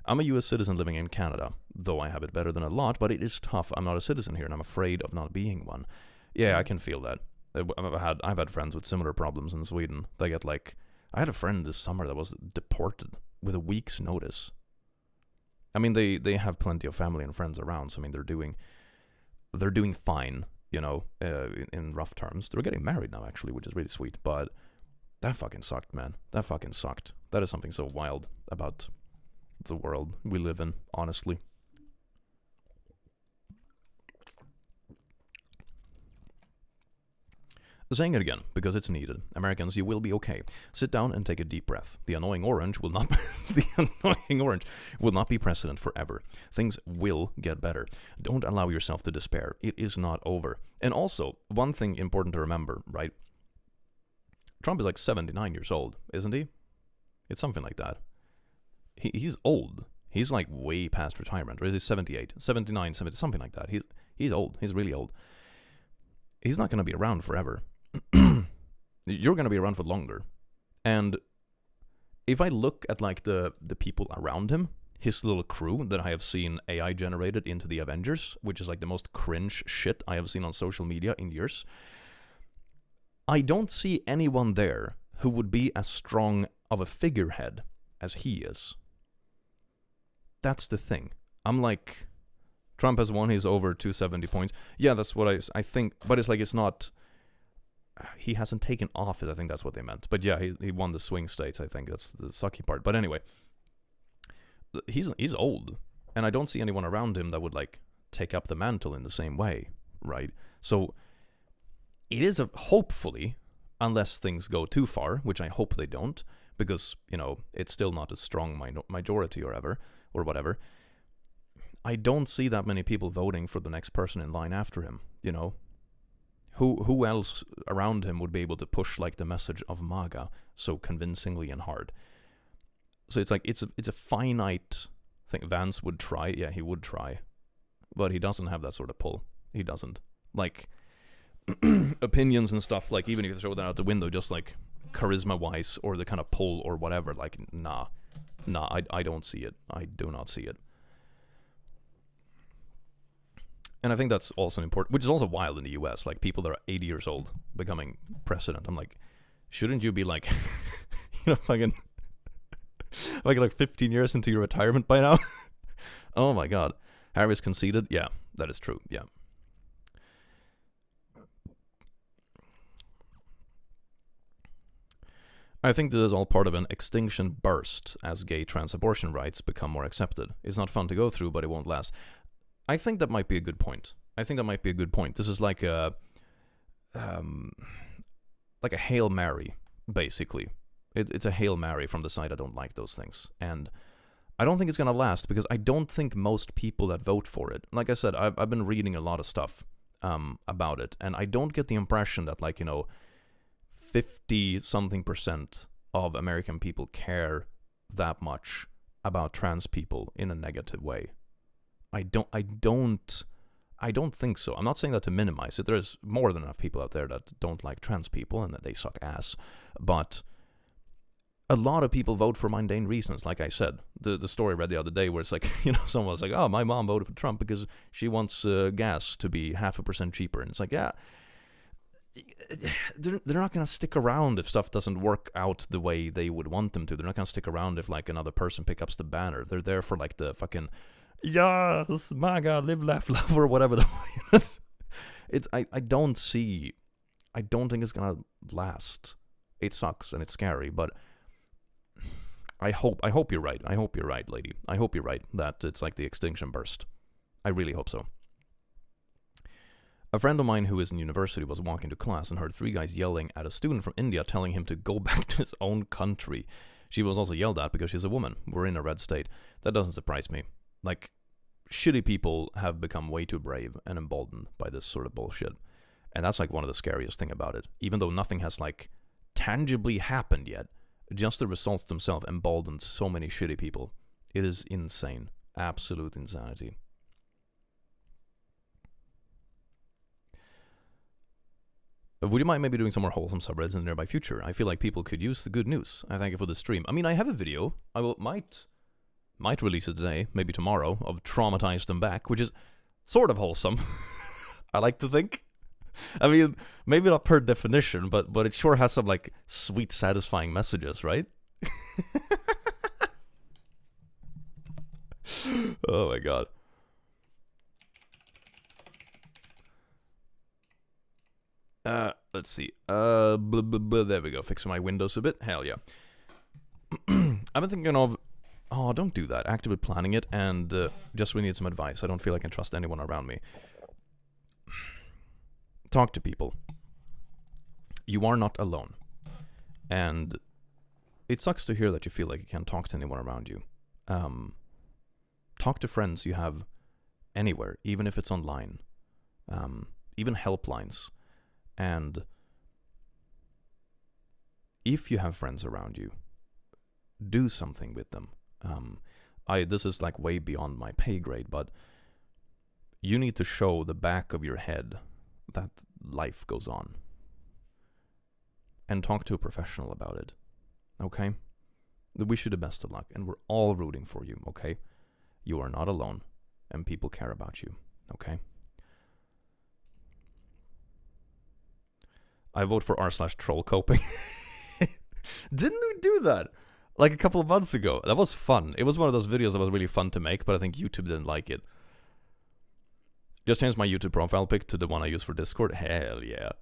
Speaker 2: I'm a US citizen living in Canada, though I have it better than a lot, but it is tough. I'm not a citizen here, and I'm afraid of not being one. Yeah, I can feel that. I've had friends with similar problems in Sweden. They get like... I had a friend this summer that was deported with a week's notice. I mean, they have plenty of family and friends around, so I mean, they're doing fine, you know, in rough terms. They're getting married now, actually, which is really sweet, but that fucking sucked, man. That fucking sucked. That is something so wild about the world we live in, honestly. Saying it again, because it's needed. Americans, you will be okay. Sit down and take a deep breath. The annoying orange will not be president forever. Things will get better. Don't allow yourself to despair. It is not over. And also, one thing important to remember, right? Trump is like 79 years old, isn't he? It's something like that. He's old. He's like way past retirement. Or is he 78? 79, 70, something like that. He's old. He's really old. He's not going to be around forever. You're going to be around for longer. And if I look at like the people around him, his little crew that I have seen AI generated into the Avengers, which is like the most cringe shit I have seen on social media in years, I don't see anyone there who would be as strong of a figurehead as he is. That's the thing. I'm like, Trump has won, he's over 270 points. Yeah, that's what I think, but it's like, it's not... He hasn't taken office, I think that's what they meant. But yeah, he won the swing states, I think. That's the sucky part. But anyway, he's old. And I don't see anyone around him that would, like, take up the mantle in the same way, right? So, it is hopefully, unless things go too far, which I hope they don't, because, you know, it's still not a strong majority or whatever, I don't see that many people voting for the next person in line after him, you know? Who else around him would be able to push like the message of MAGA so convincingly and hard? So it's like it's a finite thing. Vance would try, yeah, he would try, but he doesn't have that sort of pull. He doesn't, like opinions and stuff. Like even if you throw that out the window, just like charisma wise or the kind of pull or whatever. Like nah, I don't see it. I do not see it. And I think that's also important, which is also wild in the US, like people that are 80 years old becoming president. I'm like, shouldn't you be like, you know, fucking, like 15 years into your retirement by now? Oh my God. Harris conceded? Yeah, that is true. Yeah. I think this is all part of an extinction burst as gay trans abortion rights become more accepted. It's not fun to go through, but it won't last. I think that might be a good point. This is like a Hail Mary, basically. It's a Hail Mary from the side I don't like those things. And I don't think it's going to last because I don't think most people that vote for it, like I said, I've been reading a lot of stuff about it, and I don't get the impression that, 50-something% of American people care that much about trans people in a negative way. I don't think so. I'm not saying that to minimize it. There's more than enough people out there that don't like trans people and that they suck ass. But a lot of people vote for mundane reasons, like I said. The story I read the other day where it's like, someone was like, oh, my mom voted for Trump because she wants gas to be 0.5% cheaper. And it's like, yeah, they're not going to stick around if stuff doesn't work out the way they would want them to. They're not going to stick around if, another person picks up the banner. They're there for, the fucking, yes, my God, live, laugh, love, or whatever. I don't think it's going to last. It sucks and it's scary, but I hope you're right. I hope you're right, lady. I hope you're right that it's like the extinction burst. I really hope so. A friend of mine who is in university was walking to class and heard 3 guys yelling at a student from India telling him to go back to his own country. She was also yelled at because she's a woman. We're in a red state. That doesn't surprise me. Shitty people have become way too brave and emboldened by this sort of bullshit. And that's one of the scariest thing about it. Even though nothing has tangibly happened yet, just the results themselves emboldened so many shitty people. It is insane. Absolute insanity. Would you mind maybe doing some more wholesome subreddits in the nearby future? I feel like people could use the good news. I thank you for the stream. I mean, I have a video. I might release it today, maybe tomorrow, of Traumatize Them Back, which is sort of wholesome. I like to think. I mean, maybe not per definition, but it sure has some sweet, satisfying messages, right? Oh my God. Let's see. There we go. Fixing my windows a bit. Hell yeah. I've been thinking of. Oh, don't do that. Actively planning it, and just we need some advice. I don't feel I can trust anyone around me. Talk to people. You are not alone. And it sucks to hear that you feel like you can't talk to anyone around you. Talk to friends you have anywhere, even if it's online. Even helplines. And if you have friends around you, do something with them. This is way beyond my pay grade, but you need to show the back of your head that life goes on. And talk to a professional about it. Okay? We wish you the best of luck, and we're all rooting for you, okay? You are not alone, and people care about you, okay? I vote for r/troll coping. Didn't we do that? A couple of months ago. That was fun. It was one of those videos that was really fun to make, but I think YouTube didn't like it. Just changed my YouTube profile pic to the one I use for Discord. Hell yeah.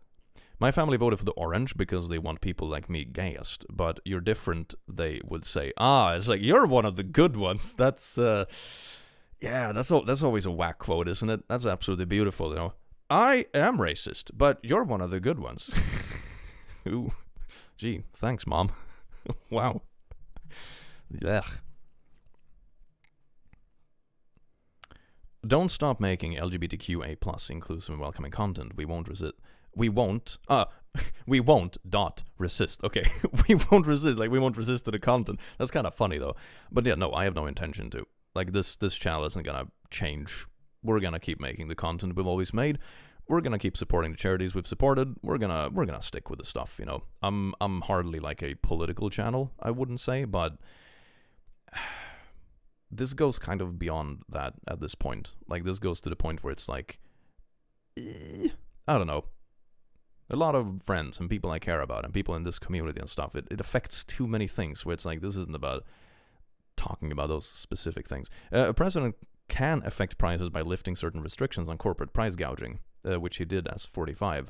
Speaker 2: My family voted for the orange because they want people like me gayest, but you're different, they would say. It's you're one of the good ones. That's, that's always a whack quote, isn't it? That's absolutely beautiful, I am racist, but you're one of the good ones. Ooh. Gee, thanks, Mom. Wow. Ugh. Don't stop making LGBTQA+ inclusive and welcoming content. We won't resist. We won't resist. Okay. We won't resist. We won't resist to the content. That's kind of funny, though. But yeah, no, I have no intention to. This channel isn't gonna change. We're gonna keep making the content we've always made. We're gonna keep supporting the charities we've supported. We're gonna stick with the stuff, I'm hardly a political channel, I wouldn't say, but this goes kind of beyond that at this point. This goes to the point where it's I don't know. A lot of friends and people I care about and people in this community and stuff, it affects too many things where it's this isn't about talking about those specific things. A president can affect prices by lifting certain restrictions on corporate price gouging, which he did as 45.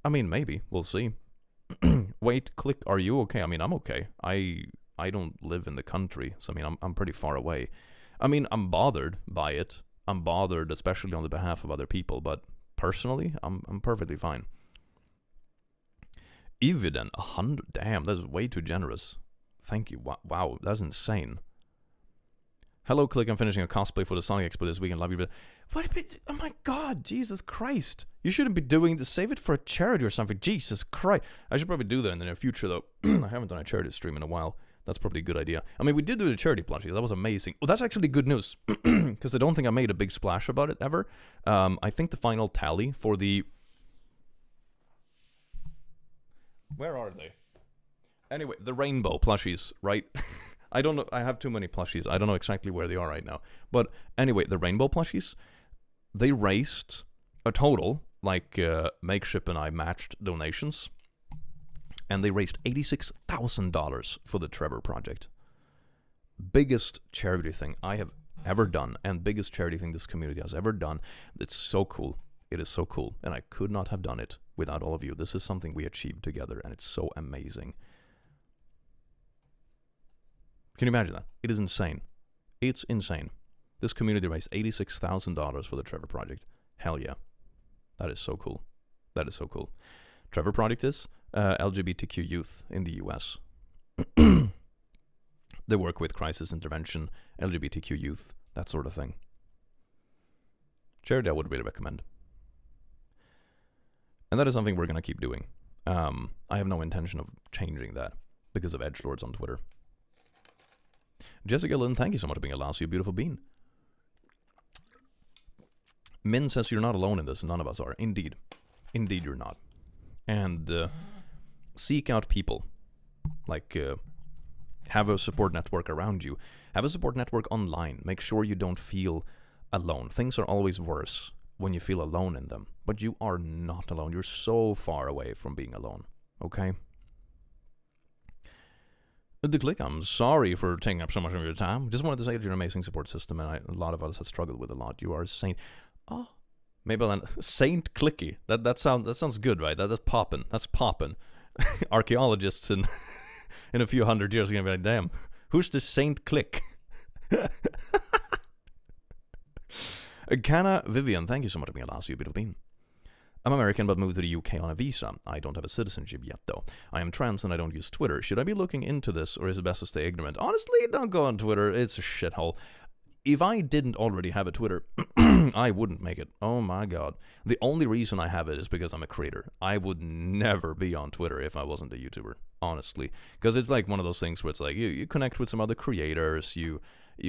Speaker 2: I mean, maybe. We'll see. Wait, click, are you okay? I mean, I'm okay. I don't live in the country, so I mean, I'm pretty far away. I mean, I'm bothered by it. I'm bothered, especially on the behalf of other people, but personally, I'm perfectly fine. Eviden, 100, damn, that's way too generous. Thank you, wow, that's insane. Hello, Click, I'm finishing a cosplay for the Sonic Expo this weekend, love you, but what, oh my god, Jesus Christ. You shouldn't be doing this, save it for a charity or something, Jesus Christ. I should probably do that in the near future, though. I haven't done a charity stream in a while. That's probably a good idea. I mean, we did do the charity plushie. That was amazing. Well, that's actually good news, because I don't think I made a big splash about it ever. I think the final tally for the... Where are they? Anyway, the rainbow plushies, right? I don't know. I have too many plushies. I don't know exactly where they are right now. But anyway, the rainbow plushies, they raised a total, like Makeship and I matched donations, and they raised $86,000 for the Trevor Project. Biggest charity thing I have ever done, and biggest charity thing this community has ever done. It's so cool. It is so cool, and I could not have done it without all of you. This is something we achieved together, and it's so amazing. Can you imagine that? It is insane. It's insane. This community raised $86,000 for the Trevor Project. Hell yeah. That is so cool. That is so cool. Trevor Project is LGBTQ youth in the US. They work with crisis intervention, LGBTQ youth, that sort of thing. Charity I would really recommend. And that is something we're going to keep doing. I have no intention of changing that because of edgelords on Twitter. Jessica Lynn, thank you so much for being a lousy, beautiful bean. Min says you're not alone in this. None of us are. Indeed. Indeed you're not. And seek out people. Like, have a support network around you. Have a support network online. Make sure you don't feel alone. Things are always worse when you feel alone in them. But you are not alone. You're so far away from being alone. Okay? The Click, I'm sorry for taking up so much of your time. Just wanted to say that you're an amazing support system, and a lot of us have struggled with a lot. You are a saint. Oh, maybe then Saint Clicky. That sounds good, right? That's poppin'. That's poppin'. Archaeologists in a few hundred years are gonna be like, damn, who's the Saint Click? Canna Vivian, thank you so much for being a last, you beautiful bean. I'm American but moved to the UK on a visa. I don't have a citizenship yet though. I am trans and I don't use Twitter. Should I be looking into this or is it best to stay ignorant? Honestly, don't go on Twitter. It's a shithole. If I didn't already have a Twitter, I wouldn't make it. Oh my god. The only reason I have it is because I'm a creator. I would never be on Twitter if I wasn't a YouTuber, honestly. Because it's like one of those things where it's like you connect with some other creators, you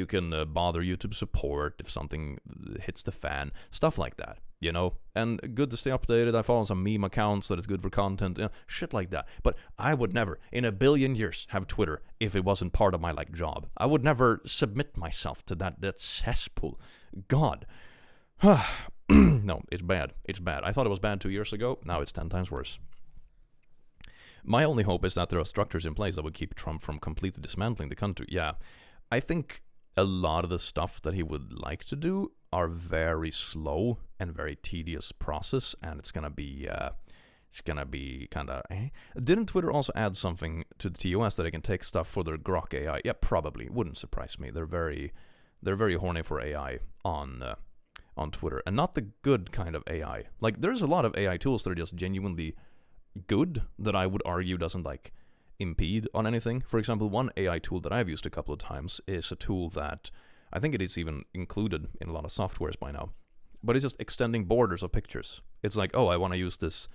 Speaker 2: can bother YouTube support if something hits the fan, stuff like that, you know? And good to stay updated. I follow some meme accounts that is good for content, you know, shit like that. But I would never, in a billion years, have Twitter if it wasn't part of my, like, job. I would never submit myself to that cesspool. God. No, it's bad. It's bad. I thought it was bad 2 years ago. Now it's 10 times worse. My only hope is that there are structures in place that would keep Trump from completely dismantling the country. Yeah, I think a lot of the stuff that he would like to do are very slow and very tedious process, and it's gonna be kind of. Didn't Twitter also add something to the TOS that they can take stuff for their Grok AI? Yeah, probably. Wouldn't surprise me. They're very horny for AI on Twitter, and not the good kind of AI. Like, there's a lot of AI tools that are just genuinely good that I would argue doesn't like impede on anything. For example, one AI tool that I've used a couple of times is a tool that I think it is even included in a lot of softwares by now, but it's just extending borders of pictures. It's like, oh, I want to use this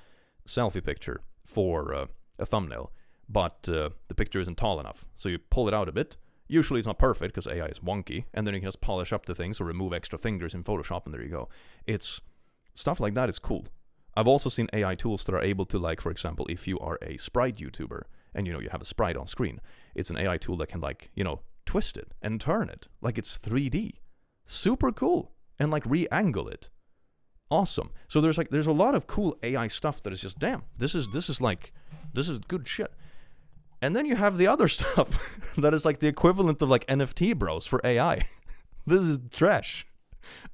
Speaker 2: selfie picture for a thumbnail, but the picture isn't tall enough, so you pull it out a bit. Usually it's not perfect because AI is wonky, and then you can just polish up the things or remove extra fingers in Photoshop, and there you go. It's stuff like that is cool. I've also seen AI tools that are able to, like, for example, if you are a sprite YouTuber and, you know, you have a sprite on screen, it's an AI tool that can, like, you know, twist it and turn it like it's 3D. Super cool. And, like, re-angle it. Awesome. So there's a lot of cool AI stuff that is just, damn, this is good shit. And then you have the other stuff that is like the equivalent of like NFT bros for AI. This is trash.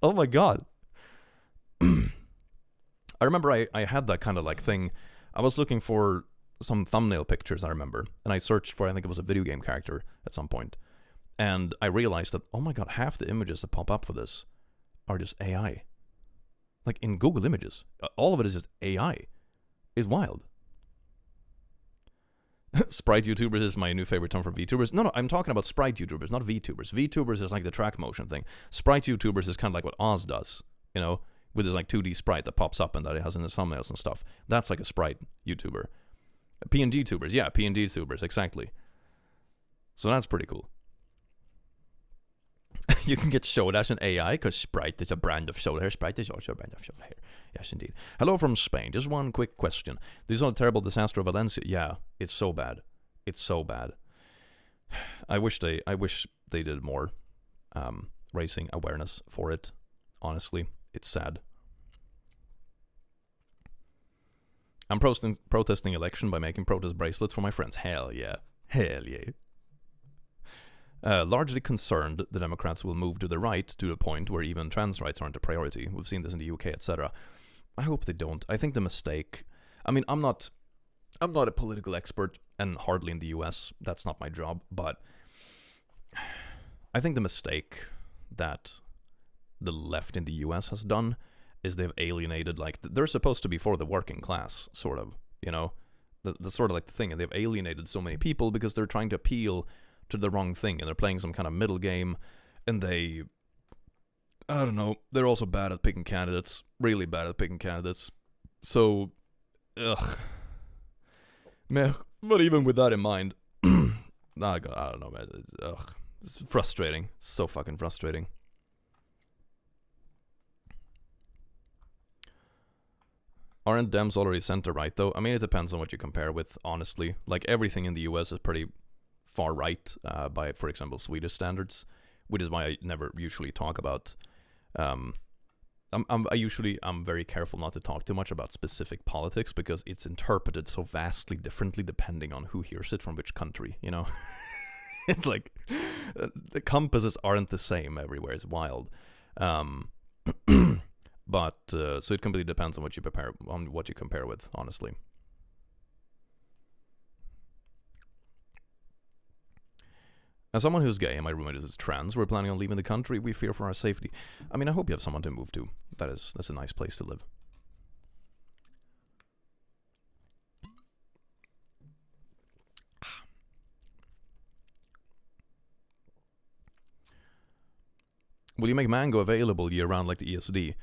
Speaker 2: Oh my god. I remember I had that kind of like thing. I was looking for some thumbnail pictures, I remember, and I searched for, I think it was a video game character at some point, and I realized that, oh my god, half the images that pop up for this are just AI. Like in Google Images, all of it is just AI. It's wild. Sprite YouTubers is my new favorite term for VTubers. No, I'm talking about Sprite YouTubers, not VTubers. VTubers is like the track motion thing. Sprite YouTubers is kind of like what Oz does, you know, with his like 2D sprite that pops up and that it has in his thumbnails and stuff. That's like a Sprite YouTuber. PNG tubers, yeah, PNG tubers, exactly. So that's pretty cool. You can get Sodash in AI because Sprite is a brand of soda hair. Sprite is also a brand of soda hair. Yes, indeed. Hello from Spain. Just one quick question. This is a terrible disaster of Valencia. Yeah, it's so bad. It's so bad. I wish they did more raising awareness for it. Honestly, it's sad. I'm protesting election by making protest bracelets for my friends. Hell yeah. Hell yeah. Largely concerned the Democrats will move to the right to the point where even trans rights aren't a priority. We've seen this in the UK, etc. I hope they don't. I think the mistake... I mean, I'm not a political expert, and hardly in the US. That's not my job. But I think the mistake that the left in the US has done is they've alienated, like, they're supposed to be for the working class, sort of, you know? That's sort of like the thing, and they've alienated so many people because they're trying to appeal to the wrong thing, and they're playing some kind of middle game, and I don't know, they're also bad at picking candidates, really bad at picking candidates, so, meh, but even with that in mind, I don't know, man, it's frustrating, it's so fucking frustrating. Aren't Dems already center-right, though? I mean, it depends on what you compare with, honestly. Like, everything in the US is pretty far right by, for example, Swedish standards, which is why I never usually talk about... I'm very careful not to talk too much about specific politics because it's interpreted so vastly differently depending on who hears it from which country, you know? It's like, the compasses aren't the same everywhere. It's wild. But so it completely depends on what you compare with, honestly. As someone who's gay and my roommate is trans, we're planning on leaving the country. We fear for our safety. I mean, I hope you have someone to move to. That's a nice place to live. Will you make Mango available year-round like the ESD?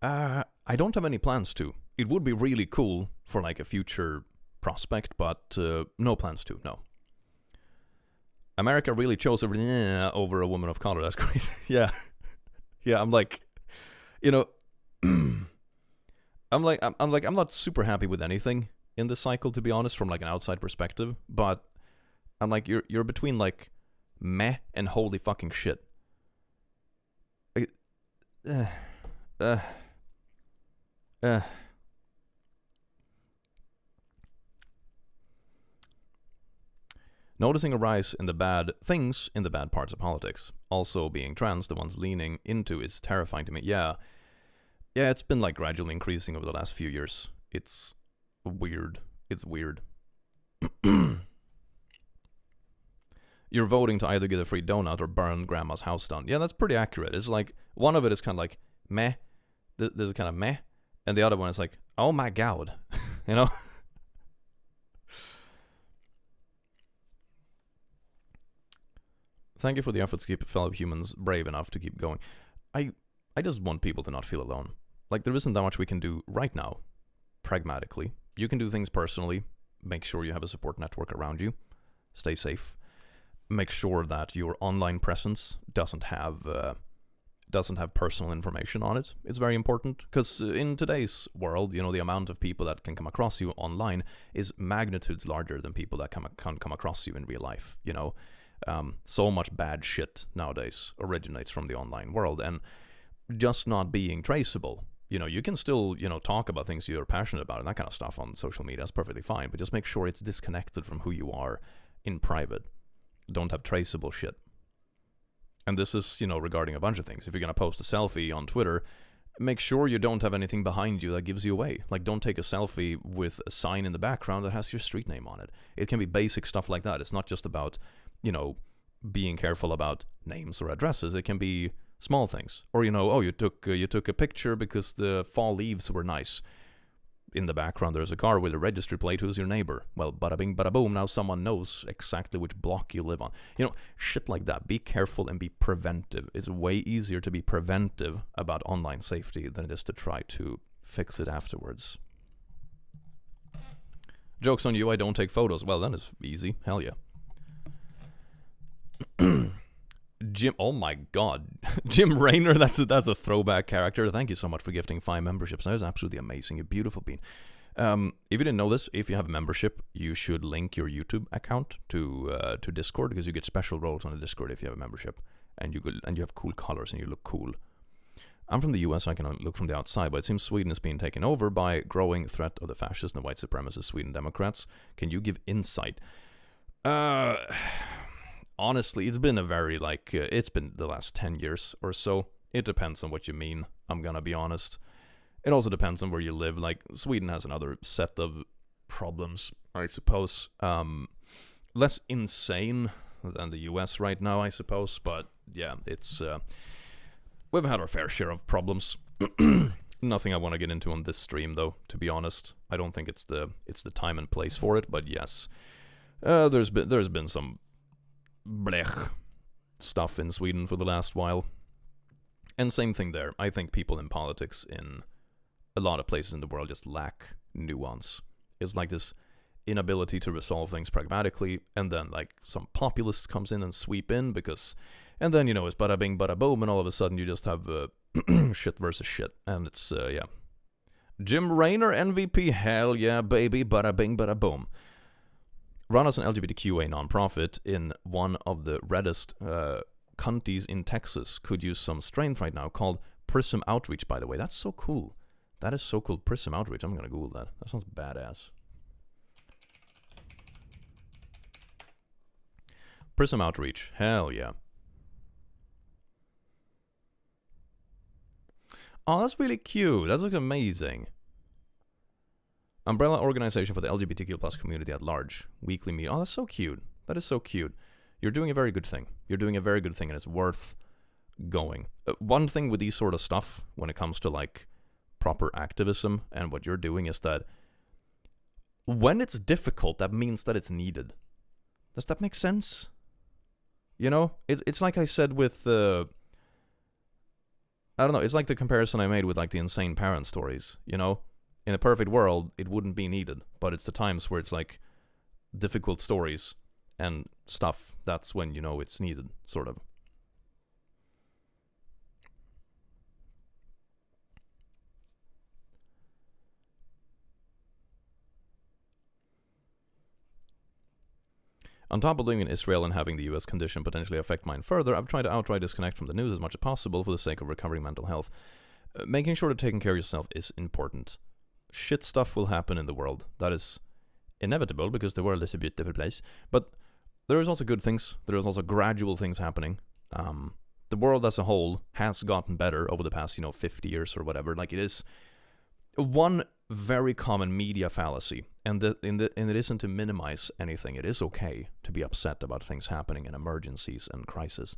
Speaker 2: I don't have any plans to. It would be really cool for like a future prospect, but no plans to, no. America really chose over a woman of color. That's crazy. Yeah. Yeah, I'm like, you know, I'm not super happy with anything in this cycle, to be honest, from like an outside perspective, but I'm like, you're between like meh and holy fucking shit. Noticing a rise in the bad things in the bad parts of politics. Also being trans, the ones leaning into, is terrifying to me. Yeah, it's been like gradually increasing over the last few years. It's weird. It's weird. You're voting to either get a free donut or burn grandma's house down. Yeah, that's pretty accurate. It's like, one of it is kind of like, meh. There's kind of meh. And the other one is like, oh my god. You know? Thank you for the efforts to keep fellow humans brave enough to keep going. I just want people to not feel alone. Like, there isn't that much we can do right now, pragmatically. You can do things personally. Make sure you have a support network around you. Stay safe. Make sure that your online presence doesn't have personal information on it. It's very important, because in today's world, you know, the amount of people that can come across you online is magnitudes larger than people that can come across you in real life, you know. So much bad shit nowadays originates from the online world, and just not being traceable. You know, you can still, you know, talk about things you're passionate about and that kind of stuff on social media. That's perfectly fine, but just make sure it's disconnected from who you are in private. Don't have traceable shit. And this is, you know, regarding a bunch of things. If you're going to post a selfie on Twitter, Make sure you don't have anything behind you that gives you away. Like, don't take a selfie with a sign in the background that has your street name on it. It can be basic stuff like that. It's not just about, you know, being careful about names or addresses. It can be small things. Or, you know, oh, you took a picture because the fall leaves were nice. In the background there's a car with a registry plate. Who's your neighbor? Well, bada bing, bada boom, now someone knows exactly which block you live on. You know, shit like that. Be careful and be preventive. It's way easier to be preventive about online safety than it is to try to fix it afterwards. Joke's on you, I don't take photos. Well, then it's easy. Hell yeah. Jim, oh my god. Jim Raynor, that's a throwback character. Thank you so much for gifting 5 memberships. That was absolutely amazing. A beautiful bean. If you didn't know this, if you have a membership, you should link your YouTube account to Discord, because you get special roles on the Discord if you have a membership, and you have cool colors and you look cool. I'm from the US, so I can only look from the outside, but it seems Sweden is being taken over by growing threat of the fascist and white supremacist Sweden Democrats. Can you give insight? Honestly, it's been it's been the last 10 years or so. It depends on what you mean, I'm gonna be honest. It also depends on where you live. Like, Sweden has another set of problems, I suppose. Less insane than the US right now, I suppose. But yeah, it's we've had our fair share of problems. Nothing I want to get into on this stream, though, to be honest. I don't think it's the time and place for it, but yes. There's been some blech stuff in Sweden for the last while. And same thing there. I think people in politics in a lot of places in the world just lack nuance. It's like this inability to resolve things pragmatically, and then like some populists comes in and sweep in and then, you know, it's bada bing bada boom, and all of a sudden you just have shit versus shit, and it's yeah. Jim Raynor MVP, hell yeah baby, bada bing bada boom. Run as an LGBTQA nonprofit in one of the reddest counties in Texas. Could use some strength right now, called Prism Outreach, by the way. That's so cool. That is so cool. Prism Outreach. I'm gonna Google that. That sounds badass. Prism Outreach. Hell yeah. Oh, that's really cute. That looks amazing. Umbrella organization for the LGBTQ plus community at large. Weekly meet. Oh, that's so cute. That is so cute. You're doing a very good thing. You're doing a very good thing, and it's worth going. One thing with these sort of stuff, when it comes to like proper activism and what you're doing, is that when it's difficult, that means that it's needed. Does that make sense? You know, it's like I said with I don't know. It's like the comparison I made with like the insane parent stories. You know. In a perfect world, it wouldn't be needed, but it's the times where it's like difficult stories and stuff, that's when, you know, it's needed, sort of. On top of living in Israel and having the US condition potentially affect mine further, I've tried to outright disconnect from the news as much as possible for the sake of recovering mental health. Making sure that taking care of yourself is important. Shit stuff will happen in the world. That is inevitable, because the world is a beautiful place. But there is also good things. There is also gradual things happening. The world as a whole has gotten better over the past, 50 years or whatever. Like, it is one very common media fallacy, and it isn't to minimize anything. It is okay to be upset about things happening in emergencies and crises.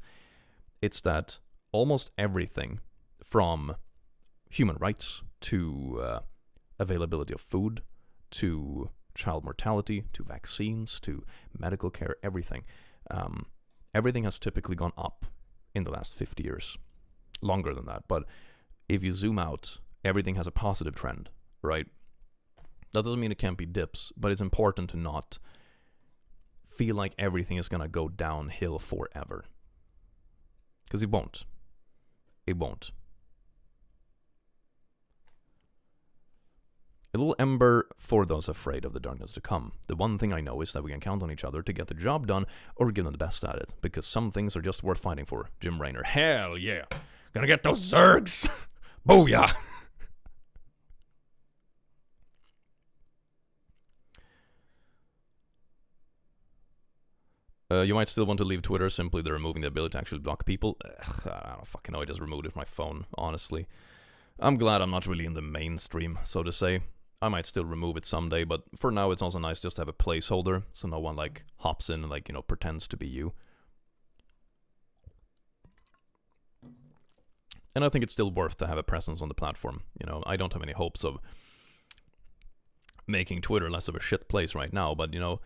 Speaker 2: It's that almost everything, from human rights to availability of food, to child mortality, to vaccines, to medical care, everything. Everything has typically gone up in the last 50 years. Longer than that. But if you zoom out, everything has a positive trend, right? That doesn't mean it can't be dips, but it's important to not feel like everything is going to go downhill forever. Because it won't. It won't. A little ember for those afraid of the darkness to come. The one thing I know is that we can count on each other to get the job done, or give them the best at it, because some things are just worth fighting for. Jim Raynor. Hell yeah! Gonna get those Zergs! Booyah! You might still want to leave Twitter. Simply they're removing the ability to actually block people. I don't fucking know. I just removed it from my phone, honestly. I'm glad I'm not really in the mainstream, so to say. I might still remove it someday, but for now it's also nice just to have a placeholder, so no one like hops in and like, you know, pretends to be you. And I think it's still worth to have a presence on the platform. You know, I don't have any hopes of making Twitter less of a shit place right now, but you know,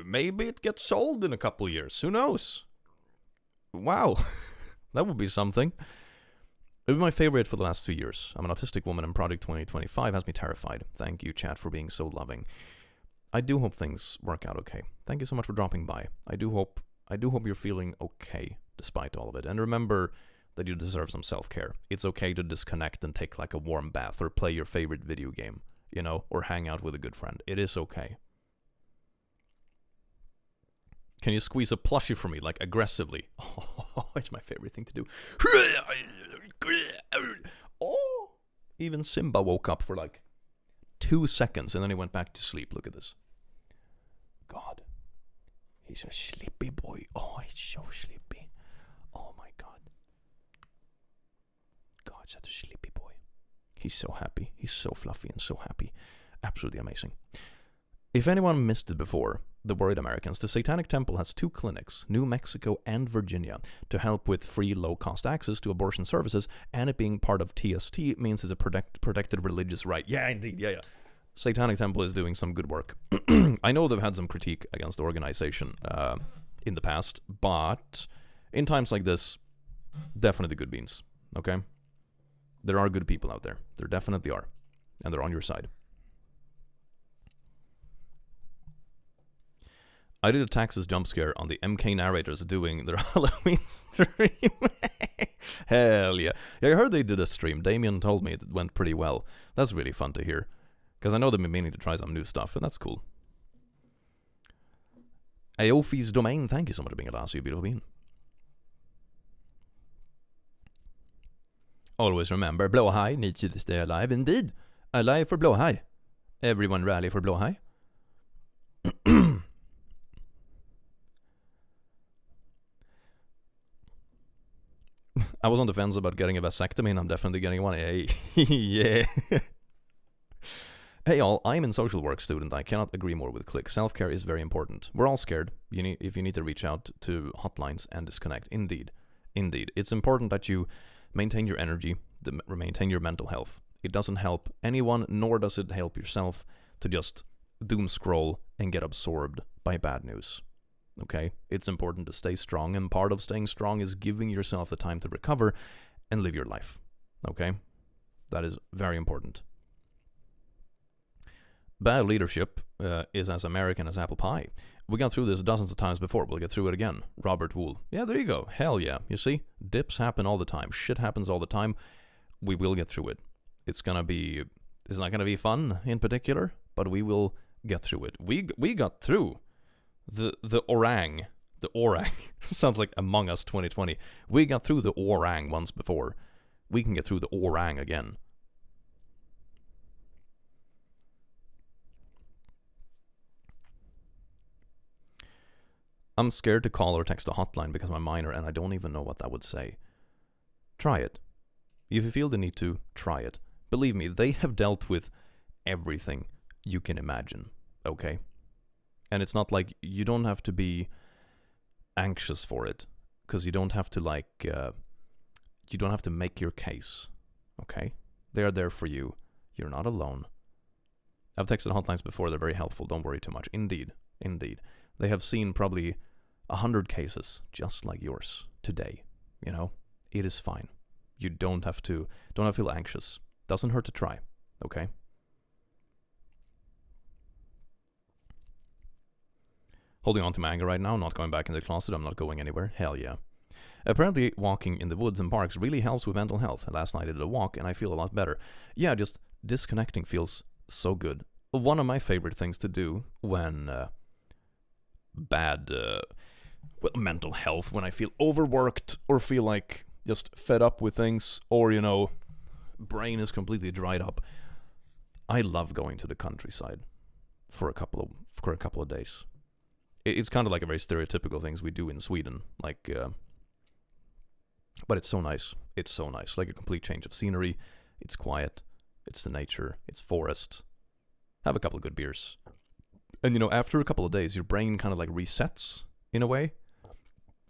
Speaker 2: maybe it gets sold in a couple years. Who knows? Wow, that would be something. It was my favorite for the last few years. I'm an autistic woman, and Project 2025 has me terrified. Thank you, chat, for being so loving. I do hope things work out okay. Thank you so much for dropping by. I do hope you're feeling okay despite all of it. And remember that you deserve some self-care. It's okay to disconnect and take like a warm bath or play your favorite video game, you know, or hang out with a good friend. It is okay. Can you squeeze a plushie for me, like aggressively? Oh, it's my favorite thing to do. Oh, even Simba woke up for like 2 seconds and then he went back to sleep. Look at this. God, he's a sleepy boy. Oh, he's so sleepy. Oh my God. God, such a sleepy boy. He's so happy. He's so fluffy and so happy. Absolutely amazing. If anyone missed it before, the worried Americans, the Satanic Temple has 2 clinics, New Mexico and Virginia, to help with free, low-cost access to abortion services, and it being part of TST means it's a protected religious right. Yeah, indeed, yeah. Satanic Temple is doing some good work. I know they've had some critique against the organization in the past, but in times like this, definitely good beans, okay? There are good people out there. There definitely are, and they're on your side. I did a Taxes jump scare on the MK narrators doing their Halloween stream. Hell yeah. Yeah, I heard they did a stream. Damien told me it went pretty well. That's really fun to hear. Because I know they've been meaning to try some new stuff, and that's cool. Aofi's Domain, thank you so much for being a last, you beautiful bean. Always remember, Blåhaj needs you to stay alive. Indeed. Alive for Blåhaj. Everyone rally for Blåhaj. I was on the fence about getting a vasectomy, and I'm definitely getting one. Hey, yeah. Hey all, I'm a social work student. I cannot agree more with Click. Self-care is very important. We're all scared. If you need to reach out to hotlines and disconnect. Indeed. It's important that you maintain your energy, maintain your mental health. It doesn't help anyone, nor does it help yourself to just doom scroll and get absorbed by bad news. Okay? It's important to stay strong, and part of staying strong is giving yourself the time to recover and live your life. Okay? That is very important. Bad leadership is as American as apple pie. We got through this dozens of times before. We'll get through it again. Robert Wool. Yeah, there you go. Hell yeah. You see? Dips happen all the time. Shit happens all the time. We will get through it. It's not gonna be fun in particular, but we will get through it. We got through the orang. The orang. Sounds like Among Us 2020. We got through the orang once before. We can get through the orang again. I'm scared to call or text a hotline because I'm a minor and I don't even know what that would say. Try it. If you feel the need to, try it. Believe me, they have dealt with everything you can imagine, okay? And it's not like you don't have to be anxious for it, because you don't have to you don't have to make your case, okay? They are there for you. You're not alone. I've texted hotlines before. They're very helpful. Don't worry too much. Indeed. They have seen probably 100 cases just like yours today. You know, it is fine. You don't have to feel anxious. Doesn't hurt to try, okay? Holding on to my anger right now, not going back in the closet, I'm not going anywhere. Hell yeah. Apparently, walking in the woods and parks really helps with mental health. Last night I did a walk and I feel a lot better. Yeah, just disconnecting feels so good. One of my favorite things to do when bad mental health, when I feel overworked or feel like just fed up with things, or you know, brain is completely dried up, I love going to the countryside for a couple of days. It's kind of like a very stereotypical things we do in Sweden, like but it's so nice. Like a complete change of scenery. It's quiet. It's the nature. It's forest. Have a couple of good beers. And, after a couple of days, your brain kind of like resets in a way.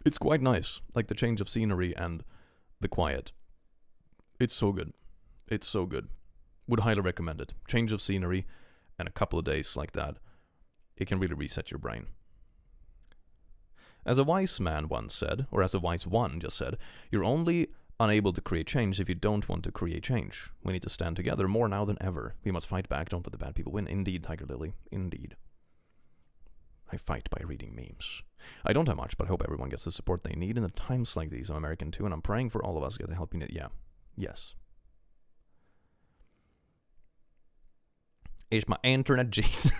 Speaker 2: It's quite nice. Like the change of scenery and the quiet. It's so good. It's so good. Would highly recommend it. Change of scenery and a couple of days like that. It can really reset your brain. As a wise man once said, or as a wise one just said, you're only unable to create change if you don't want to create change. We need to stand together more now than ever. We must fight back. Don't let the bad people win. Indeed, Tiger Lily. Indeed. I fight by reading memes. I don't have much, but I hope everyone gets the support they need in times like these. I'm American too, and I'm praying for all of us to get the help you need. Yeah. Yes. It's my internet, Jesus.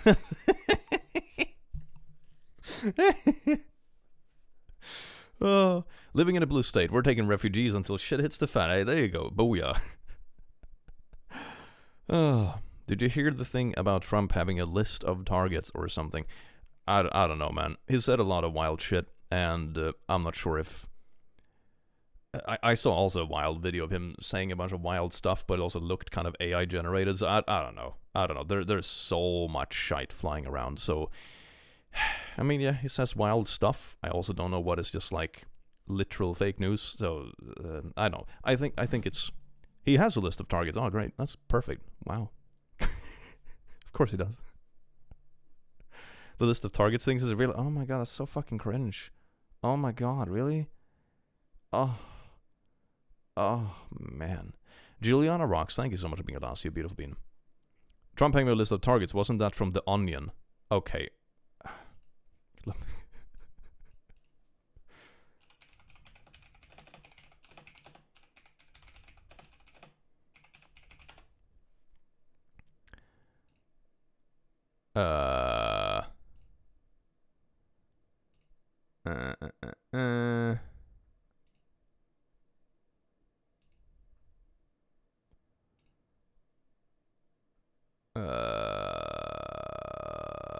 Speaker 2: Oh, living in a blue state. We're taking refugees until shit hits the fan. Hey, there you go. Booyah. Oh, did you hear the thing about Trump having a list of targets or something? I don't know, man. He said a lot of wild shit, and I'm not sure if... I saw also a wild video of him saying a bunch of wild stuff, but it also looked kind of AI generated, so I don't know. There's so much shite flying around, so... I mean, yeah, he says wild stuff. I also don't know what is just like literal fake news, so I don't know. I think it's... He has a list of targets. Oh, great. That's perfect. Wow. Of course he does. The list of targets things is really... Oh my god, that's so fucking cringe. Oh my god, really? Oh, man. Juliana rocks. Thank you so much for being a last, you beautiful bean. Trump having a list of targets. Wasn't that from The Onion? Okay.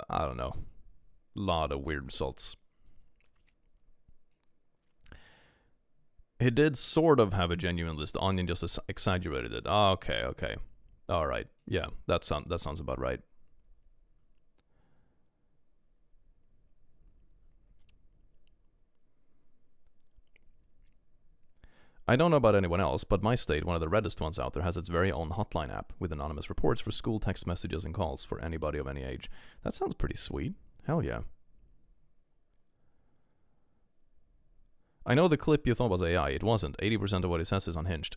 Speaker 2: I don't know. Lot of weird results. He did sort of have a genuine list. Onion just exaggerated it. Oh, okay. All right. Yeah, that sounds about right. I don't know about anyone else, but my state, one of the reddest ones out there, has its very own hotline app with anonymous reports for school text messages and calls for anybody of any age. That sounds pretty sweet. Hell yeah. I know the clip you thought was AI. It wasn't. 80% of what he says is unhinged.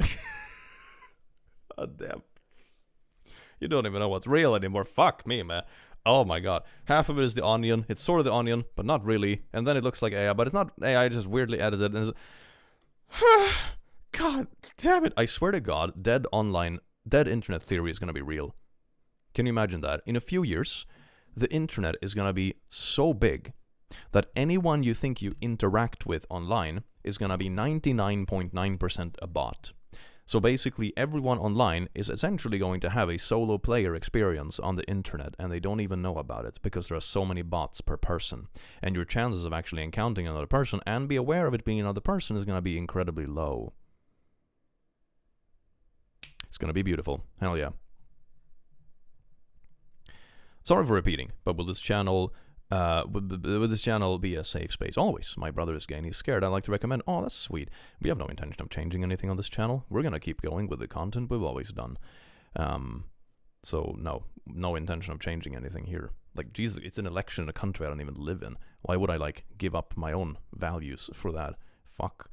Speaker 2: God damn. You don't even know what's real anymore. Fuck me, man. Oh my god. Half of it is The Onion. It's sort of The Onion, but not really. And then it looks like AI, but it's not AI, it's just weirdly edited. And God damn it. I swear to God, dead internet theory is going to be real. Can you imagine that? In a few years, the internet is going to be so big that anyone you think you interact with online is going to be 99.9% a bot. So basically, everyone online is essentially going to have a solo player experience on the internet, and they don't even know about it because there are so many bots per person. And your chances of actually encountering another person and be aware of it being another person is going to be incredibly low. It's going to be beautiful. Hell yeah. Sorry for repeating, but will this channel be a safe space? Always. My brother is gay and he's scared. I'd like to recommend. Oh, that's sweet. We have no intention of changing anything on this channel. We're going to keep going with the content we've always done. So no intention of changing anything here. Like, Jesus, it's an election in a country I don't even live in. Why would I, give up my own values for that? Fuck.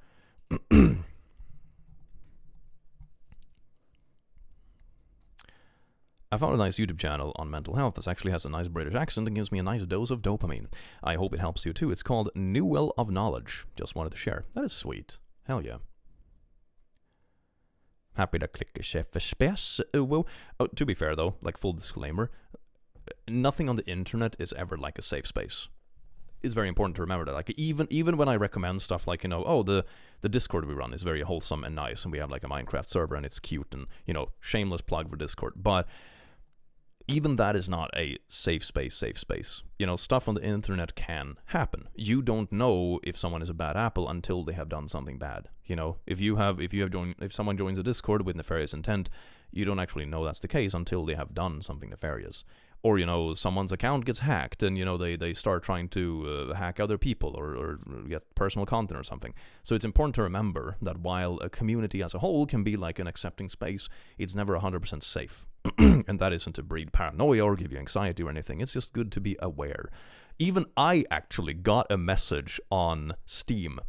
Speaker 2: I found a nice YouTube channel on mental health that actually has a nice British accent and gives me a nice dose of dopamine. I hope it helps you too. It's called New Well of Knowledge. Just wanted to share. That is sweet. Hell yeah. Happy to click a chef for space. To be fair though, full disclaimer, nothing on the internet is ever like a safe space. It's very important to remember that. Even when I recommend stuff the Discord we run is very wholesome and nice, and we have a Minecraft server and it's cute and shameless plug for Discord, but even that is not a safe space. You know, stuff on the internet can happen. You don't know if someone is a bad apple until they have done something bad. You know, if someone joins a Discord with nefarious intent, you don't actually know that's the case until they have done something nefarious. Or, you know, someone's account gets hacked and, you know, they start trying to hack other people or get personal content or something. So it's important to remember that while a community as a whole can be like an accepting space, it's never 100% safe. And that isn't to breed paranoia or give you anxiety or anything. It's just good to be aware. Even I actually got a message on Steam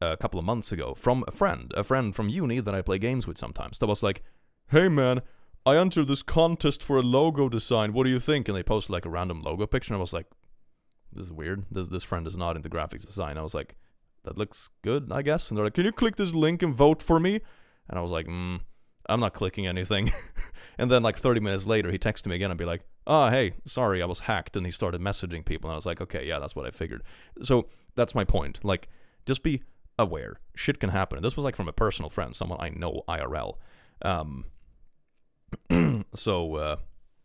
Speaker 2: a couple of months ago from a friend from uni that I play games with sometimes, that was like, hey man, I entered this contest for a logo design, what do you think? And they posted like a random logo picture, and I was like, this is weird, this friend is not into graphics design. I was like, that looks good, I guess. And they're like, can you click this link and vote for me? And I was like, I'm not clicking anything. And then like 30 minutes later, he texted me again and be like, hey, sorry, I was hacked. And he started messaging people. And I was like, okay, yeah, that's what I figured. So that's my point. Like, just be aware. Shit can happen. And this was like from a personal friend, someone I know IRL. So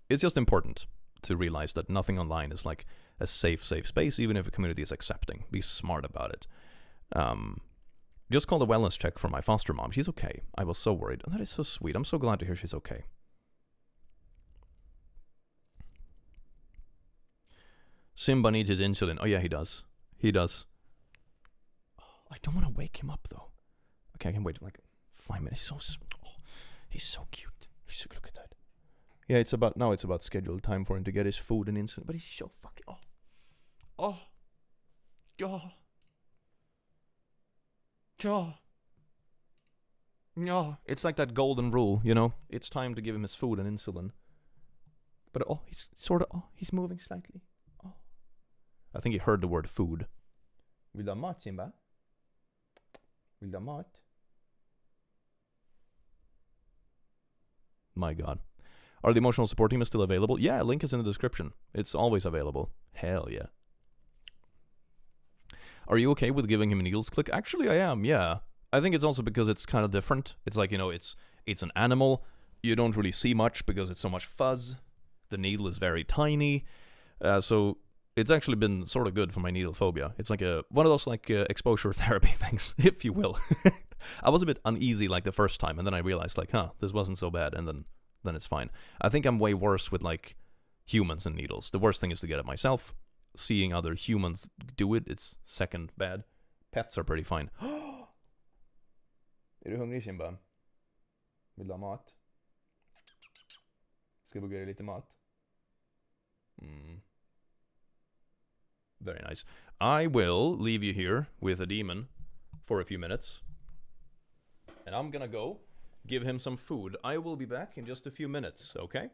Speaker 2: it's just important to realize that nothing online is like a safe space, even if a community is accepting. Be smart about it. Just called a wellness check for my foster mom. She's okay. I was so worried. And that is so sweet. I'm so glad to hear she's okay. Simba needs his insulin. Oh yeah, he does. He does. Oh, I don't want to wake him up though. Okay, I can wait like 5 minutes. He's so cute. Look at that. Yeah, it's about scheduled time for him to get his food and insulin. But he's so fucking No, it's like that golden rule, you know. It's time to give him his food and insulin. But he's moving slightly. I think he heard the word food. Vill du ha mat, Simba? Vill du ha mat? My God. Are the emotional support team still available? Yeah, link is in the description. It's always available. Hell yeah. Are you okay with giving him a needles click? Actually, I am, yeah. I think it's also because it's kind of different. It's like, you know, it's an animal. You don't really see much because it's so much fuzz. The needle is very tiny. So it's actually been sort of good for my needle phobia. It's like one of those like exposure therapy things, if you will. I was a bit uneasy like the first time, and then I realized like, this wasn't so bad, and then it's fine. I think I'm way worse with like humans and needles. The worst thing is to get it myself. Seeing other humans do it, it's second bad. Pets are pretty fine. Är du hungrig, Simba? Vill du ha mat? Ska vi ge lite mat? Very nice. I will leave you here with a demon for a few minutes. And I'm gonna go give him some food. I will be back in just a few minutes, okay?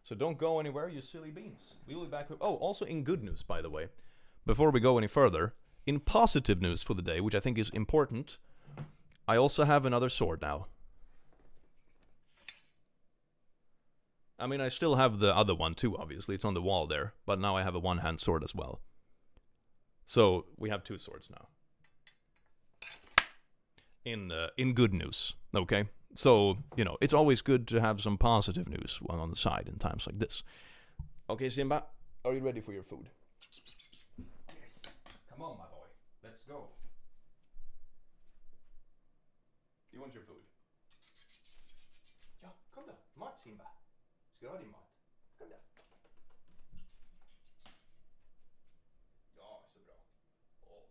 Speaker 2: So don't go anywhere, you silly beans. We will be back with... Oh, also in good news, by the way. Before we go any further, in positive news for the day, which I think is important, I also have another sword now. I mean, I still have the other one too, obviously. It's on the wall there. But now I have a one-hand sword as well. So, we have two swords now. In good news, okay? So, you know, it's always good to have some positive news on the side in times like this. Okay, Simba, are you ready for your food? Yes. Come on, my boy. Let's go. You want your food? Ja, kom då. Mat, Simba. Ska du ha din mat? Kom där. Ja, så bra. Åh.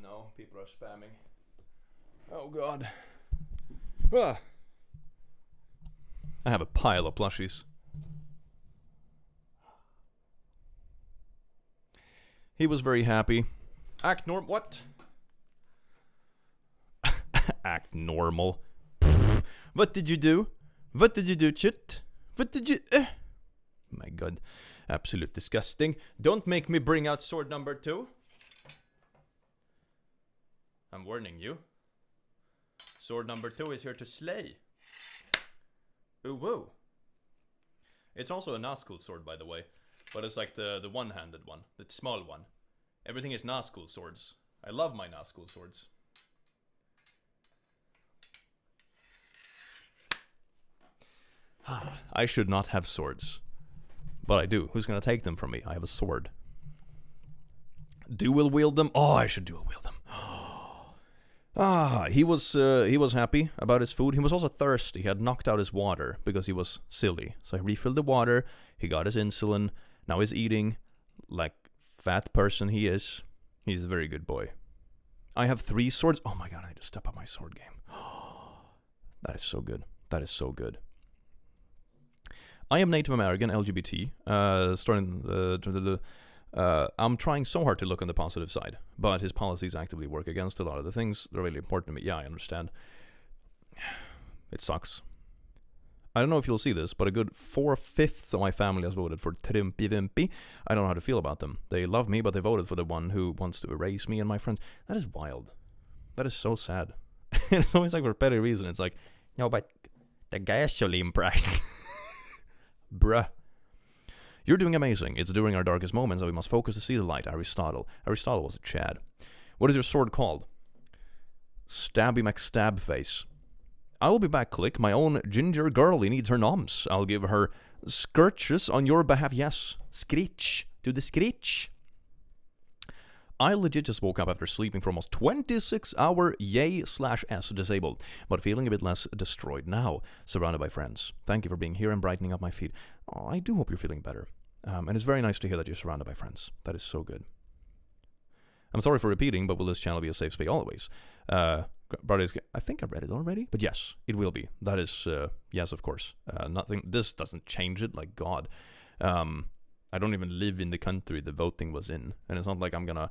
Speaker 2: no, people are spamming. Oh god. Ah. I have a pile of plushies. He was very happy. Act norm. What? Act normal. What did you do? What did you do, chit? What did you... My god. Absolute disgusting. Don't make me bring out sword number 2. I'm warning you. Sword number 2 is here to slay. Ooh, whoa. It's also a Nazgul sword, by the way. But it's like the one-handed one. The small one. Everything is Nazgul swords. I love my Nazgul swords. I should not have swords. But I do. Who's gonna take them from me? I have a sword. Dual wield them? Oh, I should dual wield them. He was happy about his food. He was also thirsty. He had knocked out his water because he was silly. So he refilled the water. He got his insulin. Now he's eating like fat person he is. He's a very good boy. I have 3 swords. Oh my god, I need to step up my sword game. That is so good. That is so good. I am Native American, LGBT. I'm trying so hard to look on the positive side, but his policies actively work against a lot of the things that are really important to me. Yeah, I understand. It sucks. I don't know if you'll see this, but a good 4/5 of my family has voted for Trumpy-Vimpy. I don't know how to feel about them. They love me, but they voted for the one who wants to erase me and my friends. That is wild. That is so sad. It's always like for a petty reason. It's like, no, but the gasoline price. Bruh. You're doing amazing. It's during our darkest moments that we must focus to see the light. Aristotle. Aristotle was a Chad. What is your sword called? Stabby McStabface. I will be back, Click. My own ginger girlie needs her noms. I'll give her skirches on your behalf. Yes. Screech. Do the screech. I legit just woke up after sleeping for almost 26-hour yay/s disabled, but feeling a bit less destroyed now, surrounded by friends. Thank you for being here and brightening up my feed. Oh, I do hope you're feeling better. And it's very nice to hear that you're surrounded by friends. That is so good. I'm sorry for repeating, but will this channel be a safe space always? I think I read it already, but yes, it will be. That is, yes, of course. Nothing. This doesn't change it, like God. I don't even live in the country the voting was in. And it's not like I'm gonna,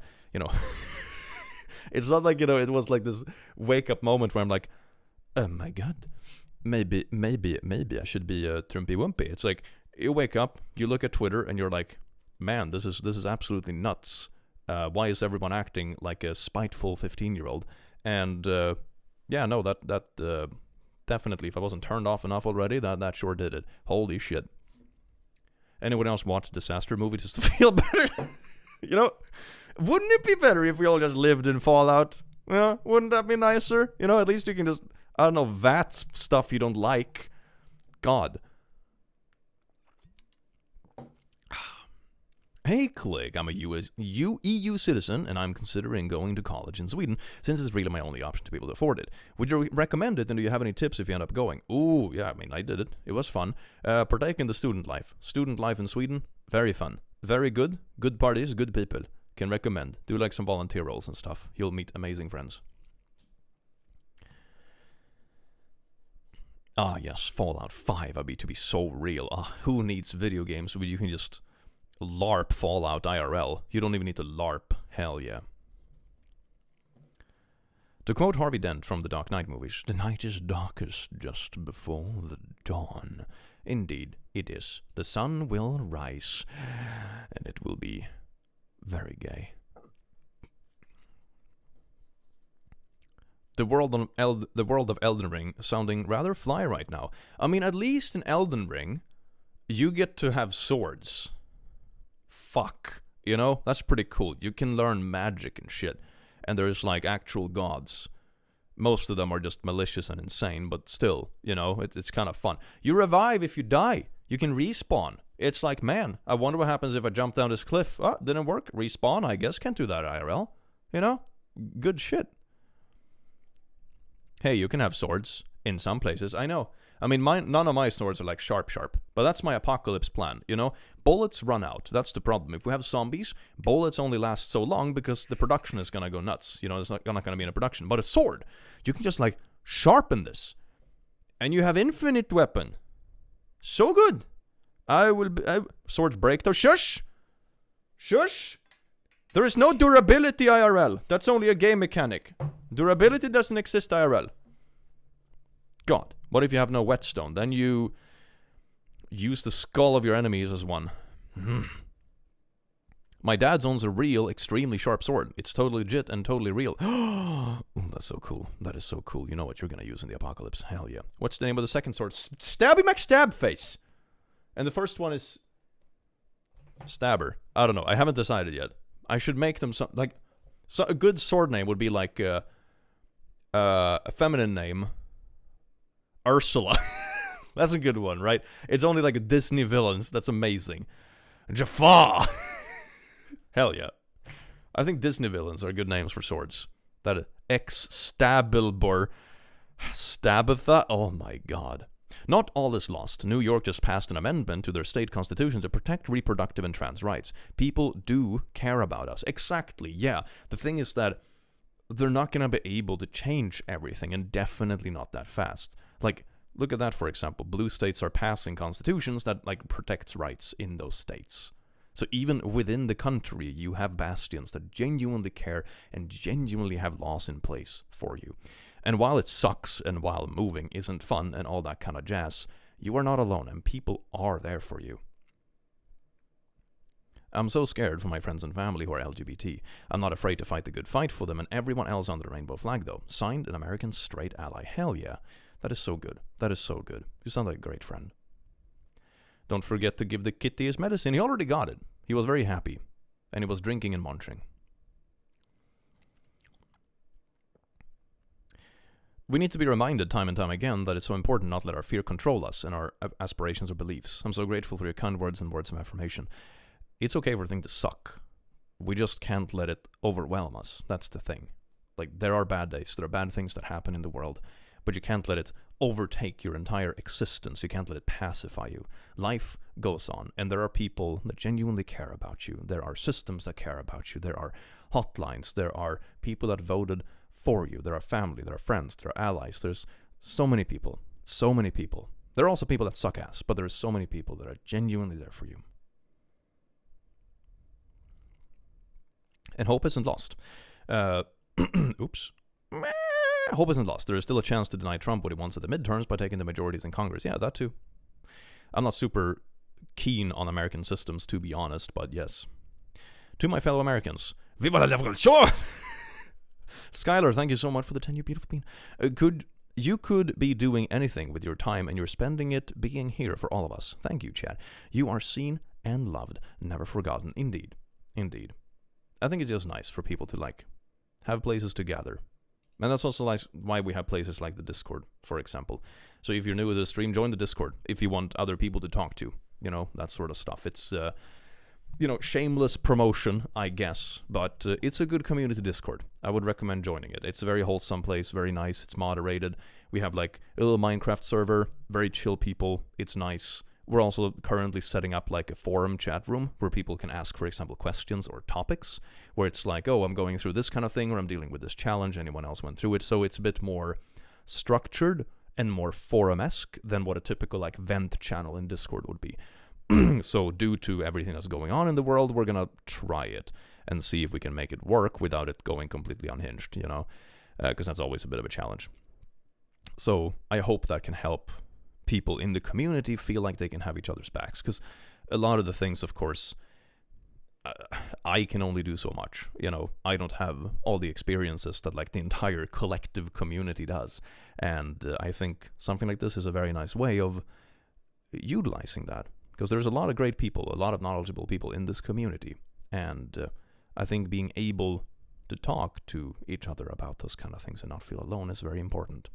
Speaker 2: it's not like, it was like this wake-up moment where I'm like, oh my god, maybe I should be a Trumpy-Wumpy. It's like, you wake up, you look at Twitter, and you're like, man, this is absolutely nuts. Why is everyone acting like a spiteful 15-year-old? And, yeah, no, that definitely, if I wasn't turned off enough already, that sure did it. Holy shit. Anyone else watch disaster movie just to feel better? Wouldn't it be better if we all just lived in Fallout? Yeah, wouldn't that be nicer? At least you can just, I don't know, VATS stuff you don't like. God. Hey, Click, I'm a EU citizen, and I'm considering going to college in Sweden, since it's really my only option to be able to afford it. Would you recommend it, and do you have any tips if you end up going? Ooh, yeah, I did it. It was fun. Partake in the student life. Student life in Sweden, very fun. Very good. Good parties, good people. Can recommend. Do like some volunteer roles and stuff. You'll meet amazing friends. Ah, yes, Fallout 5, to be so real. Who needs video games where you can just LARP Fallout IRL? You don't even need to LARP. Hell yeah. To quote Harvey Dent from the Dark Knight movies, the night is darkest just before the dawn. Indeed, it is. The sun will rise, and it will be very gay. The world of Elden Ring sounding rather fly right now. At least in Elden Ring, you get to have swords. Fuck. That's pretty cool. You can learn magic and shit. And there's like actual gods. Most of them are just malicious and insane, but still, it's kind of fun. You revive if you die. You can respawn. It's like, man, I wonder what happens if I jump down this cliff. Oh, didn't work. Respawn, I guess. Can't do that IRL. Good shit. Hey, you can have swords in some places. I know. I mean, none of my swords are like sharp, but that's my apocalypse plan, you know? Bullets run out. That's the problem. If we have zombies, bullets only last so long because the production is gonna go nuts. You know, it's not gonna be in a production. But a sword, you can just like sharpen this, and you have infinite weapon. So good. Swords break though. Shush! There is no durability IRL. That's only a game mechanic. Durability doesn't exist IRL. God, what if you have no whetstone? Then you use the skull of your enemies as one. My dad's owns a real, extremely sharp sword. It's totally legit and totally real. Ooh, that's so cool. That is so cool. You know what you're gonna use in the apocalypse. Hell yeah. What's the name of the second sword? Stabby McStabface. And the first one is Stabber. I don't know. I haven't decided yet. I should make them a good sword name would be like a feminine name. Ursula. That's a good one, right? It's only like a Disney villains. That's amazing. Jafar. Hell yeah. I think Disney villains are good names for swords. That Excalibur. Stabatha. Oh my god. Not all is lost. New York just passed an amendment to their state constitution to protect reproductive and trans rights. People do care about us. Exactly, yeah. The thing is that they're not going to be able to change everything, and definitely not that fast. Like, look at that, for example. Blue states are passing constitutions that, like, protects rights in those states. So even within the country, you have bastions that genuinely care and genuinely have laws in place for you. And while it sucks and while moving isn't fun and all that kind of jazz, you are not alone and people are there for you. I'm so scared for my friends and family who are LGBT. I'm not afraid to fight the good fight for them and everyone else under the rainbow flag though. Signed, an American straight ally. Hell yeah. That is so good. That is so good. You sound like a great friend. Don't forget to give the kitty his medicine. He already got it. He was very happy. And he was drinking and munching. We need to be reminded time and time again that it's so important not to let our fear control us and our aspirations or beliefs. I'm so grateful for your kind words and words of affirmation. It's okay for things to suck. We just can't let it overwhelm us. That's the thing. Like, there are bad days. There are bad things that happen in the world. But you can't let it overtake your entire existence. You can't let it pacify you. Life goes on. And there are people that genuinely care about you. There are systems that care about you. There are hotlines. There are people that voted for you. There are family, there are friends, there are allies. There's so many people. So many people. There are also people that suck ass, but there are so many people that are genuinely there for you. And hope isn't lost. Oops. Hope isn't lost. There is still a chance to deny Trump what he wants at the midterms by taking the majorities in Congress. Yeah, that too. I'm not super keen on American systems, to be honest, but yes. To my fellow Americans, Viva la revolution! Skylar, thank you so much for the 10, you beautiful bean. You could be doing anything with your time and you're spending it being here for all of us. Thank you, Chad. You are seen and loved, never forgotten. Indeed. Indeed. I think it's just nice for people to, like, have places to gather. And that's also like why we have places like the Discord, for example. So if you're new to the stream, join the Discord if you want other people to talk to. You know, that sort of stuff. It's, you know, shameless promotion, I guess, but it's a good community Discord. I would recommend joining it. It's a very wholesome place, very nice. It's moderated. We have like a little Minecraft server, very chill people. It's nice. We're also currently setting up like a forum chat room where people can ask, for example, questions or topics, where it's like, oh, I'm going through this kind of thing, or I'm dealing with this challenge. Anyone else went through it? So it's a bit more structured and more forum-esque than what a typical like vent channel in Discord would be. So due to everything that's going on in the world, we're gonna try it and see if we can make it work without it going completely unhinged, you know, because that's always a bit of a challenge. So I hope that can help people in the community feel like they can have each other's backs, because a lot of the things, of course, I can only do so much, you know. I don't have all the experiences that like the entire collective community does, and I think something like this is a very nice way of utilizing that. Because there's a lot of great people, a lot of knowledgeable people in this community. And I think being able to talk to each other about those kind of things and not feel alone is very important.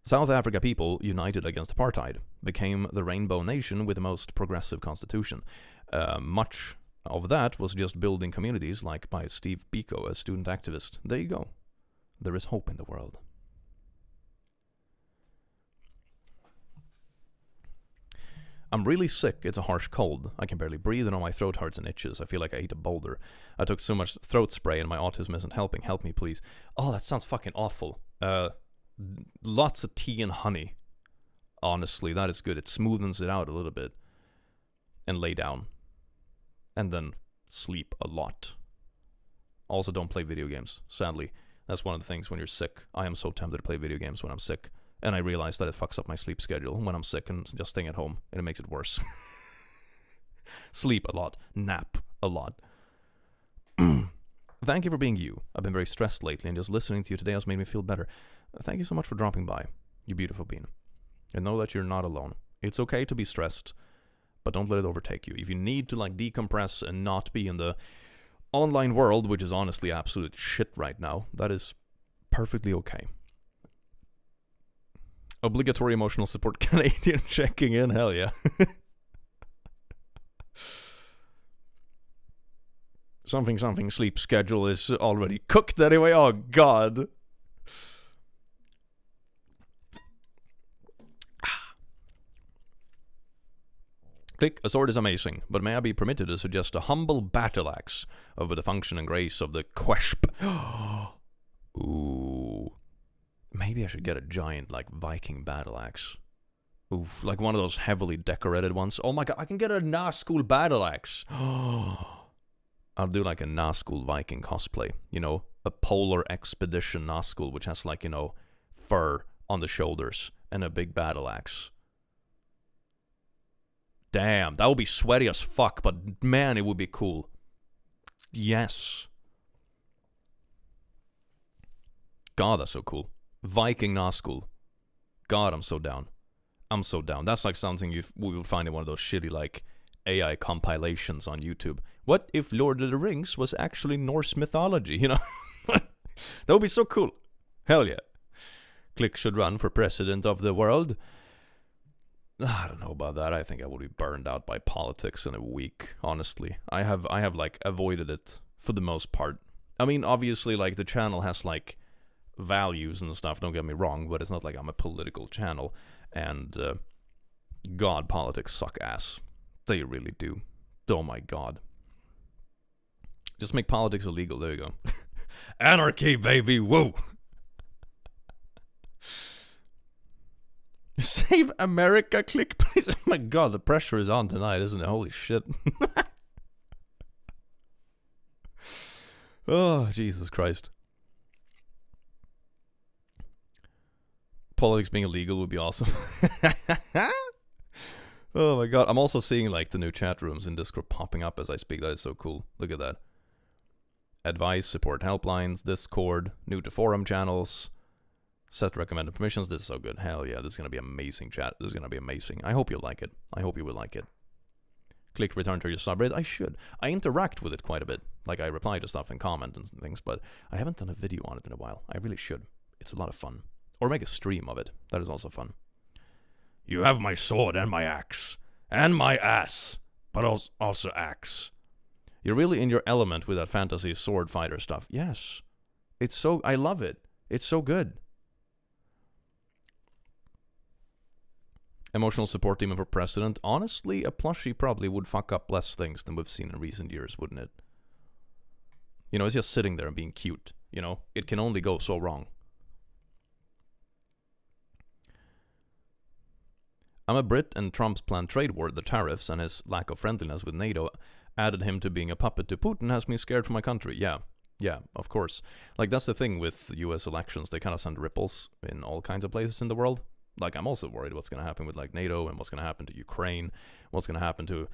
Speaker 2: South Africa people united against apartheid became the Rainbow Nation with the most progressive constitution. Much of that was just building communities like by Steve Biko, a student activist. There you go. There is hope in the world. I'm really sick. It's a harsh cold. I can barely breathe and all my throat hurts and itches. I feel like I ate a boulder. I took so much throat spray and my autism isn't helping. Help me, please. Oh, that sounds fucking awful. Lots of tea and honey. Honestly, that is good. It smoothens it out a little bit. And lay down. And then sleep a lot. Also, don't play video games, sadly. That's one of the things when you're sick. I am so tempted to play video games when I'm sick. And I realize that it fucks up my sleep schedule when I'm sick and just staying at home. And it makes it worse. Sleep a lot. Nap a lot. Thank you for being you. I've been very stressed lately, and just listening to you today has made me feel better. Thank you so much for dropping by, you beautiful bean. And know that you're not alone. It's okay to be stressed, but don't let it overtake you. If you need to like decompress and not be in the online world, which is honestly absolute shit right now, that is perfectly okay. Obligatory emotional support Canadian checking in, hell yeah. Something sleep schedule is already cooked anyway, oh god. Click, a sword is amazing, but may I be permitted to suggest a humble battle axe over the function and grace of the Quesp. Ooh. Maybe I should get a giant, like, Viking battle axe. Oof, like one of those heavily decorated ones. Oh my god, I can get a Nazgul battle axe. I'll do like a Nazgul Viking cosplay. You know, a polar expedition Nazgul, which has like, you know, fur on the shoulders and a big battle axe. Damn, that would be sweaty as fuck, but man, it would be cool. Yes. God, that's so cool. Viking Nazgul. God, I'm so down. I'm so down. That's like something we will find in one of those shitty, like, AI compilations on YouTube. What if Lord of the Rings was actually Norse mythology, you know? That would be so cool. Hell yeah. Click should run for president of the world. I don't know about that. I think I would be burned out by politics in a week, honestly. I have like avoided it for the most part. I mean, obviously, like, the channel has like values and stuff, don't get me wrong, but it's not like I'm a political channel. And god, politics suck ass. They really do. Oh my god. Just make politics illegal, there you go. Anarchy, baby, whoa. Save America, click please. Oh my god, the pressure is on tonight, isn't it? Holy shit. Oh, Jesus Christ. Politics being illegal would be awesome. Oh my god, I'm also seeing like the new chat rooms in Discord popping up as I speak. That is so cool. Look at that. Advice, support helplines, Discord, new to forum channels, set recommended permissions. This is so good. Hell yeah, this is going to be amazing, chat. This is going to be amazing. I hope you'll like it. I hope you will like it. Click return to your subreddit. I should. I interact with it quite a bit. Like, I reply to stuff and comment and things, but I haven't done a video on it in a while. I really should. It's a lot of fun. Or make a stream of it. That is also fun. You have my sword and my axe. And my ass. But also axe. You're really in your element with that fantasy sword fighter stuff. Yes. It's so... I love it. It's so good. Emotional support team for president. Honestly, a plushie probably would fuck up less things than we've seen in recent years, wouldn't it? You know, it's just sitting there and being cute. You know, it can only go so wrong. I'm a Brit, and Trump's planned trade war, the tariffs, and his lack of friendliness with NATO added him to being a puppet to Putin has me scared for my country. Yeah, of course. Like, that's the thing with US elections. They kind of send ripples in all kinds of places in the world. Like, I'm also worried what's going to happen with, like, NATO and what's going to happen to Ukraine, what's going to happen to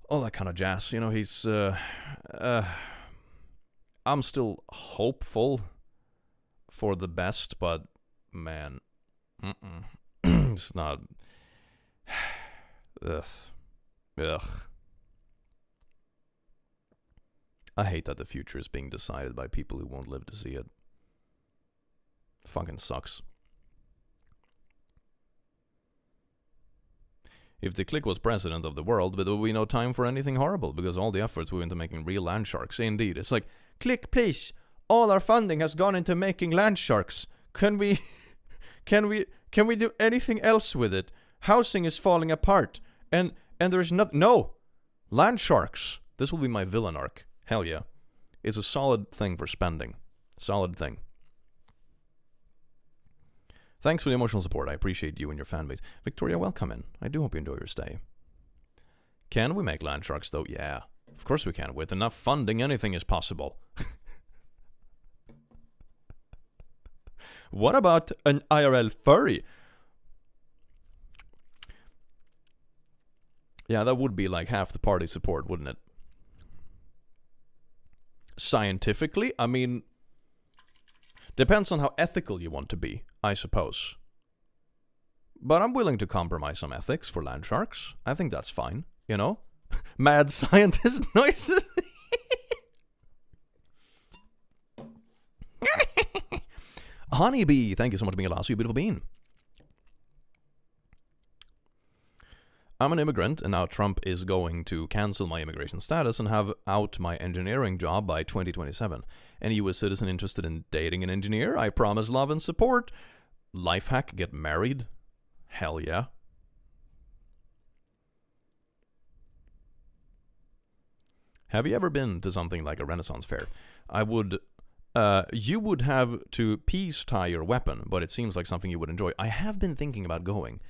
Speaker 2: all that kind of jazz. You know, he's, I'm still hopeful for the best, but, man, it's not... Ugh. I hate that the future is being decided by people who won't live to see it. Fucking sucks. If the click was president of the world, there would be no time for anything horrible, because all the efforts went into making real land sharks. Indeed, it's like, click please, all our funding has gone into making land sharks. Can we do anything else with it? Housing is falling apart. And there's no land sharks. This will be my villain arc. Hell yeah. It's a solid thing for spending. Solid thing. Thanks for the emotional support. I appreciate you and your fan base. Victoria, welcome in. I do hope you enjoy your stay. Can we make land sharks though? Yeah. Of course we can. With enough funding, anything is possible. What about an IRL furry? Yeah, that would be like half the party support, wouldn't it? Scientifically, I mean, depends on how ethical you want to be, I suppose. But I'm willing to compromise some ethics for land sharks. I think that's fine, you know? Mad scientist noises. Honeybee, thank you so much for being a lasso, you beautiful bean. I'm an immigrant, and now Trump is going to cancel my immigration status and have out my engineering job by 2027. Any U.S. citizen interested in dating an engineer? I promise love and support. Life hack, get married? Hell yeah. Have you ever been to something like a Renaissance fair? You would have to peace tie your weapon, but it seems like something you would enjoy. I have been thinking about going.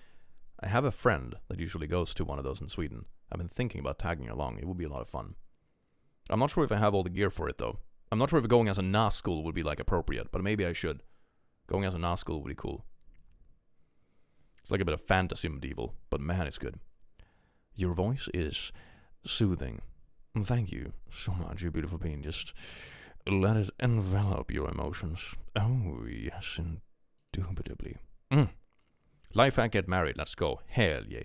Speaker 2: I have a friend that usually goes to one of those in Sweden. I've been thinking about tagging along. It would be a lot of fun. I'm not sure if I have all the gear for it, though. I'm not sure if going as a Nazgul would be, like, appropriate, but maybe I should. Going as a Nazgul would be cool. It's like a bit of fantasy medieval, but man, it's good. Your voice is soothing. Thank you so much, you beautiful being. Just let it envelop your emotions. Oh, yes, indubitably. Life hack, get married. Let's go. Hell yeah.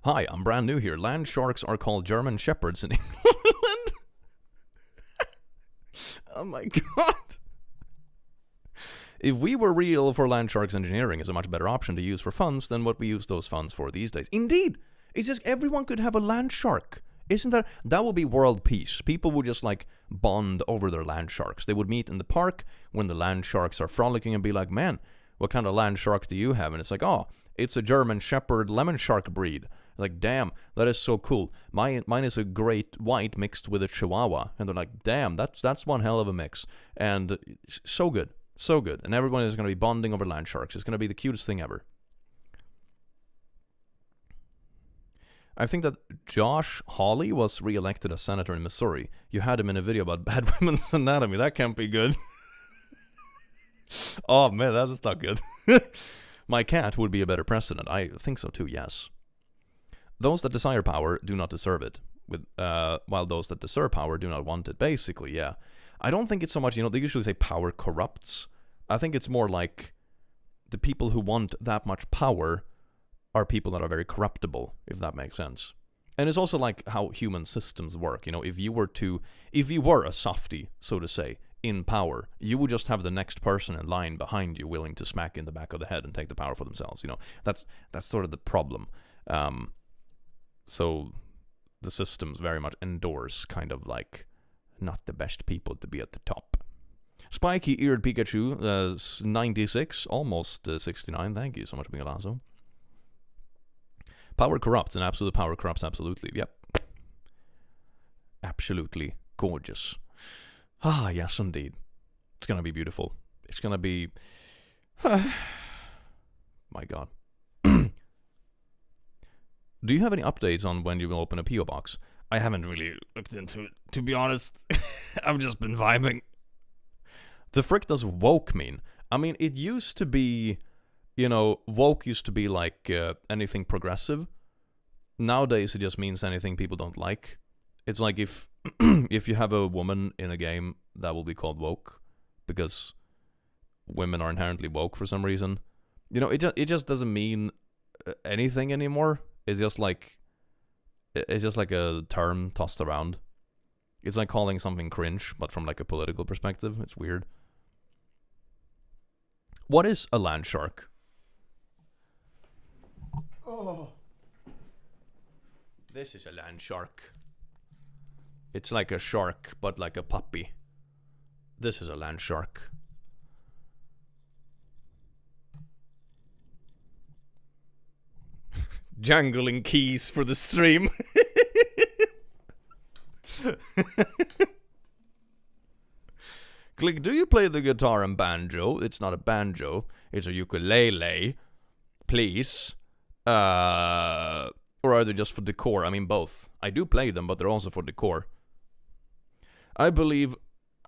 Speaker 2: Hi, I'm brand new here. Land sharks are called German shepherds in England. Oh my god. If we were real for land sharks, engineering is a much better option to use for funds than what we use those funds for these days. Indeed. It's just everyone could have a land shark. Isn't that would be world peace. People would just like bond over their land sharks. They would meet in the park when the land sharks are frolicking and be like, man, what kind of land shark do you have? And it's like, oh, it's a German Shepherd lemon shark breed. Like, damn, that is so cool. Mine is a great white mixed with a Chihuahua. And they're like, damn, that's one hell of a mix. And it's so good. So good. And everyone is going to be bonding over land sharks. It's going to be the cutest thing ever. I think that Josh Hawley was re-elected as senator in Missouri. You had him in a video about bad women's anatomy. That can't be good. Oh, man, that's not good. My cat would be a better president. I think so, too, yes. Those that desire power do not deserve it, while those that deserve power do not want it. Basically, yeah. I don't think it's so much, they usually say power corrupts. I think it's more like the people who want that much power are people that are very corruptible, if that makes sense. And it's also like how human systems work. If you were a softie, so to say, in power, you would just have the next person in line behind you willing to smack in the back of the head and take the power for themselves. That's sort of the problem. So the systems very much endorse kind of like not the best people to be at the top. Spiky-eared Pikachu, 96, almost 69. Thank you so much, Miguelazo. Power corrupts, and absolute power corrupts absolutely. Yep. Absolutely gorgeous. Ah, yes, indeed. It's going to be beautiful. It's going to be... My God. Do you have any updates on when you will open a P.O. box? I haven't really looked into it, to be honest. I've just been vibing. The frick does woke mean? I mean, it used to be... woke used to be like anything progressive. Nowadays, it just means anything people don't like. It's like if if you have a woman in a game, that will be called woke, because women are inherently woke for some reason. It just doesn't mean anything anymore. It's just like a term tossed around. It's like calling something cringe, but from like a political perspective. It's weird. What is a land shark? Oh. This is a land shark. It's like a shark, but like a puppy. This is a land shark. Jangling keys for the stream. Click, do you play the guitar and banjo? It's not a banjo, it's a ukulele. Please. Or are they just for decor? I mean, both. I do play them, but they're also for decor. I believe...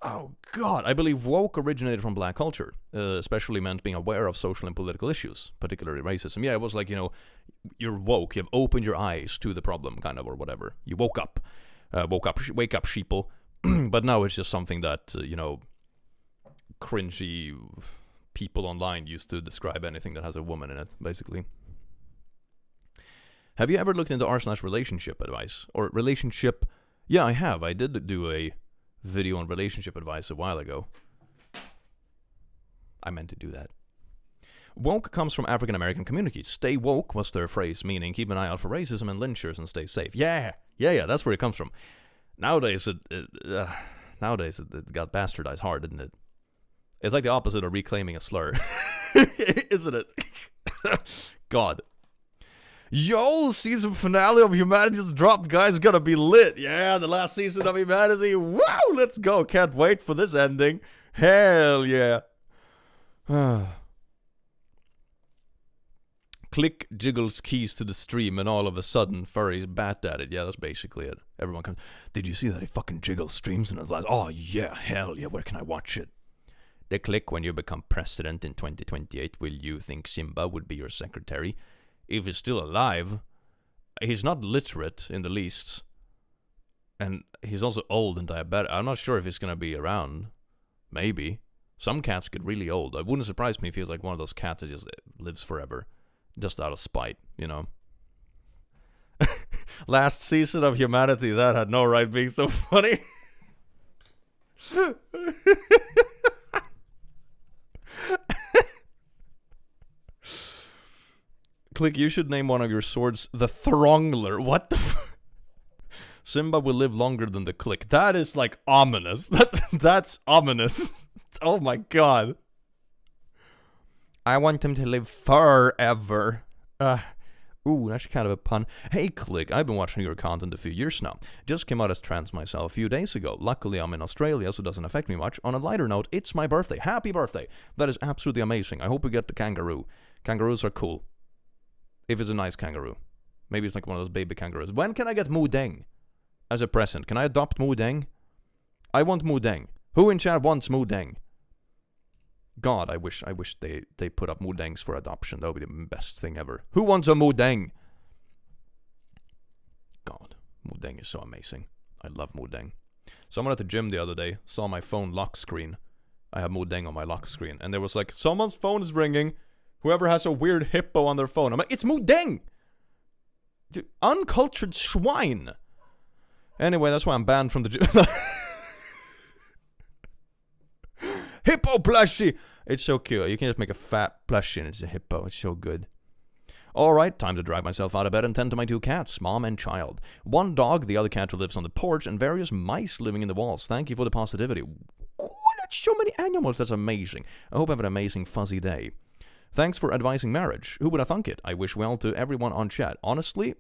Speaker 2: Oh, God. I believe woke originated from black culture. Especially meant being aware of social and political issues. Particularly racism. Yeah, it was like, you know, you're woke. You've opened your eyes to the problem, kind of, or whatever. You woke up. Wake up, sheeple. But now it's just something that, you know, cringy people online used to describe anything that has a woman in it, basically. Have you ever looked into r/relationship advice? Or relationship... Yeah, I have. I did do a video on relationship advice a while ago. I meant to do that. Woke comes from African American communities. Stay woke was their phrase, meaning keep an eye out for racism and lynchers and stay safe. Yeah, that's where it comes from. Nowadays it got bastardized hard, didn't it? It's like the opposite of reclaiming a slur. Isn't it? God. Yo, season finale of Humanity just dropped, guys. Gonna be lit. Yeah, the last season of Humanity. Wow, let's go. Can't wait for this ending. Hell yeah. Click jiggles keys to the stream, and all of a sudden, furries bat at it. Yeah, that's basically it. Everyone comes, did you see that he fucking jiggles streams? And it's like, oh yeah, hell yeah, where can I watch it? The click, when you become president in 2028, will you think Simba would be your secretary? If he's still alive, he's not literate in the least. And he's also old and diabetic. I'm not sure if he's gonna be around. Maybe. Some cats get really old. It wouldn't surprise me if he was like one of those cats that just lives forever. Just out of spite, you know. Last season of Humanity, that had no right being so funny. Click, you should name one of your swords the Throngler. What the Simba will live longer than the Click. That is like ominous. That's ominous. Oh my god. I want him to live forever. Ooh, that's kind of a pun. Hey Click, I've been watching your content a few years now. Just came out as trans myself a few days ago. Luckily I'm in Australia, so it doesn't affect me much. On a lighter note, it's my birthday. Happy birthday. That is absolutely amazing. I hope we get the kangaroo. Kangaroos are cool. If it's a nice kangaroo. Maybe it's like one of those baby kangaroos. When can I get Moodeng as a present? Can I adopt Moodeng? I want Moodeng. Who in chat wants Moodeng? God, I wish they put up Moodengs for adoption. That would be the best thing ever. Who wants a Moodeng? God, Moodeng is so amazing. I love Moodeng. Someone at the gym the other day saw my phone lock screen. I have Moodeng on my lock screen. And there was like, someone's phone is ringing. Whoever has a weird hippo on their phone. I'm like, it's Moodeng! Dude, uncultured swine! Anyway, that's why I'm banned from the gym. Hippo plushie! It's so cute. You can just make a fat plushie and it's a hippo. It's so good. Alright, time to drag myself out of bed and tend to my two cats, mom and child. One dog, the other cat who lives on the porch, and various mice living in the walls. Thank you for the positivity. Oh, that's so many animals. That's amazing. I hope I have an amazing fuzzy day. Thanks for advising marriage. Who would have thunk it? I wish well to everyone on chat. Honestly,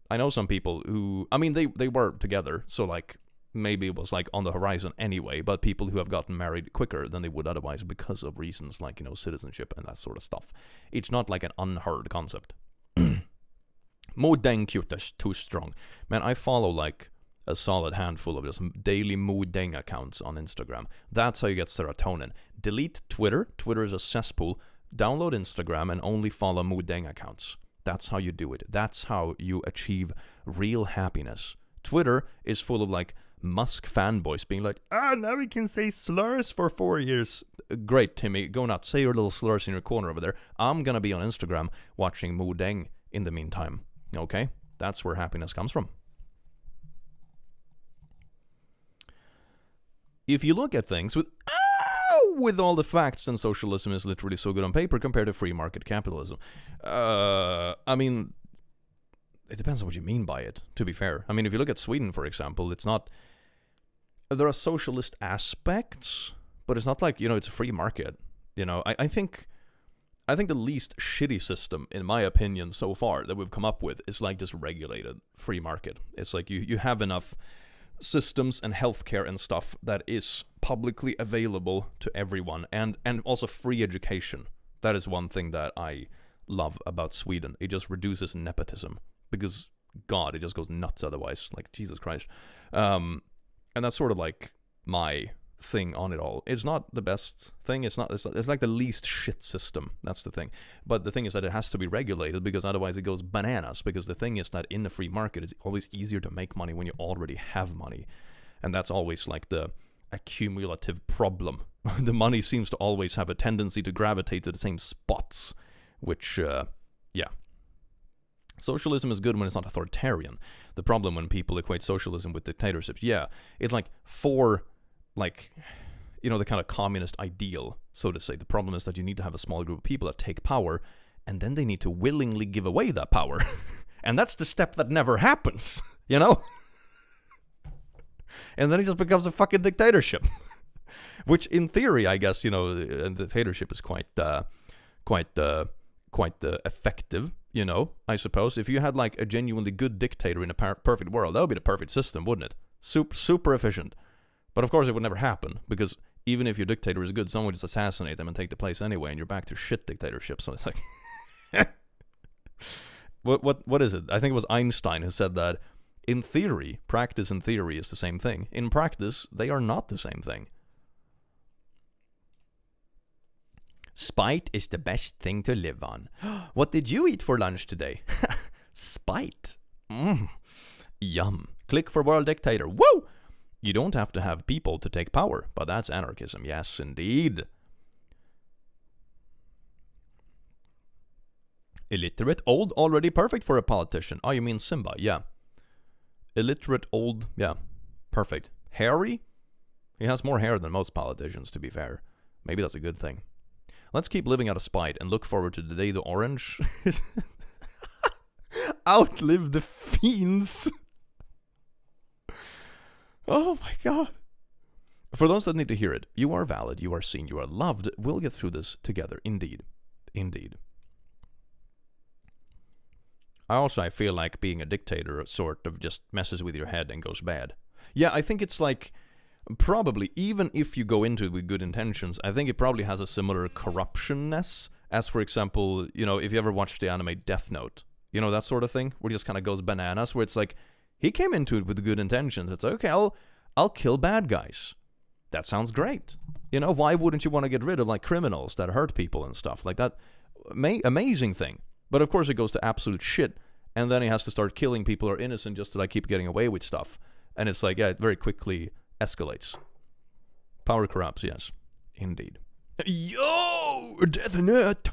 Speaker 2: I know some people who... I mean, they were together, so like... Maybe it was like on the horizon anyway, but people who have gotten married quicker than they would otherwise because of reasons like, you know, citizenship and that sort of stuff. It's not like an unheard concept. Moodeng cute, that's too strong. Man, I follow like a solid handful of just daily Moodeng accounts on Instagram. That's how you get serotonin. Delete Twitter. Twitter is a cesspool. Download Instagram and only follow Moodeng accounts. That's how you do it. That's how you achieve real happiness. Twitter is full of like Musk fanboys being like, now we can say slurs for 4 years. Great, Timmy, go nuts. Say your little slurs in your corner over there. I'm gonna be on Instagram watching Moodeng in the meantime. Okay? That's where happiness comes from. If you look at things with all the facts, then socialism is literally so good on paper compared to free market capitalism. I mean, it depends on what you mean by it, to be fair. I mean, if you look at Sweden, for example, it's not... There are socialist aspects, but it's not like, you know, it's a free market. You know, I think I think the least shitty system, in my opinion, so far that we've come up with is like just regulated free market. It's like you have enough systems and healthcare and stuff that is publicly available to everyone, and also free education. That is one thing that I love about Sweden. It just reduces nepotism, because God, it just goes nuts otherwise. Like, Jesus Christ. And that's sort of like my thing on it all. It's not the best thing. It's like the least shit system. That's the thing. But the thing is that it has to be regulated, because otherwise it goes bananas. Because the thing is that in the free market, it's always easier to make money when you already have money. And that's always like the accumulative problem. The money seems to always have a tendency to gravitate to the same spots, which, yeah. Socialism is good when it's not authoritarian. The problem when people equate socialism with dictatorships, yeah, it's like for, like, you know, the kind of communist ideal, so to say. The problem is that you need to have a small group of people that take power, and then they need to willingly give away that power. And that's the step that never happens, you know? And then it just becomes a fucking dictatorship. Which, in theory, I guess, you know, a dictatorship is quite effective, you know, I suppose. If you had, like, a genuinely good dictator in a perfect world, that would be the perfect system, wouldn't it? Super efficient. But of course it would never happen, because even if your dictator is good, someone would just assassinate them and take the place anyway, and you're back to shit dictatorship. So it's like... What is it? I think it was Einstein who said that, in theory, practice and theory is the same thing. In practice, they are not the same thing. Spite is the best thing to live on. What did you eat for lunch today? Spite. Yum. Click for world dictator. Woo! You don't have to have people to take power, but that's anarchism. Yes, indeed. Illiterate old, already perfect for a politician. Oh, you mean Simba? Yeah. Illiterate old, yeah. Perfect. Hairy? He has more hair than most politicians, to be fair. Maybe that's a good thing. Let's keep living out of spite and look forward to the day the orange outlive the fiends. Oh my God. For those that need to hear it, you are valid, you are seen, you are loved. We'll get through this together. Indeed. Indeed. I feel like being a dictator sort of just messes with your head and goes bad. Yeah, I think it's like, probably, even if you go into it with good intentions, I think it probably has a similar corruptionness as, for example, you know, if you ever watched the anime Death Note, you know, that sort of thing, where it just kind of goes bananas, where it's like, he came into it with good intentions. It's okay, I'll kill bad guys. That sounds great. You know, why wouldn't you want to get rid of, like, criminals that hurt people and stuff like that? Amazing thing. But of course it goes to absolute shit, and then he has to start killing people who are innocent just to, like, keep getting away with stuff. And it's like, yeah, it very quickly escalates. Power corrupts, yes. Indeed. Yo! Death Note!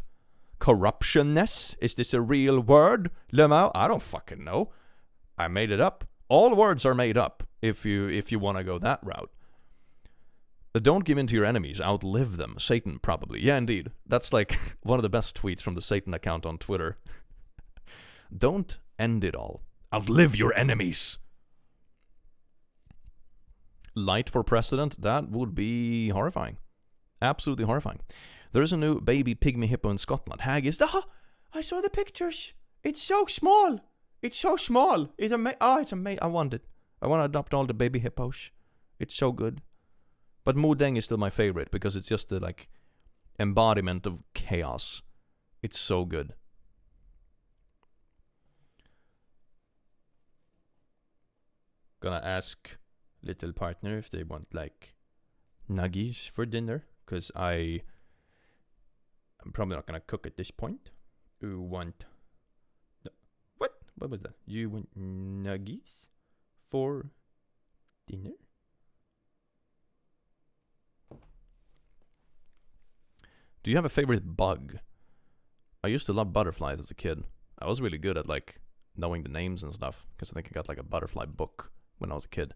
Speaker 2: Corruptionness? Is this a real word, Lemao? I don't fucking know. I made it up. All words are made up, if you want to go that route. Don't give in to your enemies, outlive them. Satan, probably. Yeah, indeed. That's like one of the best tweets from the Satan account on Twitter. Don't end it all. Outlive your enemies. Light for president? That would be horrifying. Absolutely horrifying. There's a new baby pygmy hippo in Scotland. Haggis. I saw the pictures. It's so small. It's so small. It's amazing. I want it. I want to adopt all the baby hippos. It's so good. But Modeng is still my favorite because it's just the, like, embodiment of chaos. It's so good. Gonna ask little partner if they want, like, nuggies for dinner, because I'm probably not gonna cook at this point. You want... What was that? You want nuggies for dinner? Do you have a favorite bug? I used to love butterflies as a kid. I was really good at, like, knowing the names and stuff, because I think I got, like, a butterfly book when I was a kid.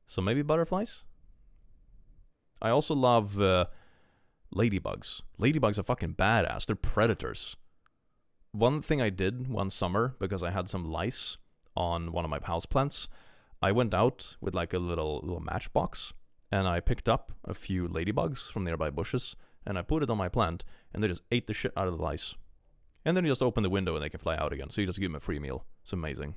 Speaker 2: So maybe butterflies? I also love ladybugs. Ladybugs are fucking badass. They're predators. One thing I did one summer, because I had some lice on one of my houseplants, I went out with, like, a little matchbox, and I picked up a few ladybugs from nearby bushes, and I put it on my plant, and they just ate the shit out of the lice. And then you just open the window and they can fly out again. So you just give them a free meal. It's amazing.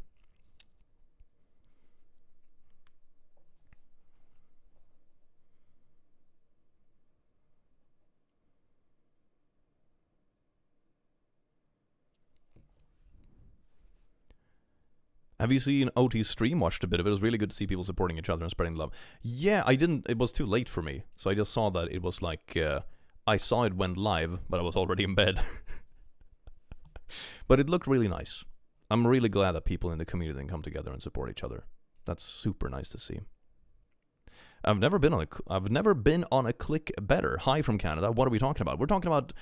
Speaker 2: Have you seen OT's stream? Watched a bit of it. It was really good to see people supporting each other and spreading love. Yeah, I didn't. It was too late for me. So I just saw that it was like, I saw it went live, but I was already in bed. But it looked really nice. I'm really glad that people in the community can come together and support each other. That's super nice to see. I've never been on a click better. Hi from Canada. What are we talking about? We're talking about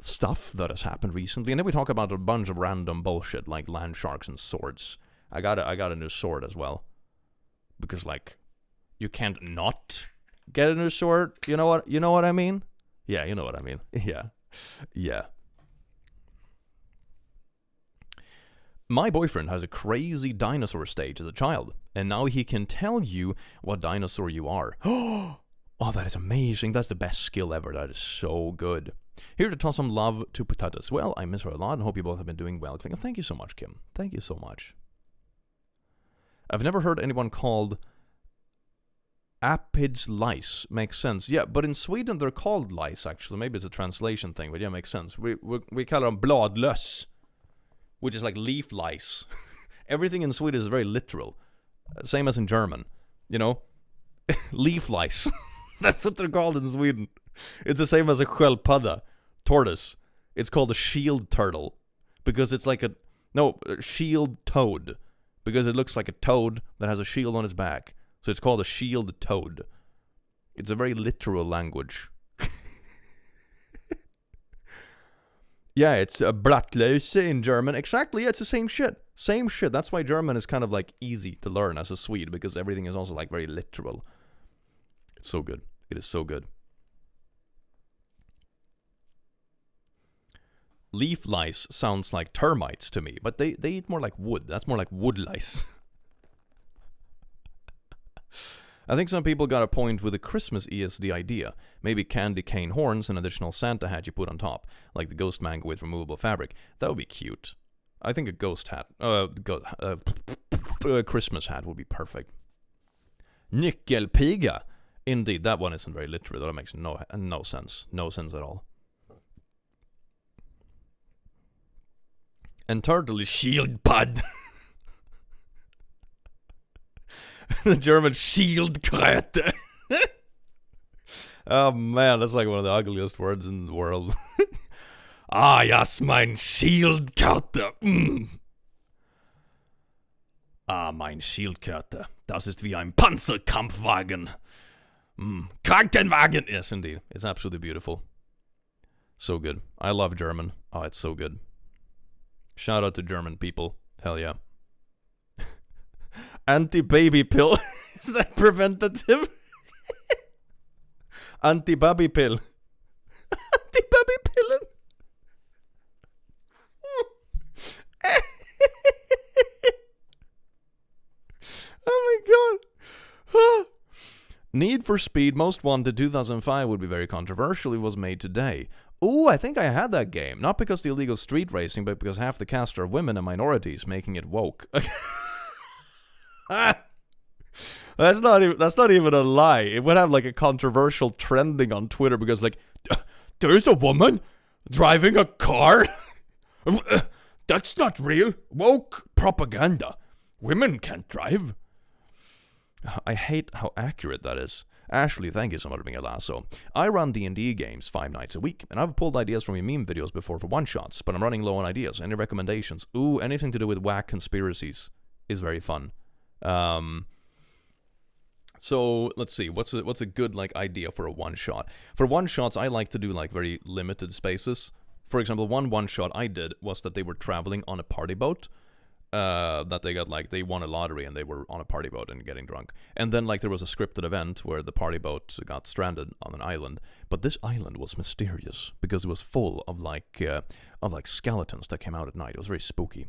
Speaker 2: stuff that has happened recently, and then we talk about a bunch of random bullshit like land sharks and swords. I got a new sword as well, because like you can't not get a new sword. You know what I mean? Yeah, you know what I mean. Yeah. My boyfriend has a crazy dinosaur stage as a child, and now he can tell you what dinosaur you are. Oh, that is amazing. That's the best skill ever. That is so good. Here to toss some love to Potatoes. Well, I miss her a lot and hope you both have been doing well. Thank you so much, Kim. Thank you so much. I've never heard anyone called aphids lice. Makes sense. Yeah, but in Sweden they're called lice, actually. Maybe it's a translation thing, but yeah, makes sense. We call them bladlöss, which is like leaf lice. Everything in Sweden is very literal. Same as in German. You know? Leaf lice. That's what they're called in Sweden. It's the same as a sköldpadda, tortoise. It's called a shield turtle because it's like a shield toad, because it looks like a toad that has a shield on its back. So it's called a shield toad. It's a very literal language. Yeah, it's a brattlöse in German. Exactly, yeah, it's the same shit. Same shit. That's why German is kind of like easy to learn as a Swede, because everything is also like very literal. It's so good. It is so good. Leaf lice sounds like termites to me, but they eat more like wood. That's more like wood lice. I think some people got a point with the Christmas ESD idea. Maybe candy cane horns and additional Santa hat you put on top, like the ghost mango with removable fabric. That would be cute. I think a ghost hat, Christmas hat would be perfect. Nyckelpiga. Indeed, that one isn't very literal. That makes no sense. No sense at all. And turtle is shieldpad. The German Schildkröte. Oh man, that's like one of the ugliest words in the world. Ah, yes, mein Schildkröte. Ah, mein Schildkröte. Das ist wie ein Panzerkampfwagen. Krankenwagen. Yes, indeed. It's absolutely beautiful. So good. I love German. Oh, it's so good. Shout out to German people. Hell yeah. Anti-baby pill. Is that preventative? Anti-baby pill. Anti-baby pillen. Oh my god. Need for Speed Most Wanted 2005 would be very controversial. It was made today. Ooh, I think I had that game. Not because the illegal street racing, but because half the cast are women and minorities, making it woke. That's not even a lie. It would have like a controversial trending on Twitter because like, there's a woman driving a car? That's not real. Woke propaganda. Women can't drive. I hate how accurate that is. Ashley, thank you so much for being a lasso. I run D&D games 5 nights a week, and I've pulled ideas from your meme videos before for one-shots, but I'm running low on ideas. Any recommendations? Ooh, anything to do with whack conspiracies is very fun. So let's see, what's a good like idea for a one-shot? For one-shots, I like to do like very limited spaces. For example, one-shot I did was that they were traveling on a party boat. That they got like, they won a lottery and they were on a party boat and getting drunk. And then like there was a scripted event where the party boat got stranded on an island. But this island was mysterious because it was full of like skeletons that came out at night. It was very spooky.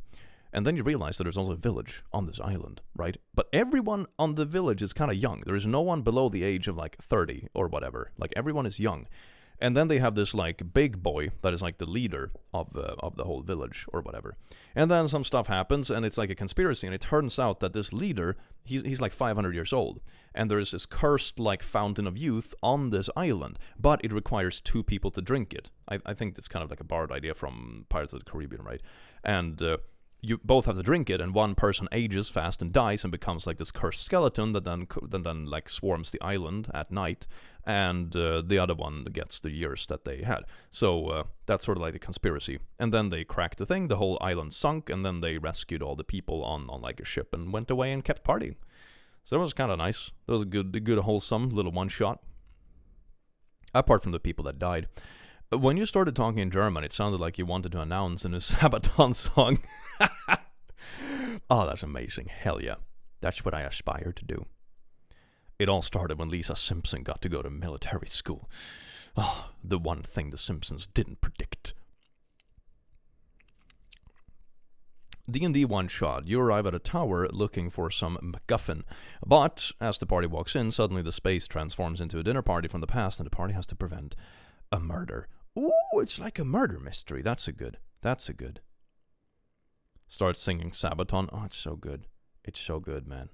Speaker 2: And then you realize that there's also a village on this island, right? But everyone on the village is kind of young. There is no one below the age of like 30 or whatever. Like everyone is young. And then they have this like big boy that is like the leader of the whole village or whatever. And then some stuff happens, and it's like a conspiracy, and it turns out that this leader, he's like 500 years old, and there is this cursed like fountain of youth on this island, but it requires 2 people to drink it. I think that's kind of like a borrowed idea from Pirates of the Caribbean, right? And you both have to drink it, and one person ages fast and dies and becomes like this cursed skeleton that then like swarms the island at night, and the other one gets the years that they had. So that's sort of like the conspiracy. And then they cracked the thing, the whole island sunk, and then they rescued all the people on like a ship and went away and kept partying. So that was kind of nice. That was a good wholesome little one-shot. Apart from the people that died. When you started talking in German, it sounded like you wanted to announce in a Sabaton song. Oh, that's amazing. Hell yeah. That's what I aspire to do. It all started when Lisa Simpson got to go to military school. Oh, the one thing the Simpsons didn't predict. D&D one-shot. You arrive at a tower looking for some MacGuffin. But, as the party walks in, suddenly the space transforms into a dinner party from the past, and the party has to prevent a murder. Ooh, it's like a murder mystery. That's a good. Start singing Sabaton. Oh, it's so good. It's so good, man.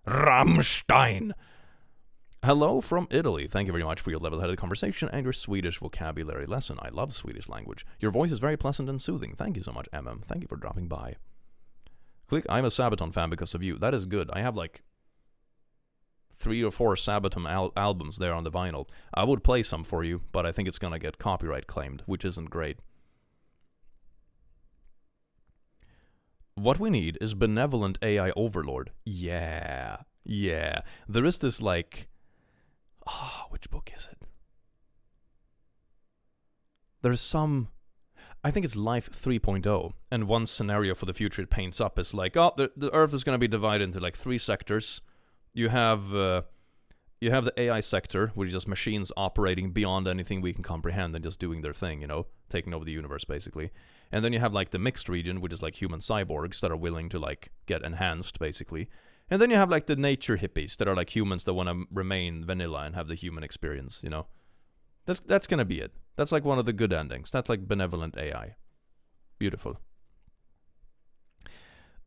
Speaker 2: Rammstein! Hello from Italy. Thank you very much for your level-headed conversation and your Swedish vocabulary lesson. I love Swedish language. Your voice is very pleasant and soothing. Thank you so much, MM. Thank you for dropping by. Click, I'm a Sabaton fan because of you. That is good. I have like 3 or 4 Sabaton albums there on the vinyl. I would play some for you, but I think it's gonna get copyright claimed, which isn't great. What we need is benevolent AI overlord. Yeah. There is this like... which book is it? There's some... I think it's Life 3.0, and one scenario for the future it paints up is like, the Earth is gonna be divided into like 3 sectors. You have the AI sector, which is just machines operating beyond anything we can comprehend and just doing their thing, you know, taking over the universe, basically. And then you have, like, the mixed region, which is, like, human cyborgs that are willing to, like, get enhanced, basically. And then you have, like, the nature hippies that are, like, humans that want to remain vanilla and have the human experience, you know. That's gonna be it. That's, like, one of the good endings. That's, like, benevolent AI. Beautiful.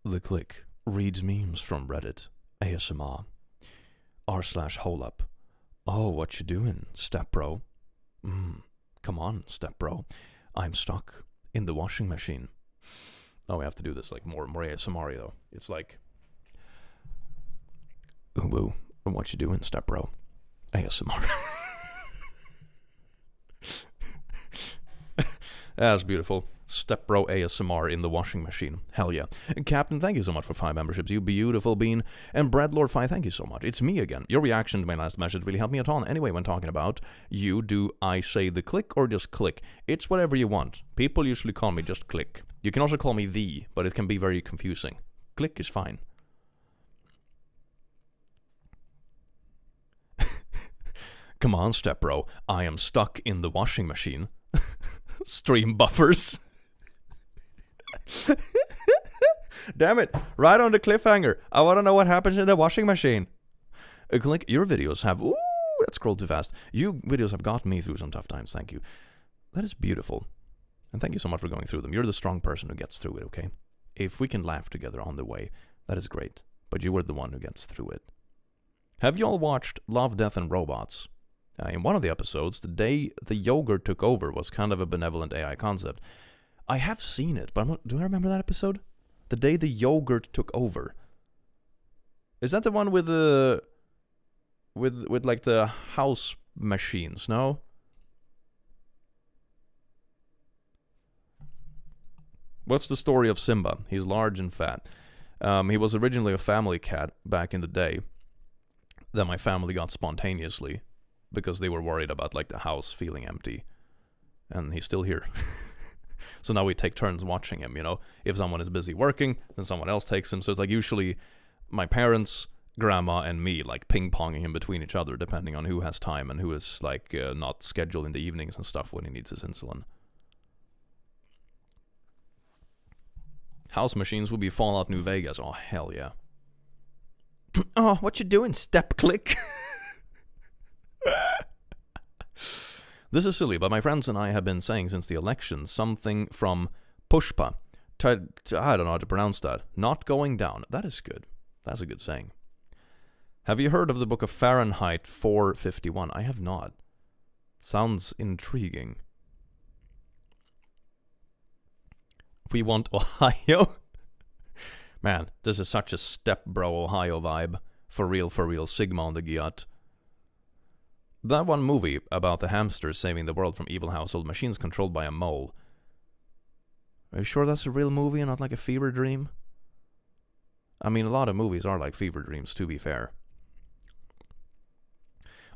Speaker 2: The Click reads memes from Reddit. ASMR. r/holeup. Oh, what you doing, step bro? Come on, step bro. I'm stuck in the washing machine. Oh, we have to do this like more ASMR though. It's like, ooh, what you doing, step bro? ASMR. That's beautiful. Step bro ASMR in the washing machine. Hell yeah. Captain, thank you so much for 5 memberships, you beautiful bean. And Breadlord 5, thank you so much. It's me again. Your reaction to my last message really helped me a ton. Anyway, when talking about you, do I say the click or just click? It's whatever you want. People usually call me just click. You can also call me the, but it can be very confusing. Click is fine. Come on, step bro. I am stuck in the washing machine. Stream buffers. Damn it, right on the cliffhanger. I want to know what happens in the washing machine. Click, your videos have... Ooh, that scrolled too fast. You videos have gotten me through some tough times, thank you. That is beautiful. And thank you so much for going through them. You're the strong person who gets through it, okay? If we can laugh together on the way, that is great. But you were the one who gets through it. Have you all watched Love, Death, and Robots? In one of the episodes, the day the yogurt took over was kind of a benevolent AI concept. I have seen it, but do I remember that episode? The day the yogurt took over. Is that the one with the... with like the house machines, no? What's the story of Simba? He's large and fat. He was originally a family cat back in the day. Then my family got spontaneously because they were worried about like the house feeling empty. And he's still here. So now we take turns watching him, you know. If someone is busy working, then someone else takes him. So it's like usually my parents, grandma, and me like ping-ponging him between each other depending on who has time and who is like not scheduled in the evenings and stuff when he needs his insulin. House machines will be Fallout New Vegas. Oh, hell yeah. Oh, what you doing, step click? This is silly, but my friends and I have been saying since the election something from Pushpa. I don't know how to pronounce that. Not going down. That is good. That's a good saying. Have you heard of the book of Fahrenheit 451? I have not. Sounds intriguing. We want Ohio. Man, this is such a step bro Ohio vibe. For real, Sigma on the Giat. That one movie about the hamsters saving the world from evil household machines controlled by a mole. Are you sure that's a real movie and not like a fever dream? I mean, a lot of movies are like fever dreams, to be fair.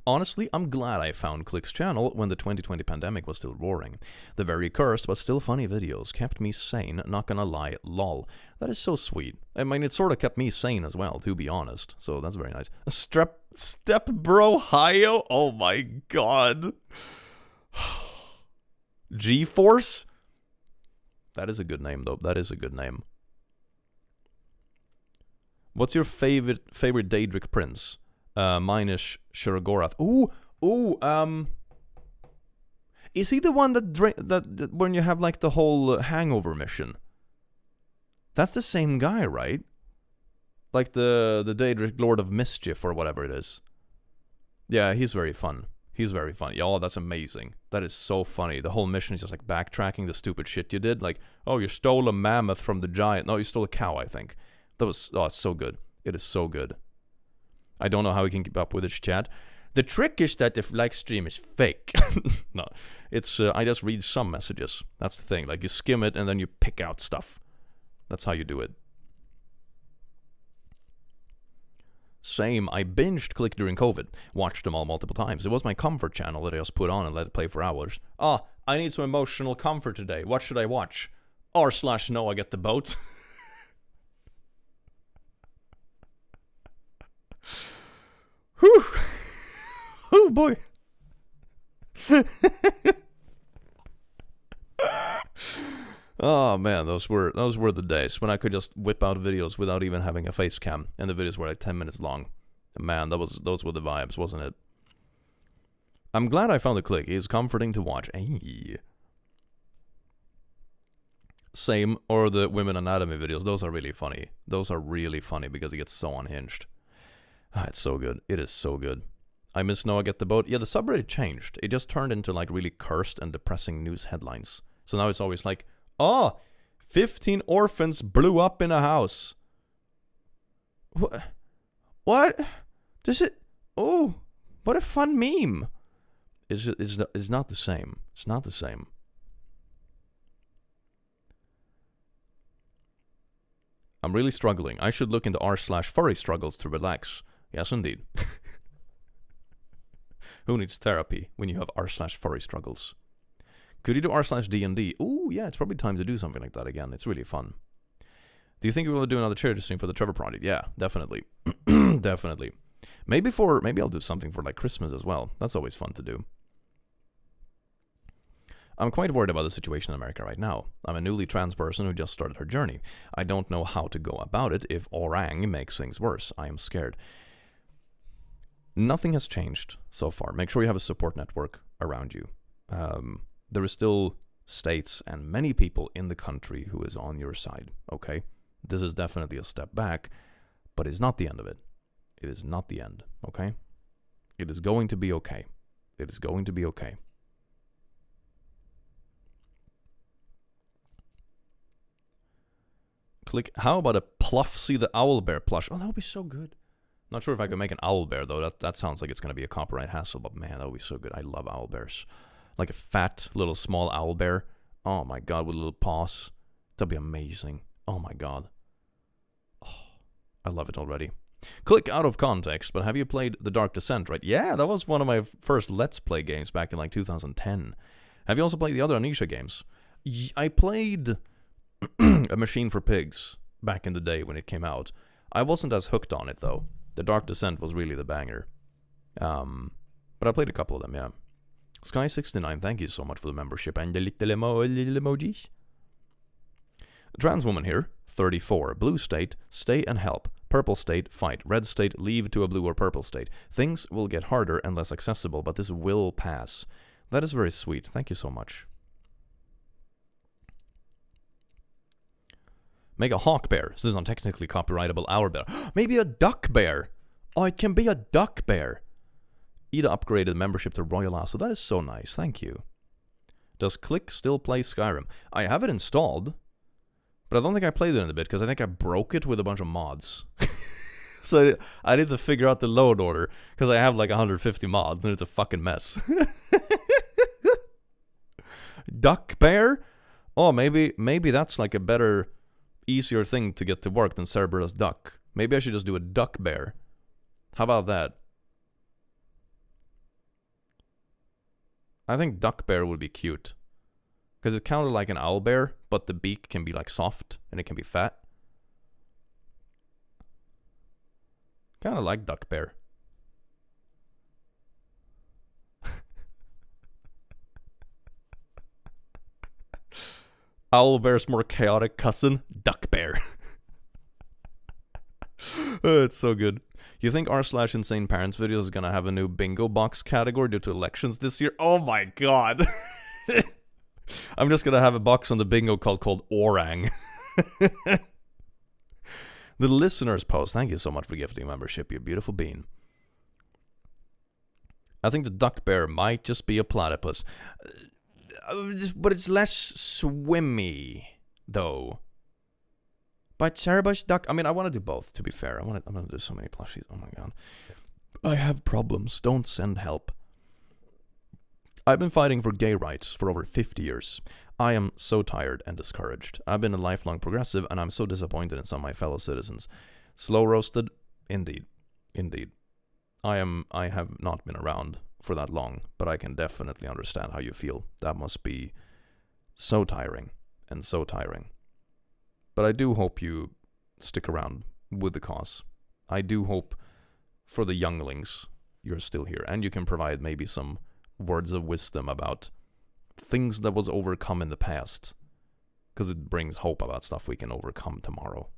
Speaker 2: Honestly, I'm glad I found Click's channel when the 2020 pandemic was still roaring. The very cursed but still funny videos kept me sane, not gonna lie, lol. That is so sweet. I mean, it sort of kept me sane as well, to be honest, so that's very nice. Step Bro Ohio? Oh my god. G-Force? That is a good name, though. That is a good name. What's your favorite Daedric prince? Mine is Shiragorath. Is he the one that when you have like the whole hangover mission? That's the same guy, right? Like the Daedric Lord of Mischief or whatever it is. Yeah, he's very fun. He's very funny. Oh, that's amazing. That is so funny. The whole mission is just like backtracking the stupid shit you did. Like, oh, you stole a mammoth from the giant. No, you stole a cow, I think. That was, oh, it's so good. It is so good. I don't know how we can keep up with this chat. The trick is that the like stream is fake. No, it's I just read some messages. That's the thing. Like you skim it and then you pick out stuff. That's how you do it. Same. I binged Click during COVID. Watched them all multiple times. It was my comfort channel that I just put on and let it play for hours. Ah, I need some emotional comfort today. What should I watch? r/no I get the boat. Whew. Oh boy. Oh man, those were the days when I could just whip out videos without even having a face cam, and the videos were like 10 minutes long. Man, those were the vibes, wasn't it? I'm glad I found the Click. It's comforting to watch. Ay. Same, or the women anatomy videos. Those are really funny. Those are really funny because it gets so unhinged. Ah, it's so good. It is so good. I miss Noah Get the Boat. Yeah, the subreddit changed. It just turned into like really cursed and depressing news headlines. So now it's always like, oh, 15 orphans blew up in a house. What? Does it? Oh, what a fun meme. It's not the same. It's not the same. I'm really struggling. I should look into r/furry struggles to relax. Yes, indeed. Who needs therapy when you have r/furry struggles? Could you do r/D&D? Ooh, yeah, it's probably time to do something like that again. It's really fun. Do you think we will do another charity stream for the Trevor Project? Yeah, definitely. Definitely. Maybe I'll do something for like Christmas as well. That's always fun to do. I'm quite worried about the situation in America right now. I'm a newly trans person who just started her journey. I don't know how to go about it if orang makes things worse. I am scared. Nothing has changed so far. Make sure you have a support network around you. There are still states and many people in the country who is on your side, okay? This is definitely a step back, but it's not the end of it. It is not the end, okay? It is going to be okay. It is going to be okay. Click, how about a Pluffsy the Owlbear plush? Oh, that would be so good. Not sure if I could make an owlbear, though. That sounds like it's going to be a copyright hassle, but man, that would be so good. I love owlbears. Like a fat, little, small owlbear. Oh my god, with little paws. That'd be amazing. Oh my god. Oh, I love it already. Click, out of context, but have you played The Dark Descent, right? Yeah, that was one of my first Let's Play games back in like 2010. Have you also played the other Anisha games? I played A Machine for Pigs back in the day when it came out. I wasn't as hooked on it, though. The Dark Descent was really the banger. But I played a couple of them, yeah. Sky69, thank you so much for the membership and the little emojis. Trans woman here, 34. Blue state, stay and help. Purple state, fight. Red state, leave to a blue or purple state. Things will get harder and less accessible, but this will pass. That is very sweet. Thank you so much. Make a hawk bear. This is not technically copyrightable owlbear. Maybe a duck bear. Oh, it can be a duck bear. Ida upgraded membership to Royal Lasso. That is so nice. Thank you. Does Click still play Skyrim? I have it installed, but I don't think I played it in a bit because I think I broke it with a bunch of mods. So I need to figure out the load order because I have like 150 mods and it's a fucking mess. Duck bear? Oh, maybe that's like a better, easier thing to get to work than Cerberus duck. Maybe I should just do a duck bear. How about that? I think duck bear would be cute. Because it's kind of like an owl bear, but the beak can be like soft and it can be fat. Kind of like duck bear. Owl bear's more chaotic cousin, duck bear. Oh, it's so good. You think r/insane parents videos is gonna have a new bingo box category due to elections this year? Oh my god. I'm just gonna have a box on the bingo called Orang. The listeners post. Thank you so much for gifting membership, you beautiful bean. I think the duck bear might just be a platypus. But it's less swimmy, though. But Cerberus duck, I mean, I want to do both, to be fair. I'm going to do so many plushies. Oh my god. I have problems. Don't send help. I've been fighting for gay rights for over 50 years. I am so tired and discouraged. I've been a lifelong progressive, and I'm so disappointed in some of my fellow citizens. Slow roasted? Indeed. Indeed. I have not been around for that long, but I can definitely understand how you feel. That must be so tiring, and so tiring. But I do hope you stick around with the cause. I do hope for the younglings you're still here, and you can provide maybe some words of wisdom about things that was overcome in the past, because it brings hope about stuff we can overcome tomorrow.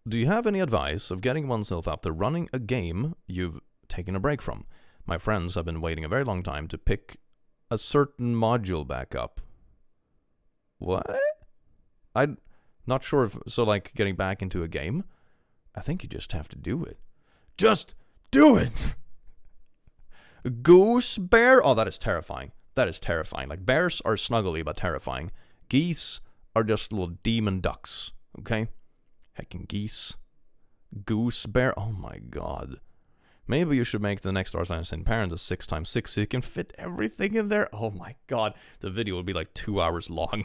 Speaker 2: Do you have any advice of getting oneself up to running a game you've taken a break from? My friends have been waiting a very long time to pick a certain module back up. What? I'm not sure if, so like getting back into a game? I think you just have to do it. Just do it! Goose bear? Oh, that is terrifying. That is terrifying. Like, bears are snuggly but terrifying. Geese are just little demon ducks, okay? Heckin' geese. Goose bear? Oh my god. Maybe you should make the next r/insane parents a 6x6 so you can fit everything in there. Oh my god. The video would be like 2 hours long.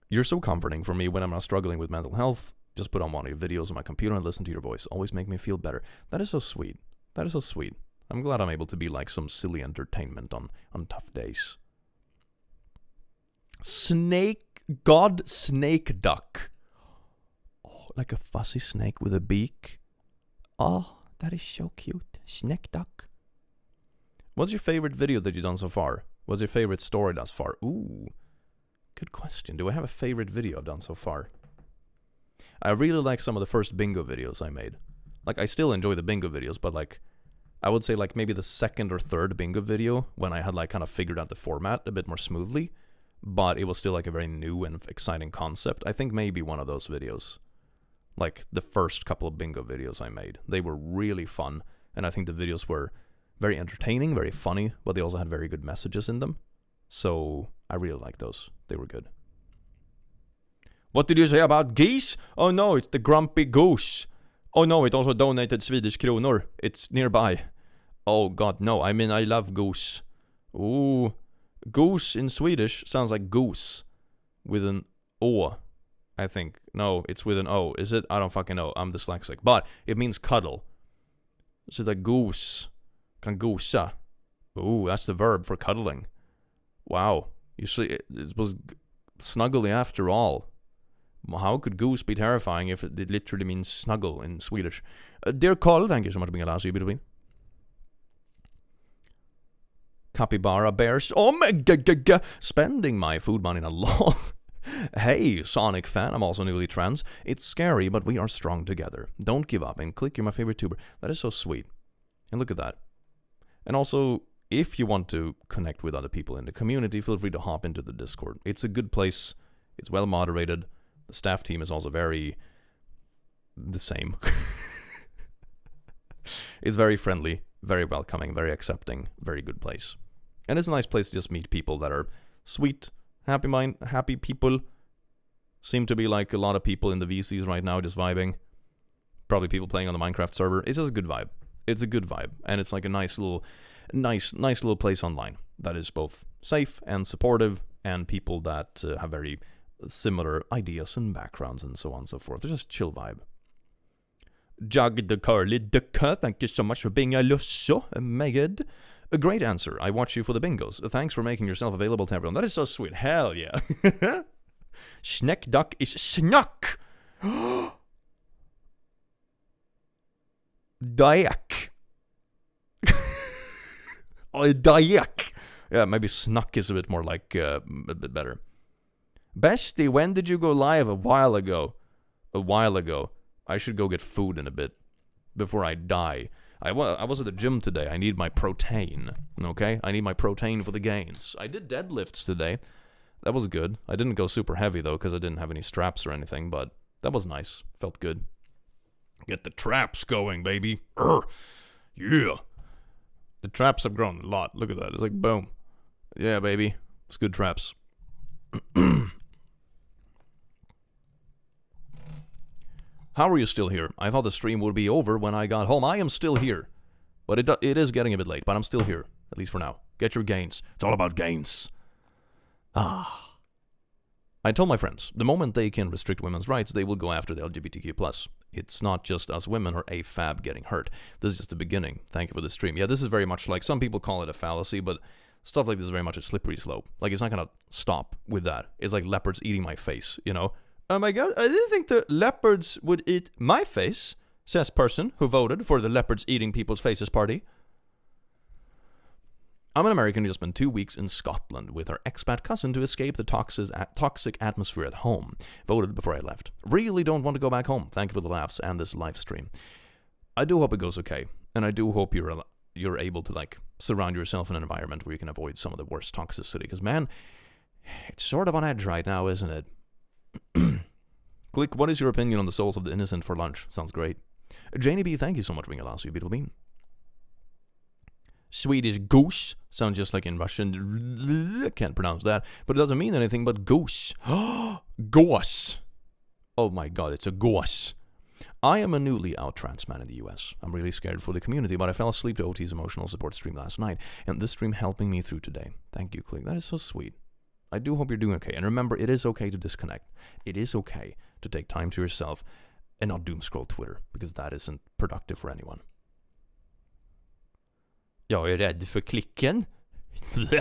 Speaker 2: You're so comforting for me when I'm not struggling with mental health. Just put on one of your videos on my computer and listen to your voice. Always make me feel better. That is so sweet. That is so sweet. I'm glad I'm able to be like some silly entertainment on tough days. God snake duck. Oh, like a fuzzy snake with a beak. Oh, that is so cute. Snake duck. What's your favorite video that you've done so far? What's your favorite story thus far? Ooh, good question. Do I have a favorite video I've done so far? I really like some of the first bingo videos I made. Like, I still enjoy the bingo videos, but like, I would say like maybe the second or third bingo video when I had like kind of figured out the format a bit more smoothly, but it was still like a very new and exciting concept. I think maybe one of those videos, like the first couple of bingo videos I made, they were really fun, and I think the videos were very entertaining, very funny, but they also had very good messages in them. So I really like those. They were good. What did you say about geese? Oh no, it's the grumpy goose. Oh no, it also donated Swedish kronor. It's nearby. Oh god, no. I mean, I love goose. Ooh. Goose in Swedish sounds like goose. With an O, I think. No, it's with an O. Is it? I don't fucking know. I'm dyslexic. But it means cuddle. So it's like goose. Kan gosa. Ooh, that's the verb for cuddling. Wow. You see, it was snuggly after all. How could goose be terrifying if it literally means snuggle in Swedish? Dear Carl, thank you so much for being allowed to be between. Capybara bears. Oh my god, spending my food money in a law. Hey, Sonic fan, I'm also newly trans. It's scary, but we are strong together. Don't give up, and click, you're my favorite tuber. That is so sweet. And look at that. And also, if you want to connect with other people in the community, feel free to hop into the Discord. It's a good place. It's well moderated. The staff team is also very the same. It's very friendly, very welcoming, very accepting, very good place. And it's a nice place to just meet people that are sweet, happy people. Seem to be like a lot of people in the VCs right now just vibing. Probably people playing on the Minecraft server. It's just a good vibe. It's a good vibe. And it's like a nice little place online that is both safe and supportive, and people that have very similar ideas and backgrounds and so on and so forth. It's just a chill vibe. Jug the Curly Ducker, thank you so much for being a lusso, Megad. A great answer. I watch you for the bingos. Thanks for making yourself available to everyone. That is so sweet. Hell yeah. Schneck duck is snuck. Dayak. Oh, Dayak. Yeah, maybe snuck is a bit more like a bit better. Bestie, when did you go live? A while ago. I should go get food in a bit before I die. I was at the gym today. I need my protein, okay? I need my protein for the gains. I did deadlifts today. That was good. I didn't go super heavy, though, because I didn't have any straps or anything, but that was nice. Felt good. Get the traps going, baby. Yeah. The traps have grown a lot. Look at that. It's like, boom. Yeah, baby. It's good traps. How are you still here? I thought the stream would be over when I got home. I am still here. But it is getting a bit late, but I'm still here. At least for now. Get your gains. It's all about gains. I told my friends, the moment they can restrict women's rights, they will go after the LGBTQ+. It's not just us women or AFAB getting hurt. This is just the beginning. Thank you for the stream. Yeah, this is very much like, some people call it a fallacy, but stuff like this is very much a slippery slope. Like, it's not going to stop with that. It's like leopards eating my face, you know? Oh my god, I didn't think the leopards would eat my face, says person who voted for the leopards eating people's faces party. I'm an American who just spent 2 weeks in Scotland with our expat cousin to escape the toxic atmosphere at home. Voted before I left. Really don't want to go back home. Thank you for the laughs and this live stream. I do hope it goes okay, and I do hope you're able to, like, surround yourself in an environment where you can avoid some of the worst toxicity, because, man, it's sort of on edge right now, isn't it? Click, what is your opinion on the souls of the innocent for lunch? Sounds great. Janie B, thank you so much for being a last, you beautiful bean. Swedish goose sounds just like in Russian. I can't pronounce that, but it doesn't mean anything but goose. Goose. Oh my god, it's a goose. I am a newly out trans man in the US. I'm really scared for the community, but I fell asleep to OT's emotional support stream last night, and this stream helping me through today. Thank you, Click. That is so sweet. I do hope you're doing okay. And remember, it is okay to disconnect. It is okay to take time to yourself and not doom scroll Twitter, because that isn't productive for anyone. Jag är rädd för klicken. This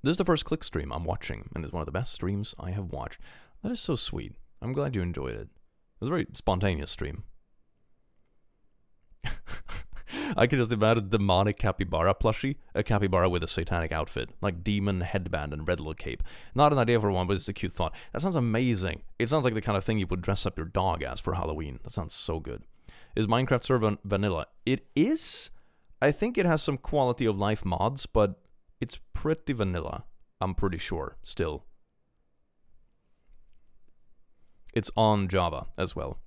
Speaker 2: is the first Click stream I'm watching, and it's one of the best streams I have watched. That is so sweet. I'm glad you enjoyed it. It was a very spontaneous stream. I could just imagine a demonic capybara plushie, a capybara with a satanic outfit, like demon headband and red little cape. Not an idea for one, but it's a cute thought. That sounds amazing. It sounds like the kind of thing you would dress up your dog as for Halloween. That sounds so good. Is Minecraft server vanilla? It is. I think it has some quality of life mods, but it's pretty vanilla. I'm pretty sure, still. It's on Java as well.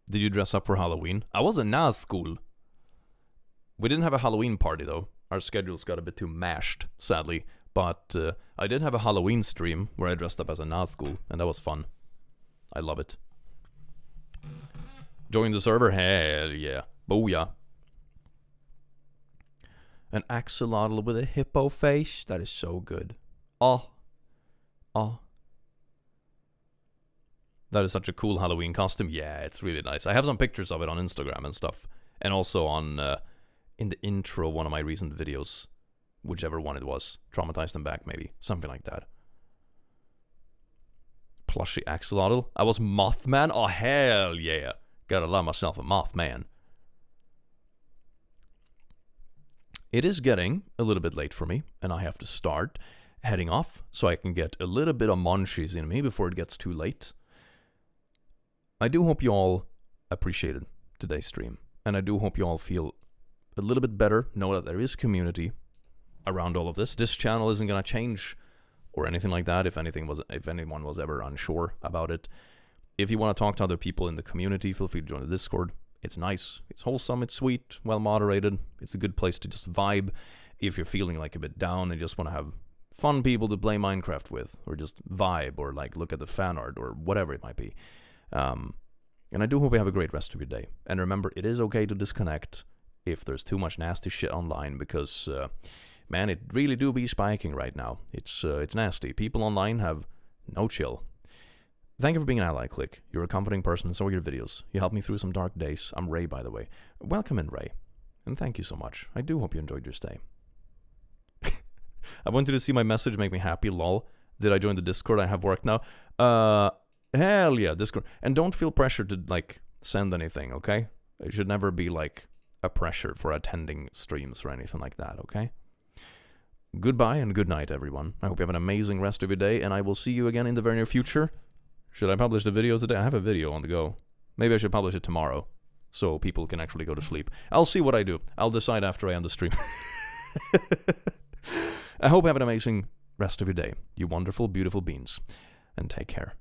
Speaker 2: Did you dress up for Halloween? I was in NAS school. We didn't have a Halloween party though. Our schedules got a bit too mashed, sadly. But I did have a Halloween stream where I dressed up as a NAS school, and that was fun. I love it. Join the server? Hell yeah. Booyah. An axolotl with a hippo face? That is so good. Oh. Oh. That is such a cool Halloween costume. Yeah, it's really nice. I have some pictures of it on Instagram and stuff. And also on, in the intro, one of my recent videos. Whichever one it was. Traumatized them back, maybe. Something like that. Plushy axolotl. I was Mothman? Oh, hell yeah. Gotta love myself a Mothman. it is getting a little bit late for me, and I have to start heading off so I can get a little bit of munchies in me before it gets too late. I do hope you all appreciated today's stream, and I do hope you all feel a little bit better, know that there is community around all of this. This channel isn't going to change or anything like that if anyone was ever unsure about it. If you want to talk to other people in the community, feel free to join the Discord. It's nice, it's wholesome, it's sweet, well moderated. It's a good place to just vibe if you're feeling like a bit down and just want to have fun people to play Minecraft with, or just vibe, or like look at the fan art, or whatever it might be. And I do hope you have a great rest of your day. And remember, it is okay to disconnect if there's too much nasty shit online, because man, it really do be spiking right now. It's nasty. People online have no chill. Thank you for being an ally, Click. You're a comforting person, and so are your videos. You helped me through some dark days. I'm Ray, by the way. Welcome in, Ray. And thank you so much. I do hope you enjoyed your stay. I want you to see my message, make me happy, lol. Did I join the Discord? I have work now. Hell yeah, Discord. And don't feel pressured to, like, send anything, okay? It should never be, like, a pressure for attending streams or anything like that, okay? Goodbye and good night, everyone. I hope you have an amazing rest of your day, and I will see you again in the very near future. Should I publish the video today? I have a video on the go. Maybe I should publish it tomorrow, so people can actually go to sleep. I'll see what I do. I'll decide after I end the stream. I hope you have an amazing rest of your day, you wonderful, beautiful beans, and take care.